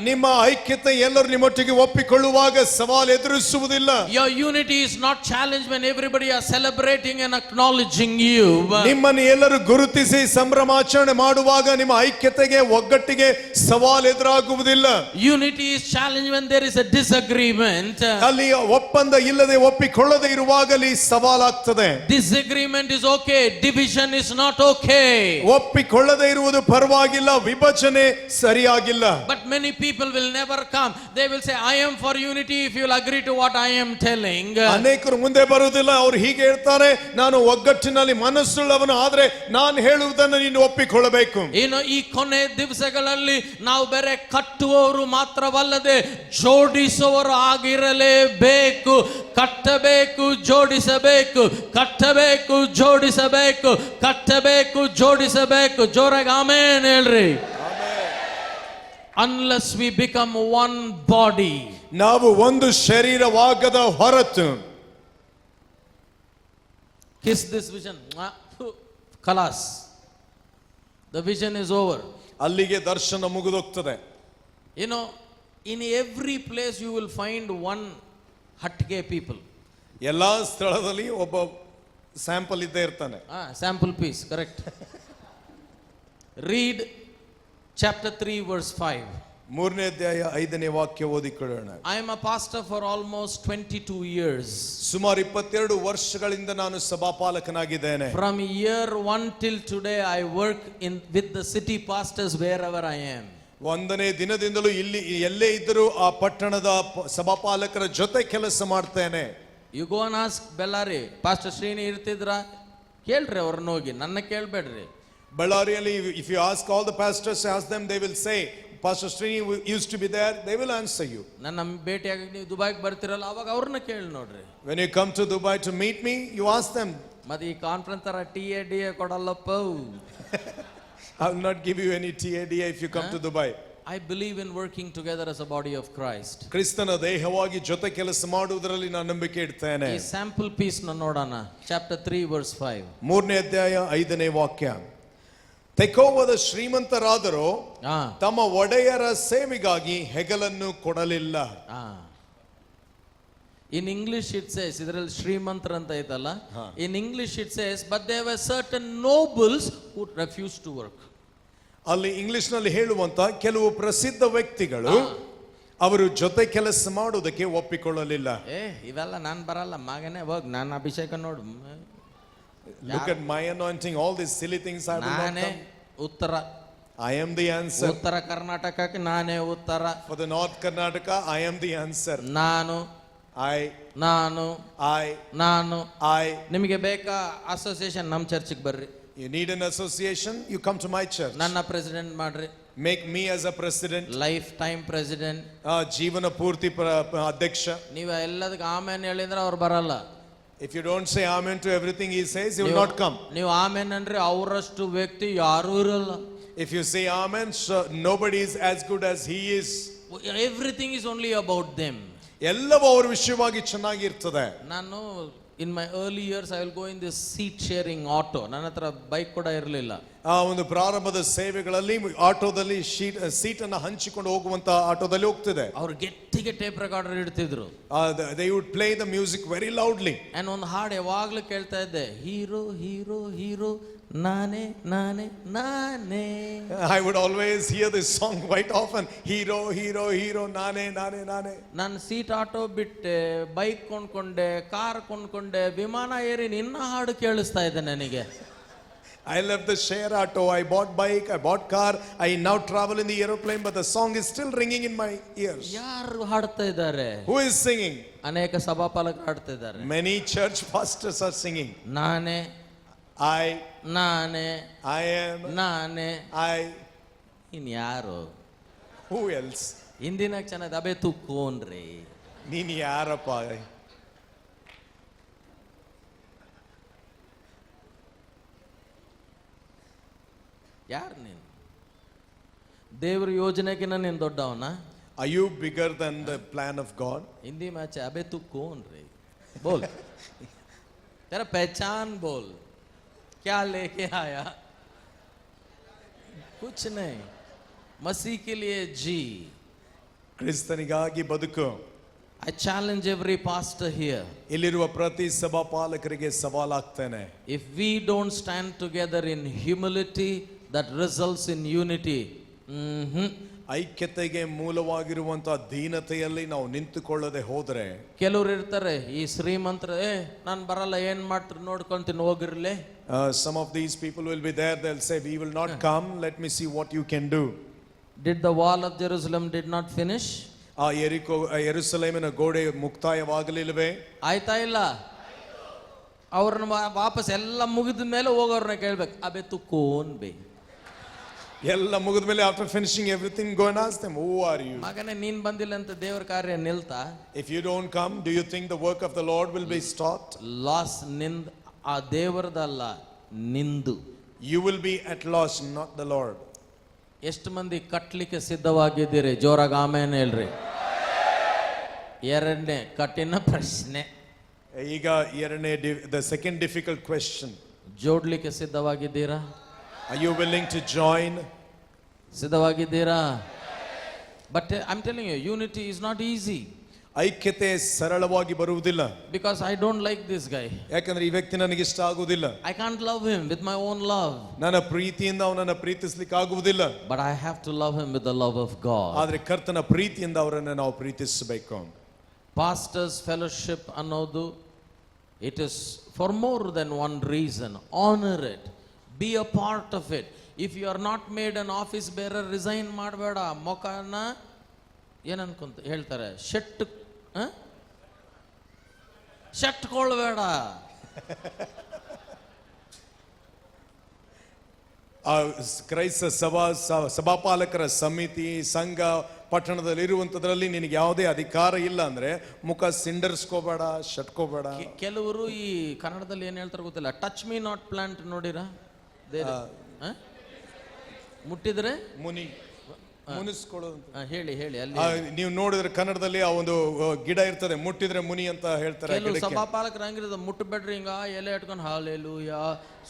S2: ನಿಮ್ಮ ಐಕ್ಯತೆ ಎಲ್ಲರೂ ನಿಮ್ಮೊಟ್ಟಿಗೆ ಒಪ್ಪಿಕೊಳ್ಳುವಾಗ ಸವಾಲು ಎದುರಿಸುವುದಿಲ್ಲ.
S1: Your unity is not challenged when everybody are celebrating and acknowledging you.
S2: ನಿಮ್ಮನ್ನು ಎಲ್ಲರೂ ಗುರುತಿಸಿ ಸಂಭ್ರಮಾಚರಣೆ ಮಾಡುವಾಗ ನಿಮ್ಮ ಐಕ್ಯತೆಗೆ ಒಗ್ಗಟ್ಟಿಗೆ ಸವಾಲು ಎದುರಾಗುವುದಿಲ್ಲ.
S1: Unity is challenged when there is a disagreement.
S2: ಅಲ್ಲಿ ಒಪ್ಪಂದ ಇಲ್ಲದೆ ಒಪ್ಪಿಕೊಳ್ಳದೆ ಇರುವಾಗಲಿ ಸವಾಲಾಗ್ತದೆ.
S1: Disagreement is okay, division is not okay.
S2: ಒಪ್ಪಿಕೊಳ್ಳದೆ ಇರುವುದು ಪರವಾಗಿಲ್ಲ, ವಿಭಜನೆ ಸರಿಯಾಗಿಲ್ಲ.
S1: But many people will never come. They will say, I am for unity if you will agree to what I am telling.
S2: ಅನೇಕರು ಮುಂದೆ ಬರುವುದಿಲ್ಲ. ಅವರು ಹೀಗೆ ಹೇಳ್ತಾರೆ, ನಾನು ಒಗ್ಗಟ್ಟಿನಲ್ಲಿ ಮನಸ್ಸುಳ್ಳವನು, ಆದ್ರೆ ನಾನು ಹೇಳುವುದನ್ನು ನೀನು ಒಪ್ಪಿಕೊಳ್ಳಬೇಕು.
S1: ಈ ಕೊನೆ ದಿವಸಗಳಲ್ಲಿ ನಾವು ಬೇರೆ ಕಟ್ಟುವವರು ಮಾತ್ರವಲ್ಲದೆ ಜೋಡಿಸುವವರು ಆಗಿರಲೇಬೇಕು. ಕಟ್ಟಬೇಕು, ಜೋಡಿಸಬೇಕು, ಕಟ್ಟಬೇಕು, ಜೋಡಿಸಬೇಕು, ಕಟ್ಟಬೇಕು, ಜೋಡಿಸಬೇಕು. ಜೋರಾಗಿ ಆಮೆನ್ ಹೇಳ್ರಿ. Unless we become one body,
S2: ನಾವು ಒಂದು ಶರೀರವಾಗದ ಹೊರತು,
S1: kiss this vision, kalas, the vision is over.
S2: ಅಲ್ಲಿಗೆ ದರ್ಶನ ಮುಗಿದೋಗ್ತದೆ.
S1: You know, in every place you will find one hatke people.
S2: ಎಲ್ಲಾ ಸ್ಥಳದಲ್ಲಿ ಒಬ್ಬ ಸ್ಯಾಂಪಲ್ ಇದ್ದೇ ಇರ್ತಾನೆ.
S1: Sample piece, correct. Read chapter 3 verse 5.
S2: ಮೂರನೇ ಅಧ್ಯಾಯ 5ನೇ ವಾಕ್ಯ ಓದಿಕೊಳ್ಳೋಣ.
S1: I am a pastor for almost 22 years.
S2: ಸುಮಾರು 22 ವರ್ಷಗಳಿಂದ ನಾನು ಸಭಾಪಾಲಕನಾಗಿದ್ದೇನೆ.
S1: From year 1 till today I work with the city pastors wherever I am.
S2: ಒಂದನೇ ದಿನದಿಂದಲೂ ಇಲ್ಲಿ ಎಲ್ಲೇ ಇದ್ದರೂ ಆ ಪಟ್ಟಣದ ಸಭಾಪಾಲಕರ ಜೊತೆ ಕೆಲಸ ಮಾಡ್ತೇನೆ.
S1: You go and ask Bellary, Pastor Srini ಇರ್ತಿದ್ರ? ಕೇಳ್ರಿ ಅವ್ರನ್ನ ಹೋಗಿ, ನನ್ನ ಕೇಳ್ಬೇಡ್ರಿ.
S2: ಬಳ್ಳಾರಿಯಲ್ಲಿ if you ask all the pastors, ask them, they will say Pastor Srini used to be there. They will answer you.
S1: ನನ್ನ ಭೇಟಿಯಾಗಿ ನೀವು ದುಬೈಗೆ ಬರ್ತಿರಲ್ಲ, ಅವಾಗ ಅವ್ರನ್ನ ಕೇಳಿ ನೋಡ್ರಿ.
S2: When you come to Dubai to meet me, you ask them.
S1: ಮತ್ತೆ ಈ conference ತರ TADA ಕೊಡಲ್ಲಪ್ಪ.
S2: I will not give you any TADA if you come to Dubai.
S1: I believe in working together as a body of Christ.
S2: ಕ್ರಿಸ್ತನ ದೇಹವಾಗಿ ಜೊತೆ ಕೆಲಸ ಮಾಡುವುದರಲ್ಲಿ ನಾನು ನಂಬಿಕೆ ಇಡ್ತೇನೆ.
S1: ಈ ಸ್ಯಾಂಪಲ್ ಪೀಸ್ ನೋಡೋಣ. Chapter 3 verse 5.
S2: ಮೂರನೇ ಅಧ್ಯಾಯ 5ನೇ ವಾಕ್ಯ. ತೆಕೋವದ ಶ್ರೀಮಂತರಾದರೂ ತಮ್ಮ ಒಡೆಯರ ಸೇವೆಗಾಗಿ ಹೆಗಲನ್ನು ಕೊಡಲಿಲ್ಲ.
S1: In English it says, ಇದರಲ್ಲಿ ಶ್ರೀಮಂತರ ಅಂತ ಐತಲ್ಲ, in English it says, but there were certain nobles who refused to work.
S2: ಅಲ್ಲಿ ಇಂಗ್ಲಿಷ್ ನಲ್ಲಿ ಹೇಳುವಂತ ಕೆಲವು ಪ್ರಸಿದ್ಧ ವ್ಯಕ್ತಿಗಳು ಅವರು ಜೊತೆ ಕೆಲಸ ಮಾಡುವುದಕ್ಕೆ ಒಪ್ಪಿಕೊಳ್ಳಲಿಲ್ಲ.
S1: ಇವೆಲ್ಲ ನಾನು ಬರಲ್ಲ ಮಗನೇ, ಹೋಗ್ ನಾನು ಅಭಿಷೇಕ ನೋಡು.
S2: Look at my anointing, all these silly things I will not come.
S1: ಉತ್ತರ,
S2: I am the answer.
S1: ಉತ್ತರ ಕರ್ನಾಟಕಕ್ಕೆ ನಾನೇ ಉತ್ತರ.
S2: For the North Karnataka, I am the answer.
S1: ನಾನು ನಿಮಗೆ ಬೇಕಾ ಅಸೋಸಿಯೇಷನ್ ನಮ್ಮ ಚರ್ಚಿಗೆ ಬರ್ರಿ.
S2: You need an association, you come to my church.
S1: ನನ್ನ ಪ್ರೆಸಿಡೆಂಟ್ ಮಾಡ್ರಿ.
S2: Make me as a president.
S1: Life time president.
S2: ಜೀವನ ಪೂರ್ತಿ ಅಧ್ಯಕ್ಷ.
S1: ನೀವು ಎಲ್ಲದಕ್ಕೆ ಆಮೇನ್ ಹೇಳಿದ್ರೆ ಅವ್ರು ಬರಲ್ಲ.
S2: If you don't say amen to everything he says, he will not come.
S1: ನೀವು ಆಮೇನ್ ಅಂದ್ರೆ ಅವರಷ್ಟು ವ್ಯಕ್ತಿ ಯಾರೂ ಇರಲ್ಲ.
S2: If you say amen, so nobody is as good as he is.
S1: Everything is only about them.
S2: ಎಲ್ಲವೂ ಅವರ ವಿಷಯವಾಗಿ ಚೆನ್ನಾಗಿರ್ತದೆ.
S1: ನಾನು in my early years I will go in this seat sharing auto. ನನ್ನ ಹತ್ರ ಬೈಕ್ ಕೂಡ ಇರಲಿಲ್ಲ.
S2: ಆ ಒಂದು ಪ್ರಾರಂಭದ ಸೇವೆಗಳಲ್ಲಿ ಆಟೋದಲ್ಲಿ ಸೀಟ್ ಅನ್ನ ಹಂಚಿಕೊಂಡು ಹೋಗುವಂತ ಆಟೋದಲ್ಲಿ ಹೋಗ್ತಿದೆ.
S1: ಅವ್ರು ಗಟ್ಟಿಗೆ ಟೇಪ್ ರೆಕಾರ್ಡರ್ ಇಡ್ತಿದ್ರು.
S2: They would play the music very loudly.
S1: And ಒಂದು ಹಾಡು ಯಾವಾಗ್ಲೂ ಕೇಳ್ತಾ ಇದ್ದೆ, ಹೀರೋ ಹೀರೋ ಹೀರೋ ನಾನೇ ನಾನೇ ನಾನೇ.
S2: I would always hear this song quite often. Hero hero hero ನಾನೇ ನಾನೇ ನಾನೇ.
S1: ನಾನು ಸೀಟ್ ಆಟೋ ಬಿಟ್ಟೆ, ಬೈಕ್ ಕೊಂಡ್ಕೊಂಡೆ, ಕಾರ್ ಕೊಂಡ್ಕೊಂಡೆ, ವಿಮಾನ ಏರಿ ನಿನ್ನ ಹಾಡು ಕೇಳಿಸ್ತಾ ಇದೆ ನನಗೆ.
S2: I left the share auto, I bought bike, I bought car, I now travel in the aeroplane, but the song is still ringing in my ears.
S1: ಯಾರು ಹಾಡ್ತಾ ಇದ್ದಾರೆ?
S2: Who is singing?
S1: ಅನೇಕ ಸಭಾಪಾಲಕರು ಹಾಡ್ತಾ ಇದ್ದಾರೆ.
S2: Many church pastors are singing.
S1: ನಾನೇ ನಾನೇ
S2: I am
S1: ನಾನೇ.
S2: I.
S1: ಇನ್ ಯಾರು?
S2: Who else?
S1: ಹಿಂದಿನ ಚೆನ್ನಾಗಿ ಅಬೆ ತುಕ್ಕೋನ್ರಿ.
S2: ನೀನ್ ಯಾರಪ್ಪ?
S1: ಯಾರು ನೀನು? ದೇವ್ರ ಯೋಜನೆಗಿನ ನೀನು ದೊಡ್ಡವನ?
S2: Are you bigger than the plan of God?
S1: Hindi match Abe ತು ಕೌನ್ ರೇ बोल तेरा पहचान बोल क्या लेके आया? कुछ नहीं, मसीह के लिए जी.
S2: ಕ್ರಿಸ್ತನಿಗಾಗಿ ಬದುಕು.
S1: I challenge every pastor here.
S2: ಇಲ್ಲಿರುವ ಪ್ರತಿ ಸಭಾಪಾಲಕರಿಗೆ ಸವಾಲಾಗ್ತೇನೆ.
S1: If we don't stand together in humility, that results in unity.
S2: ಐಕ್ಯತೆಗೆ ಮೂಲವಾಗಿರುವಂತಹ ದೀನತೆಯಲ್ಲಿ ನಾವು ನಿಂತುಕೊಳ್ಳದೆ ಹೋದ್ರೆ,
S1: ಕೆಲವರು ಇರ್ತಾರೆ, ಈ ಶ್ರೀಮಂತರ ನಾನು ಬರಲ್ಲ, ಏನ್ ಮಾಡ್ತಾರೆ ನೋಡ್ಕೊಂತೀನಿ ಹೋಗಿರ್ಲಿ.
S2: some of these people will be there, they'll say we will not come, let me see what you can do.
S1: Did the wall of Jerusalem did not finish?
S2: ಆ ಯೆರೂಸಲೇಮಿನ ಗೋಡೆ ಮುಕ್ತಾಯವಾಗಲಿಲ್ಲವೇ?
S1: ಆಯ್ತಾ ಇಲ್ಲ? ಅವ್ರನ್ನ ವಾಪಸ್ ಎಲ್ಲ ಮುಗಿದ ಮೇಲೆ ಹೋಗೋರ್ನ ಕೇಳ್ಬೇಕು, ಅಬೆ ತು ಕೋನ್ ಬೇ.
S2: ಎಲ್ಲ ಮುಗಿದ ಮೇಲೆ after finishing everything go and ask them, who are you?
S1: ಮಗನೇ ನೀನ್ ಬಂದಿಲ್ಲ ಅಂತ ದೇವರ ಕಾರ್ಯ ನಿಲ್ತಾ?
S2: If you don't come, do you think the work of the Lord will be stopped?
S1: Loss ನಿಂದ್ ಆ ದೇವರದಲ್ಲ, ನಿಂದು.
S2: You will be at loss, not the Lord.
S1: ಎಷ್ಟು ಮಂದಿ ಕಟ್ಲಿಕ್ಕೆ ಸಿದ್ಧವಾಗಿದ್ದೀರಿ? ಜೋರಾಗಿ ಆಮೇನ್ ಹೇಳ್ರಿ. ಎರಡನೇ ಕಠಿಣ ಪ್ರಶ್ನೆ.
S2: ಈಗ ಎರಡನೇ the second difficult question.
S1: ಜೋಡ್ಲಿಕ್ಕೆ ಸಿದ್ಧವಾಗಿದ್ದೀರಾ?
S2: Are you willing to join?
S1: ಸಿದ್ಧವಾಗಿದ್ದೀರಾ? But I'm telling you, unity is not easy.
S2: ಐಕ್ಯತೆ ಸರಳವಾಗಿ ಬರುವುದಿಲ್ಲ.
S1: Because I don't like this guy.
S2: ಯಾಕಂದ್ರೆ ಈ ವ್ಯಕ್ತಿ ನನಗೆ ಇಷ್ಟ ಆಗುವುದಿಲ್ಲ.
S1: I can't love him with my own love.
S2: ನನ್ನ ಪ್ರೀತಿಯಿಂದ ಅವನನ್ನ ಪ್ರೀತಿಸಲಿಕ್ಕೆ ಆಗುವುದಿಲ್ಲ.
S1: But I have to love him with the love of God.
S2: ಆದ್ರೆ ಕರ್ತನ ಪ್ರೀತಿಯಿಂದ ಅವರನ್ನು ನಾವು ಪ್ರೀತಿಸಬೇಕು.
S1: Pastors fellowship ಅನ್ನೋದು, it is for more than one reason. Honor it. Be a part of it. If you are not made an office bearer, resign ಮಾಡಬೇಡ. ಮೊಕನ ಏನ್ ಅನ್ಕೊಂತ ಹೇಳ್ತಾರೆ, ಶಟ್ಕೊಳ್ಬೇಡ.
S2: ಕ್ರೈಸ್ತ ಸಭಾಪಾಲಕರ ಸಮಿತಿ ಸಂಘ ಪಟ್ಟಣದಲ್ಲಿ ಇರುವಂತದ್ರಲ್ಲಿ ನಿನಗೆ ಯಾವುದೇ ಅಧಿಕಾರ ಇಲ್ಲ ಅಂದ್ರೆ ಮುಖ ಸಿಂಡರ್ಸ್ಕೋಬೇಡ, ಶಟ್ಕೋಬೇಡ.
S1: ಕೆಲವರು ಈ ಕನ್ನಡದಲ್ಲಿ ಏನ್ ಹೇಳ್ತಾರೆ ಗೊತ್ತಿಲ್ಲ, ಟಚ್ ಮೀ ನಾಟ್ ಪ್ಲಾಂಟ್ ನೋಡಿರಾ? ಮುಟ್ಟಿದ್ರೆ
S2: ಮುನಿಸ್ಕೊಳ್ಳೋದು.
S1: ಹೇಳಿ ಹೇಳಿ, ಅಲ್ಲಿ
S2: ನೀವು ನೋಡಿದ್ರೆ ಕನ್ನಡದಲ್ಲಿ ಆ ಒಂದು ಗಿಡ ಇರ್ತದೆ, ಮುಟ್ಟಿದ್ರೆ ಮುನಿ ಅಂತ ಹೇಳ್ತಾರೆ.
S1: ಕೆಲವು ಸಭಾಪಾಲಕರು ಹಂಗಿರೋದು, ಮುಟ್ಟಬೇಡ್ರಿ ಹಿಂಗ ಎಲೆ ಇಟ್ಕೊಂಡು ಹಾಲೆಲೂಯಾ,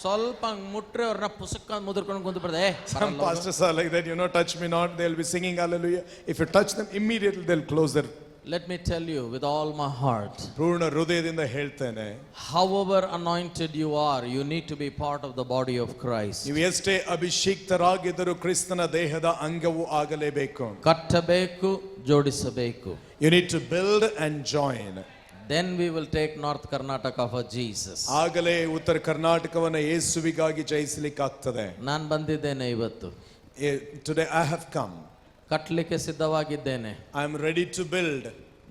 S1: ಸ್ವಲ್ಪ ಹಂಗ್ ಮುಟ್ರೆ ಅವ್ರನ್ನ ಪುಸ್ತಕ ಮುದ್ರಕೊಂಡು ಕುಂತು ಬಿಡ್ದೆ.
S2: Some pastors are like that, touch me not, they'll be singing hallelujah. If you touch them, immediately they'll close their.
S1: Let me tell you with all my heart,
S2: ಪೂರ್ಣ ಹೃದಯದಿಂದ ಹೇಳ್ತೇನೆ,
S1: however anointed you are, you need to be part of the body of Christ.
S2: ನೀವು ಎಷ್ಟೇ ಅಭಿಷೇಕ್ತರಾಗಿದ್ದರೂ ಕ್ರಿಸ್ತನ ದೇಹದ ಅಂಗವು ಆಗಲೇಬೇಕು.
S1: ಕಟ್ಟಬೇಕು, ಜೋಡಿಸಬೇಕು.
S2: You need to build and join.
S1: Then we will take North Karnataka for Jesus.
S2: ಆಗಲೇ ಉತ್ತರ ಕರ್ನಾಟಕವನ್ನು ಯೇಸುವಿಗಾಗಿ ಜಯಿಸಲಿಕ್ಕೆ ಆಗ್ತದೆ.
S1: ನಾನು ಬಂದಿದ್ದೇನೆ ಇವತ್ತು.
S2: Today I have come.
S1: ಕಟ್ಟಲಿಕ್ಕೆ ಸಿದ್ಧವಾಗಿದ್ದೇನೆ.
S2: I am ready to build.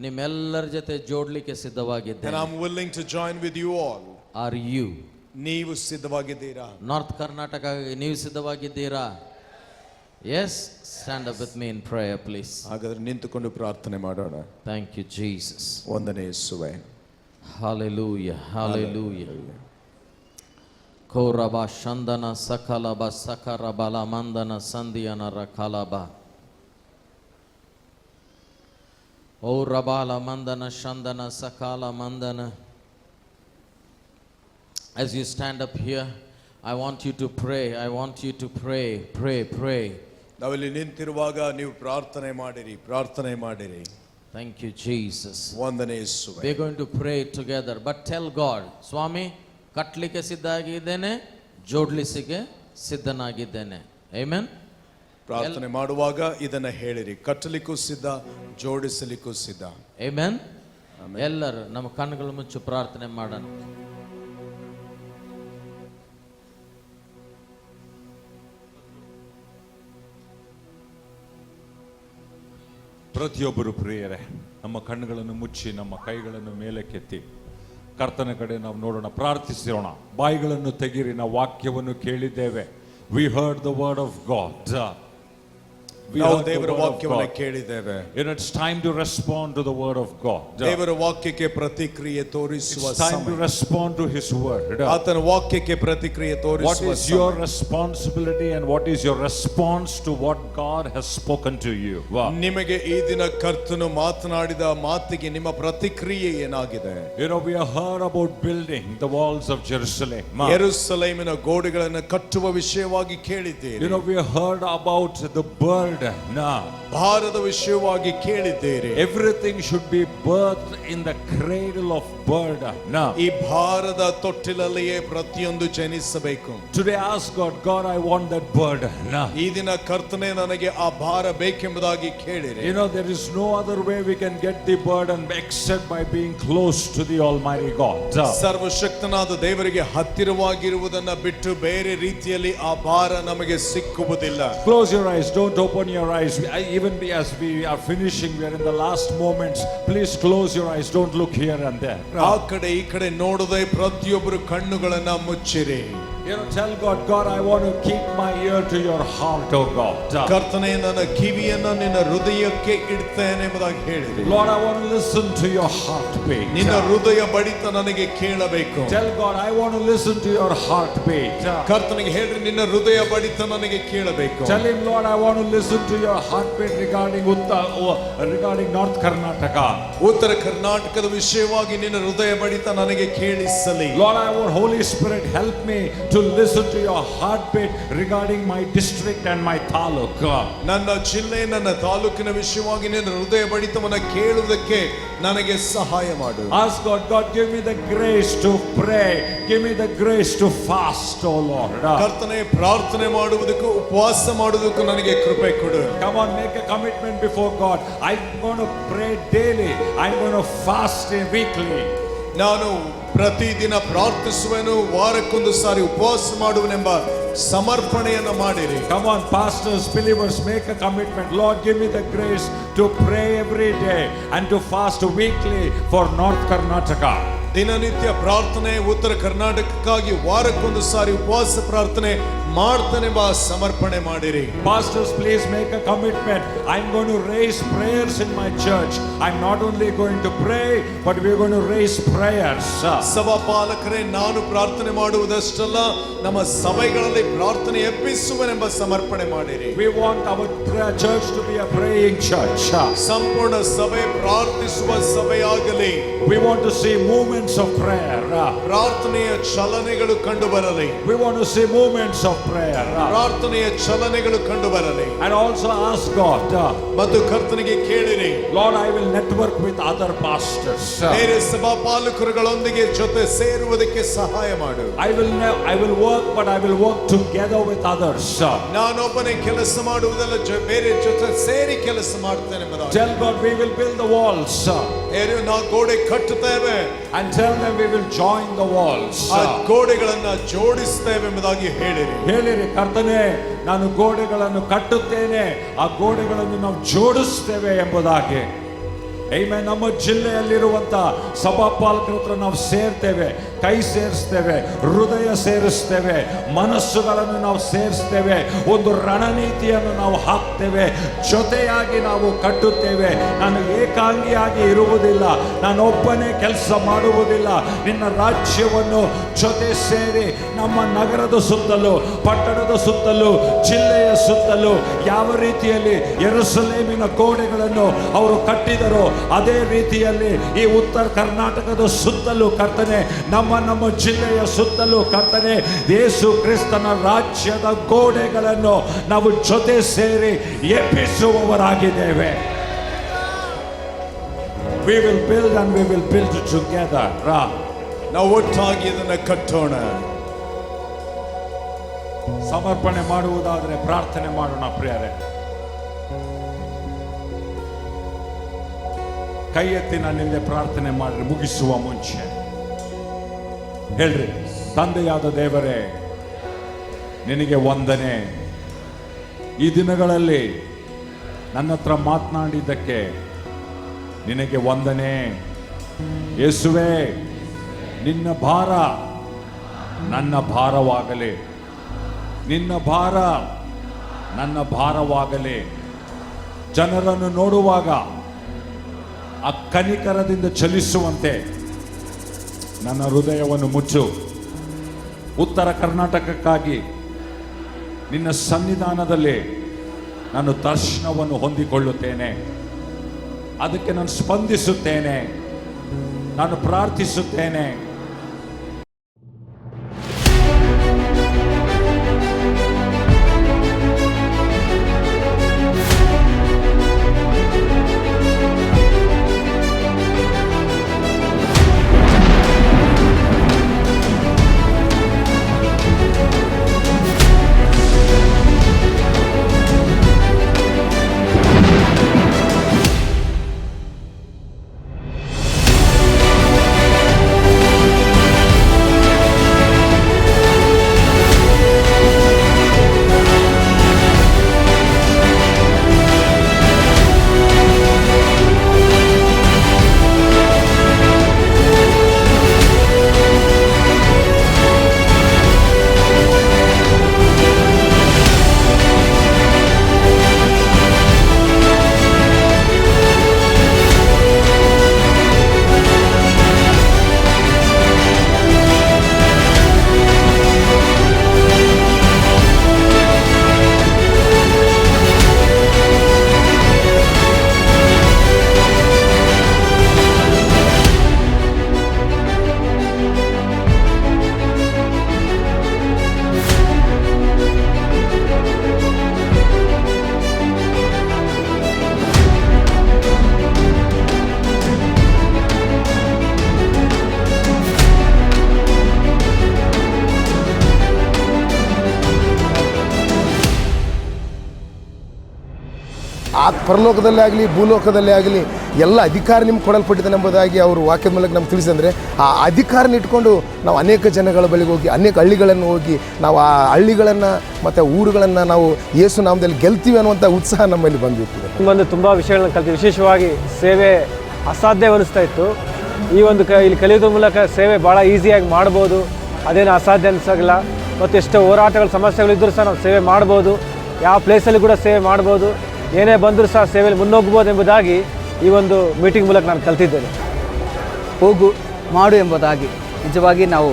S1: ನಿಮ್ಮೆಲ್ಲರ ಜೊತೆ ಜೋಡ್ಲಿಕ್ಕೆ ಸಿದ್ಧವಾಗಿದ್ದೇನೆ.
S2: And I am willing to join with you all.
S1: Are you?
S2: ನೀವು ಸಿದ್ಧವಾಗಿದ್ದೀರಾ?
S1: ನಾರ್ತ್ ಕರ್ನಾಟಕಕ್ಕೆ ನೀವು ಸಿದ್ಧವಾಗಿದ್ದೀರಾ? Yes, stand up with me in prayer please.
S2: ಹಾಗಾದ್ರೆ ನಿಂತುಕೊಂಡು ಪ್ರಾರ್ಥನೆ ಮಾಡೋಣ.
S1: Thank you Jesus.
S2: ವಂದನೆ ಯೇಸುವೇ.
S1: Hallelujah, hallelujah. ಕೋರಬ ಶಂದನ ಸಕಲಬ ಸಕರಬಲ Mandhana ಸಂದಿಯನ ರಕಲಬ O ರಬಾಲ Mandhana ಶಂದನ Sakala Mandhana. As you stand up here, I want you to pray. I want you to pray. Pray.
S2: ನಾವಿಲ್ಲಿ ನಿಂತಿರುವಾಗ ನೀವು ಪ್ರಾರ್ಥನೆ ಮಾಡಿರಿ.
S1: Thank you, Jesus.
S2: ವಂದನೆ ಯೇಸುವೇ.
S1: We are going to pray together. But tell God, ಸ್ವಾಮಿ ಕಟ್ಟಲಿಕ್ಕೆ ಸಿದ್ಧ ಆಗಿದ್ದೇನೆ, ಜೋಡ್ಲಿಸಿಗೆ ಸಿದ್ಧನಾಗಿದ್ದೇನೆ. Amen.
S2: ಪ್ರಾರ್ಥನೆ ಮಾಡುವಾಗ ಇದನ್ನ ಹೇಳಿರಿ, ಕಟ್ಟಲಿಕ್ಕೂ ಸಿದ್ಧ, ಜೋಡಿಸಲಿಕ್ಕೂ ಸಿದ್ಧ.
S1: Amen. ಎಲ್ಲರೂ ನಮ್ಮ ಕಣ್ಣುಗಳು ಮುಚ್ಚಿ ಪ್ರಾರ್ಥನೆ ಮಾಡೋಣ.
S3: ಪ್ರತಿಯೊಬ್ಬರು ಪ್ರಿಯರೇ, ನಮ್ಮ ಕಣ್ಣುಗಳನ್ನು ಮುಚ್ಚಿ ನಮ್ಮ ಕೈಗಳನ್ನು ಮೇಲಕ್ಕೆತ್ತಿ ಕರ್ತನ ಕಡೆ ನಾವು ನೋಡೋಣ, ಪ್ರಾರ್ಥಿಸೋಣ. ಬಾಯಿಗಳನ್ನು ತೆಗಿರಿ, ನಾವು ವಾಕ್ಯವನ್ನು ಕೇಳಿದ್ದೇವೆ. We heard the word of God.
S2: ನಾವು ದೇವರ ವಾಕ್ಯವನ್ನು ಕೇಳಿದ್ದೇವೆ.
S3: It's time to respond to the word of God.
S2: ದೇವರ ವಾಕ್ಯಕ್ಕೆ ಪ್ರತಿಕ್ರಿಯೆ ತೋರಿಸುವ
S3: ಸಮಯ. It's time to respond to his word.
S2: ಆತನ ವಾಕ್ಯಕ್ಕೆ ಪ್ರತಿಕ್ರಿಯೆ ತೋರಿಸುವ ಸಮಯ.
S3: What is your responsibility and what is your response to what God has spoken to you?
S2: ನಿಮಗೆ ಈ ದಿನ ಕರ್ತನು ಮಾತನಾಡಿದ ಮಾತಿಗೆ ನಿಮ್ಮ ಪ್ರತಿಕ್ರಿಯೆ ಏನಾಗಿದೆ?
S3: We have heard about building the walls of Jerusalem.
S2: ಯೆರೂಸಲೇಮಿನ ಗೋಡೆಗಳನ್ನು ಕಟ್ಟುವ ವಿಷಯವಾಗಿ ಕೇಳಿದ್ದೀರಿ.
S3: We have heard about the bird.
S2: ಭಾರದ ವಿಷಯವಾಗಿ ಕೇಳಿದ್ದೀರಿ.
S3: Everything should be birthed in the cradle of bird.
S2: ಈ ಭಾರದ ತೊಟ್ಟಿಲಲ್ಲಿಯೇ ಪ್ರತಿಯೊಂದು ಜನಿಸಬೇಕು.
S3: Today ask God, I want that bird.
S2: ಈ ದಿನ ಕರ್ತನೇ ನನಗೆ ಆ ಭಾರ ಬೇಕೆಂಬುದಾಗಿ ಕೇಳಿರಿ.
S3: There is no other way we can get the burden except by being close to the Almighty God.
S2: ಸರ್ವಶಕ್ತನಾದ ದೇವರಿಗೆ ಹತ್ತಿರವಾಗಿರುವುದನ್ನ ಬಿಟ್ಟು ಬೇರೆ ರೀತಿಯಲ್ಲಿ ಆ ಭಾರ ನಮಗೆ ಸಿಕ್ಕುವುದಿಲ್ಲ.
S3: Close your eyes, don't open your eyes. Even as we are finishing, we are in the last moments. Please close your eyes, don't look here and there.
S2: ಆ ಕಡೆ ಈ ಕಡೆ ನೋಡದೆ ಪ್ರತಿಯೊಬ್ಬರು ಕಣ್ಣುಗಳನ್ನ ಮುಚ್ಚಿರಿ.
S3: Tell God, I want to keep my ear to your heart, oh God.
S2: ಕರ್ತನೇ, ನನ್ನ ಕಿವಿಯನ್ನು ನಿನ್ನ ಹೃದಯಕ್ಕೆ ಇಡ್ತೇನೆ ಎಂಬುದಾಗಿ ಹೇಳಿರಿ.
S3: Lord, I want to listen to your heartbeat.
S2: ನಿನ್ನ ಹೃದಯ ಬಡಿತ ನನಗೆ ಕೇಳಬೇಕು.
S3: Tell God, I want to listen to your heartbeat.
S2: ಕರ್ತನಿಗೆ ಹೇಳ್ರಿ, ನಿನ್ನ ಹೃದಯ ಬಡಿತ ನನಗೆ ಕೇಳಬೇಕು.
S3: Tell him, Lord, I want to listen to your heartbeat regarding North Karnataka.
S2: ಉತ್ತರ ಕರ್ನಾಟಕದ ವಿಷಯವಾಗಿ ನಿನ್ನ ಹೃದಯ ಬಡಿತ ನನಗೆ ಕೇಳಿಸಲಿ.
S3: Lord, I want Holy Spirit help me to listen to your heartbeat regarding my district and my taluk.
S2: ನನ್ನ ಜಿಲ್ಲೆ, ನನ್ನ ತಾಲೂಕಿನ ವಿಷಯವಾಗಿ ನಿನ್ನ ಹೃದಯ ಬಡಿತವನ್ನು ಕೇಳುವುದಕ್ಕೆ ನನಗೆ ಸಹಾಯ ಮಾಡು.
S3: Ask God, give me the grace to pray. Give me the grace to fast, oh Lord.
S2: ಕರ್ತನೇ, ಪ್ರಾರ್ಥನೆ ಮಾಡುವುದಕ್ಕೂ ಉಪವಾಸ ಮಾಡುವುದಕ್ಕೂ ನನಗೆ ಕೃಪೆ ಕೊಡು.
S3: Come on, make a commitment before God. I'm going to pray daily. I'm going to fast weekly.
S2: ನಾನು ಪ್ರತಿದಿನ ಪ್ರಾರ್ಥಿಸುವೆನು, ವಾರಕ್ಕೊಂದು ಸಾರಿ ಉಪವಾಸ ಮಾಡುವನೆಂಬ ಸಮರ್ಪಣೆಯನ್ನು ಮಾಡಿರಿ.
S3: Come on, pastors, believers, make a commitment. Lord, give me the grace to pray every day and to fast weekly for North Karnataka.
S2: ದಿನನಿತ್ಯ ಪ್ರಾರ್ಥನೆ, ಉತ್ತರ ಕರ್ನಾಟಕಕ್ಕಾಗಿ ವಾರಕ್ಕೊಂದು ಸಾರಿ ಉಪವಾಸ ಪ್ರಾರ್ಥನೆ ಮಾಡ್ತಾನೆಂಬ ಸಮರ್ಪಣೆ ಮಾಡಿರಿ.
S3: Pastors, please make a commitment. I'm going to raise prayers in my church. I'm not only going to pray, but we're going to raise prayers.
S2: ಸಭಾಪಾಲಕರೇ, ನಾನು ಪ್ರಾರ್ಥನೆ ಮಾಡುವುದಷ್ಟಲ್ಲ, ನಮ್ಮ ಸಭೆಗಳಲ್ಲಿ ಪ್ರಾರ್ಥನೆ ಎಬ್ಬಿಸುವನೆಂಬ ಸಮರ್ಪಣೆ ಮಾಡಿರಿ.
S3: We want our church to be a praying church.
S2: ಸಂಪೂರ್ಣ ಸಭೆ ಪ್ರಾರ್ಥಿಸುವ ಸಭೆಯಾಗಲಿ.
S3: We want to see movements of prayer.
S2: ಪ್ರಾರ್ಥನೆಯ ಚಲನೆಗಳು ಕಂಡು ಬರಲಿ.
S3: We want to see movements of prayer.
S2: ಪ್ರಾರ್ಥನೆಯ ಚಲನೆಗಳು ಕಂಡು ಬರಲಿ.
S3: And also ask God,
S2: ಮತ್ತು ಕರ್ತನಿಗೆ ಕೇಳಿರಿ,
S3: Lord, I will network with other pastors.
S2: ಬೇರೆ ಸಭಾಪಾಲಕರುಗಳೊಂದಿಗೆ ಜೊತೆ ಸೇರುವುದಕ್ಕೆ ಸಹಾಯ ಮಾಡು.
S3: I will work, but I will work together with others.
S2: ನಾನೊಬ್ಬನೇ ಕೆಲಸ ಮಾಡುವುದಲ್ಲ, ಬೇರೆ ಜೊತೆ ಸೇರಿ ಕೆಲಸ ಮಾಡ್ತೇನೆ ಎಂಬುದಾಗಿ.
S3: Tell God, we will build the walls.
S2: ನಾವು ಗೋಡೆ ಕಟ್ಟುತ್ತೇವೆ.
S3: And tell them we will join the walls.
S2: ಆ ಗೋಡೆಗಳನ್ನ ಜೋಡಿಸ್ತೇವೆ ಎಂಬುದಾಗಿ ಹೇಳಿರಿ.
S3: ಕರ್ತನೇ, ನಾನು ಗೋಡೆಗಳನ್ನು ಕಟ್ಟುತ್ತೇನೆ, ಆ ಗೋಡೆಗಳನ್ನು ನಾವು ಜೋಡಿಸ್ತೇವೆ ಎಂಬುದಾಗಿ. Amen. ನಮ್ಮ ಜಿಲ್ಲೆಯಲ್ಲಿರುವಂತ ಸಭಾಪಾಲಕರ ಹತ್ರ ನಾವು ಸೇರ್ತೇವೆ, ಕೈ ಸೇರಿಸ್ತೇವೆ, ಹೃದಯ ಸೇರಿಸ್ತೇವೆ, ಮನಸ್ಸುಗಳನ್ನು ನಾವು ಸೇರಿಸ್ತೇವೆ, ಒಂದು ರಣನೀತಿಯನ್ನು ನಾವು ಹಾಕ್ತೇವೆ, ಜೊತೆಯಾಗಿ ನಾವು ಕಟ್ಟುತ್ತೇವೆ. ನಾನು ಏಕಾಂಗಿಯಾಗಿ ಇರುವುದಿಲ್ಲ, ನಾನೊಬ್ಬನೇ ಕೆಲಸ ಮಾಡುವುದಿಲ್ಲ. ನಿನ್ನ ರಾಜ್ಯವನ್ನು ಜೊತೆ ಸೇರಿ ನಮ್ಮ ನಗರದ ಸುತ್ತಲೂ, ಪಟ್ಟಣದ ಸುತ್ತಲೂ, ಜಿಲ್ಲೆಯ ಸುತ್ತಲೂ ಯಾವ ರೀತಿಯಲ್ಲಿ ಯೆರೂಸಲೇಮಿನ ಗೋಡೆಗಳನ್ನು ಅವರು ಕಟ್ಟಿದರೋ ಅದೇ ರೀತಿಯಲ್ಲಿ ಈ ಉತ್ತರ ಕರ್ನಾಟಕದ ಸುತ್ತಲೂ ಕರ್ತನೆ, ನಮ್ಮ ಜಿಲ್ಲೆಯ ಸುತ್ತಲೂ ಕರ್ತನೆ, ಯೇಸು ಕ್ರಿಸ್ತನ ರಾಜ್ಯದ ಗೋಡೆಗಳನ್ನು ನಾವು ಜೊತೆ ಸೇರಿ ಎಬ್ಬಿಸುವವರಾಗಿದ್ದೇವೆ. We will build and we will build together.
S2: ನಾವು ಒಟ್ಟಾಗಿ ಇದನ್ನು ಕಟ್ಟೋಣ.
S3: ಸಮರ್ಪಣೆ ಮಾಡುವುದಾದರೆ ಪ್ರಾರ್ಥನೆ ಮಾಡೋಣ ಪ್ರಿಯರೇ. ಕೈ ಎತ್ತಿ ನನ್ನಿಂದ ಪ್ರಾರ್ಥನೆ ಮಾಡ್ರಿ. ಮುಗಿಸುವ ಮುಂಚೆ ಹೇಳ್ರಿ, ತಂದೆಯಾದ ದೇವರೇ, ನಿನಗೆ ವಂದನೆ. ಈ ದಿನಗಳಲ್ಲಿ ನನ್ನ ಹತ್ರ ಮಾತನಾಡಿದ್ದಕ್ಕೆ ನಿನಗೆ ವಂದನೆ. ಯೇಸುವೇ, ನಿನ್ನ ಭಾರ ನನ್ನ ಭಾರವಾಗಲಿ, ನಿನ್ನ ಭಾರ ನನ್ನ ಭಾರವಾಗಲಿ. ಜನರನ್ನು ನೋಡುವಾಗ ಆ ಕನಿಕರದಿಂದ ಚಲಿಸುವಂತೆ ನನ್ನ ಹೃದಯವನ್ನು ಮುಚ್ಚು. ಉತ್ತರ ಕರ್ನಾಟಕಕ್ಕಾಗಿ ನಿನ್ನ ಸನ್ನಿಧಾನದಲ್ಲಿ ನಾನು ದರ್ಶನವನ್ನು ಹೊಂದಿಕೊಳ್ಳುತ್ತೇನೆ. ಅದಕ್ಕೆ ನಾನು ಸ್ಪಂದಿಸುತ್ತೇನೆ, ನಾನು ಪ್ರಾರ್ಥಿಸುತ್ತೇನೆ.
S4: ಪರಲೋಕದಲ್ಲೇ ಆಗಲಿ ಭೂಲೋಕದಲ್ಲೇ ಆಗಲಿ ಎಲ್ಲ ಅಧಿಕಾರ ನಿಮ್ಗೆ ಕೊಡಲ್ಪಟ್ಟಿದೆ ಎಂಬುದಾಗಿ ಅವರು ವಾಕ್ಯದ ಮೂಲಕ ನಮ್ಗೆ ತಿಳಿಸಿದ್ರೆ, ಆ ಅಧಿಕಾರನ ಇಟ್ಕೊಂಡು ನಾವು ಅನೇಕ ಜನಗಳ ಬಳಿಗೆ ಹೋಗಿ ಅನೇಕ ಹಳ್ಳಿಗಳನ್ನು ಹೋಗಿ ನಾವು ಆ ಹಳ್ಳಿಗಳನ್ನು ಮತ್ತು ಊರುಗಳನ್ನು ನಾವು ಯೇಸು ನಾಮದಲ್ಲಿ ಗೆಲ್ತೀವಿ ಅನ್ನುವಂಥ ಉತ್ಸಾಹ ನಮ್ಮಲ್ಲಿ ಬಂದಿರ್ತದೆ.
S5: ಒಂದು ತುಂಬ ವಿಷಯಗಳನ್ನ ಕಲಿತು, ವಿಶೇಷವಾಗಿ ಸೇವೆ ಅಸಾಧ್ಯವೆನಿಸ್ತಾ ಇತ್ತು. ಈ ಒಂದು ಇಲ್ಲಿ ಕಲಿಯೋದ್ರ ಮೂಲಕ ಸೇವೆ ಭಾಳ ಈಸಿಯಾಗಿ ಮಾಡ್ಬೋದು, ಅದೇನು ಅಸಾಧ್ಯ ಅನಿಸಾಗಿಲ್ಲ. ಮತ್ತು ಎಷ್ಟೋ ಹೋರಾಟಗಳು ಸಮಸ್ಯೆಗಳಿದ್ದರೂ ಸಹ ನಾವು ಸೇವೆ ಮಾಡ್ಬೋದು, ಯಾವ ಪ್ಲೇಸಲ್ಲಿ ಕೂಡ ಸೇವೆ ಮಾಡ್ಬೋದು, ಏನೇ ಬಂದರೂ ಸಹ ಸೇವೆಯಲ್ಲಿ ಮುನ್ನೋಗ್ಬೋದು ಎಂಬುದಾಗಿ ಈ ಒಂದು ಮೀಟಿಂಗ್ ಮೂಲಕ ನಾನು ಕಲ್ತಿದ್ದೇನೆ.
S6: ಹೋಗು ಮಾಡು ಎಂಬುದಾಗಿ ನಿಜವಾಗಿ ನಾವು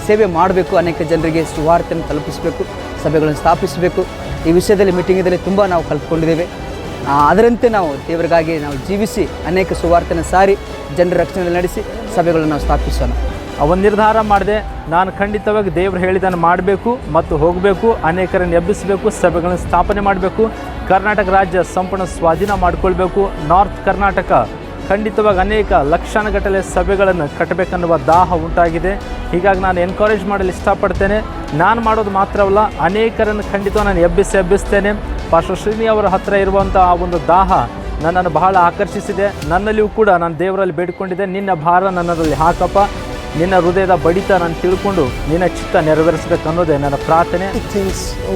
S6: ಸೇವೆ ಮಾಡಬೇಕು, ಅನೇಕ ಜನರಿಗೆ ಸುವಾರ್ತೆಯನ್ನು ತಲುಪಿಸಬೇಕು, ಸಭೆಗಳನ್ನು ಸ್ಥಾಪಿಸಬೇಕು. ಈ ವಿಷಯದಲ್ಲಿ ಮೀಟಿಂಗದಲ್ಲಿ ತುಂಬ ನಾವು ಕಲ್ತ್ಕೊಂಡಿದ್ದೇವೆ. ಅದರಂತೆ ನಾವು ದೇವರಿಗಾಗಿ ನಾವು ಜೀವಿಸಿ ಅನೇಕ ಸುವಾರ್ತೆಯನ್ನು ಸಾರಿ ಜನರ ರಕ್ಷಣೆಯಲ್ಲಿ ನಡೆಸಿ ಸಭೆಗಳನ್ನು ನಾವು ಸ್ಥಾಪಿಸೋಣ.
S5: ಒಂದು ನಿರ್ಧಾರ ಮಾಡಿದೆ, ನಾನು ಖಂಡಿತವಾಗಿ ದೇವರು ಹೇಳಿದ್ದನ್ನು ಮಾಡಬೇಕು ಮತ್ತು ಹೋಗಬೇಕು, ಅನೇಕರನ್ನು ಎಬ್ಬಿಸಬೇಕು, ಸಭೆಗಳನ್ನು ಸ್ಥಾಪನೆ ಮಾಡಬೇಕು, ಕರ್ನಾಟಕ ರಾಜ್ಯ ಸಂಪೂರ್ಣ ಸ್ವಾಧೀನ ಮಾಡಿಕೊಳ್ಬೇಕು. ನಾರ್ತ್ ಕರ್ನಾಟಕ ಖಂಡಿತವಾಗಿ ಅನೇಕ ಲಕ್ಷಾನುಗಟ್ಟಲೆ ಸಭೆಗಳನ್ನು ಕಟ್ಟಬೇಕನ್ನುವ ದಾಹ ಉಂಟಾಗಿದೆ. ಹೀಗಾಗಿ ನಾನು ಎನ್ಕರೇಜ್ ಮಾಡಲು ಇಷ್ಟಪಡ್ತೇನೆ. ನಾನು ಮಾಡೋದು ಮಾತ್ರವಲ್ಲ, ಅನೇಕರನ್ನು ಖಂಡಿತವಾಗಿ ನಾನು ಎಬ್ಬಿಸ್ತೇನೆ. ಪಾಸ್ಟರ್ ಶ್ರೀನಿ ಅವರ ಹತ್ತಿರ ಇರುವಂಥ ಆ ಒಂದು ದಾಹ ನನ್ನನ್ನು ಬಹಳ ಆಕರ್ಷಿಸಿದೆ. ನನ್ನಲ್ಲಿಯೂ ಕೂಡ ನಾನು ದೇವರಲ್ಲಿ ಬೇಡಿಕೊಂಡಿದ್ದೆ, ನಿನ್ನ ಭಾರ ನನ್ನಲ್ಲಿ ಹಾಕಪ್ಪ, ನಿನ್ನ ಹೃದಯದ ಬಡಿತ ನಾನು ತಿಳ್ಕೊಂಡು ನಿನ್ನ ಚಿತ್ತ ನೆರವೇರಿಸಬೇಕು ಅನ್ನೋದೇ ನನ್ನ ಪ್ರಾರ್ಥನೆ.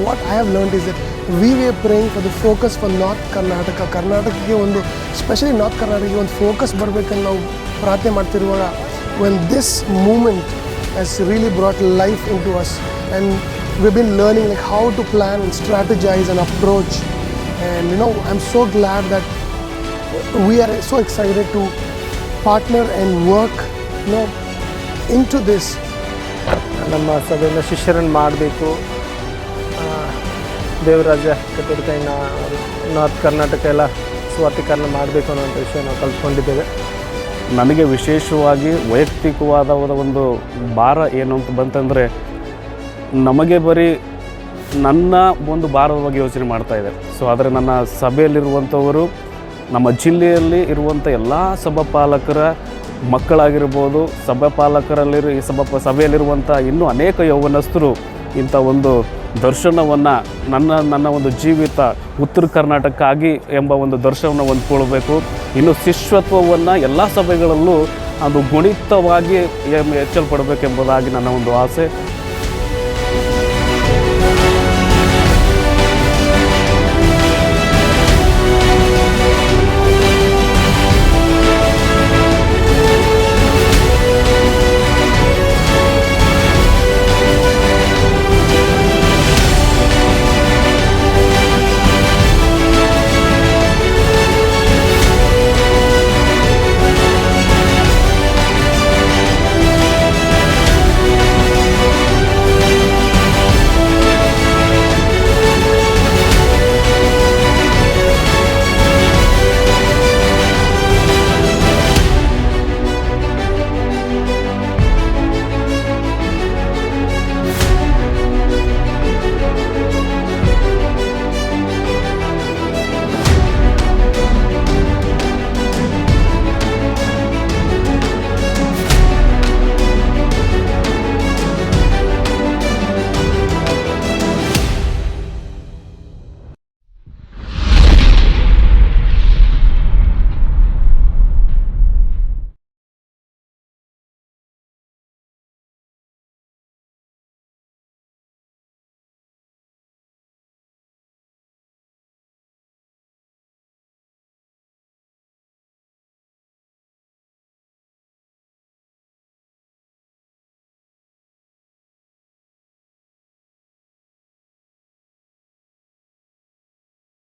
S4: What I have learned is that we way praying for the focus for north Karnataka. ಕರ್ನಾಟಕಕ್ಕೆ ಒಂದು ಸ್ಪೆಷಲಿ ನಾರ್ತ್ ಕರ್ನಾಟಕಕ್ಕೆ ಒಂದು ಫೋಕಸ್ ಬರಬೇಕಂತ ನಾವು ಪ್ರಾರ್ಥನೆ ಮಾಡ್ತಿರುವಾಗ, when this moment has really brought life into us and we been learning like how to plan and strategize and approach. And you know I am so glad that we are so excited to partner and work no into this.
S5: ನಮ್ಮ ಸಭೆಯಿಂದ ಶಿಷ್ಯರನ್ನು ಮಾಡಬೇಕು, ದೇವರಾಜ್ಯ ಕಟ್ಟೋದಕ್ಕೆ north Karnataka ಎಲ್ಲ
S4: ಸುವಾರ್ತೀಕರಣ ಮಾಡಬೇಕು ಅನ್ನೋಂಥ ವಿಷಯ ನಾವು ಕಲ್ತ್ಕೊಂಡಿದ್ದೇವೆ.
S7: ನನಗೆ ವಿಶೇಷವಾಗಿ ವೈಯಕ್ತಿಕವಾದ ಒಂದು ಭಾರ ಏನು ಅಂತ ಬಂತಂದರೆ, ನಮಗೆ ಬರೀ ನನ್ನ ಒಂದು ಭಾರದ ಬಗ್ಗೆ ಯೋಚನೆ ಮಾಡ್ತಾಯಿದೆ. ಸೊ ಆದರೆ ನನ್ನ ಸಭೆಯಲ್ಲಿರುವಂಥವರು, ನಮ್ಮ ಜಿಲ್ಲೆಯಲ್ಲಿ ಇರುವಂಥ ಎಲ್ಲ ಸಭಾಪಾಲಕರ ಮಕ್ಕಳಾಗಿರ್ಬೋದು, ಸಭಾಪಾಲಕರಲ್ಲಿ ಸಭೆಯಲ್ಲಿರುವಂಥ ಇನ್ನೂ ಅನೇಕ ಯೌವನಸ್ಥರು ಇಂಥ ಒಂದು ದರ್ಶನವನ್ನು ನನ್ನ ಒಂದು ಜೀವಿತ ಉತ್ತರ ಕರ್ನಾಟಕಕ್ಕಾಗಿ ಎಂಬ ಒಂದು ದರ್ಶನವನ್ನು ಹೊಂದ್ಕೊಳ್ಬೇಕು. ಇನ್ನು ಶಿಷ್ಯತ್ವವನ್ನು ಎಲ್ಲ ಸಭೆಗಳಲ್ಲೂ ಅದು ಗುಣಿತವಾಗಿ ಹೆಚ್ಚಲ್ಪಡಬೇಕೆಂಬುದಾಗಿ ನನ್ನ ಒಂದು ಆಸೆ.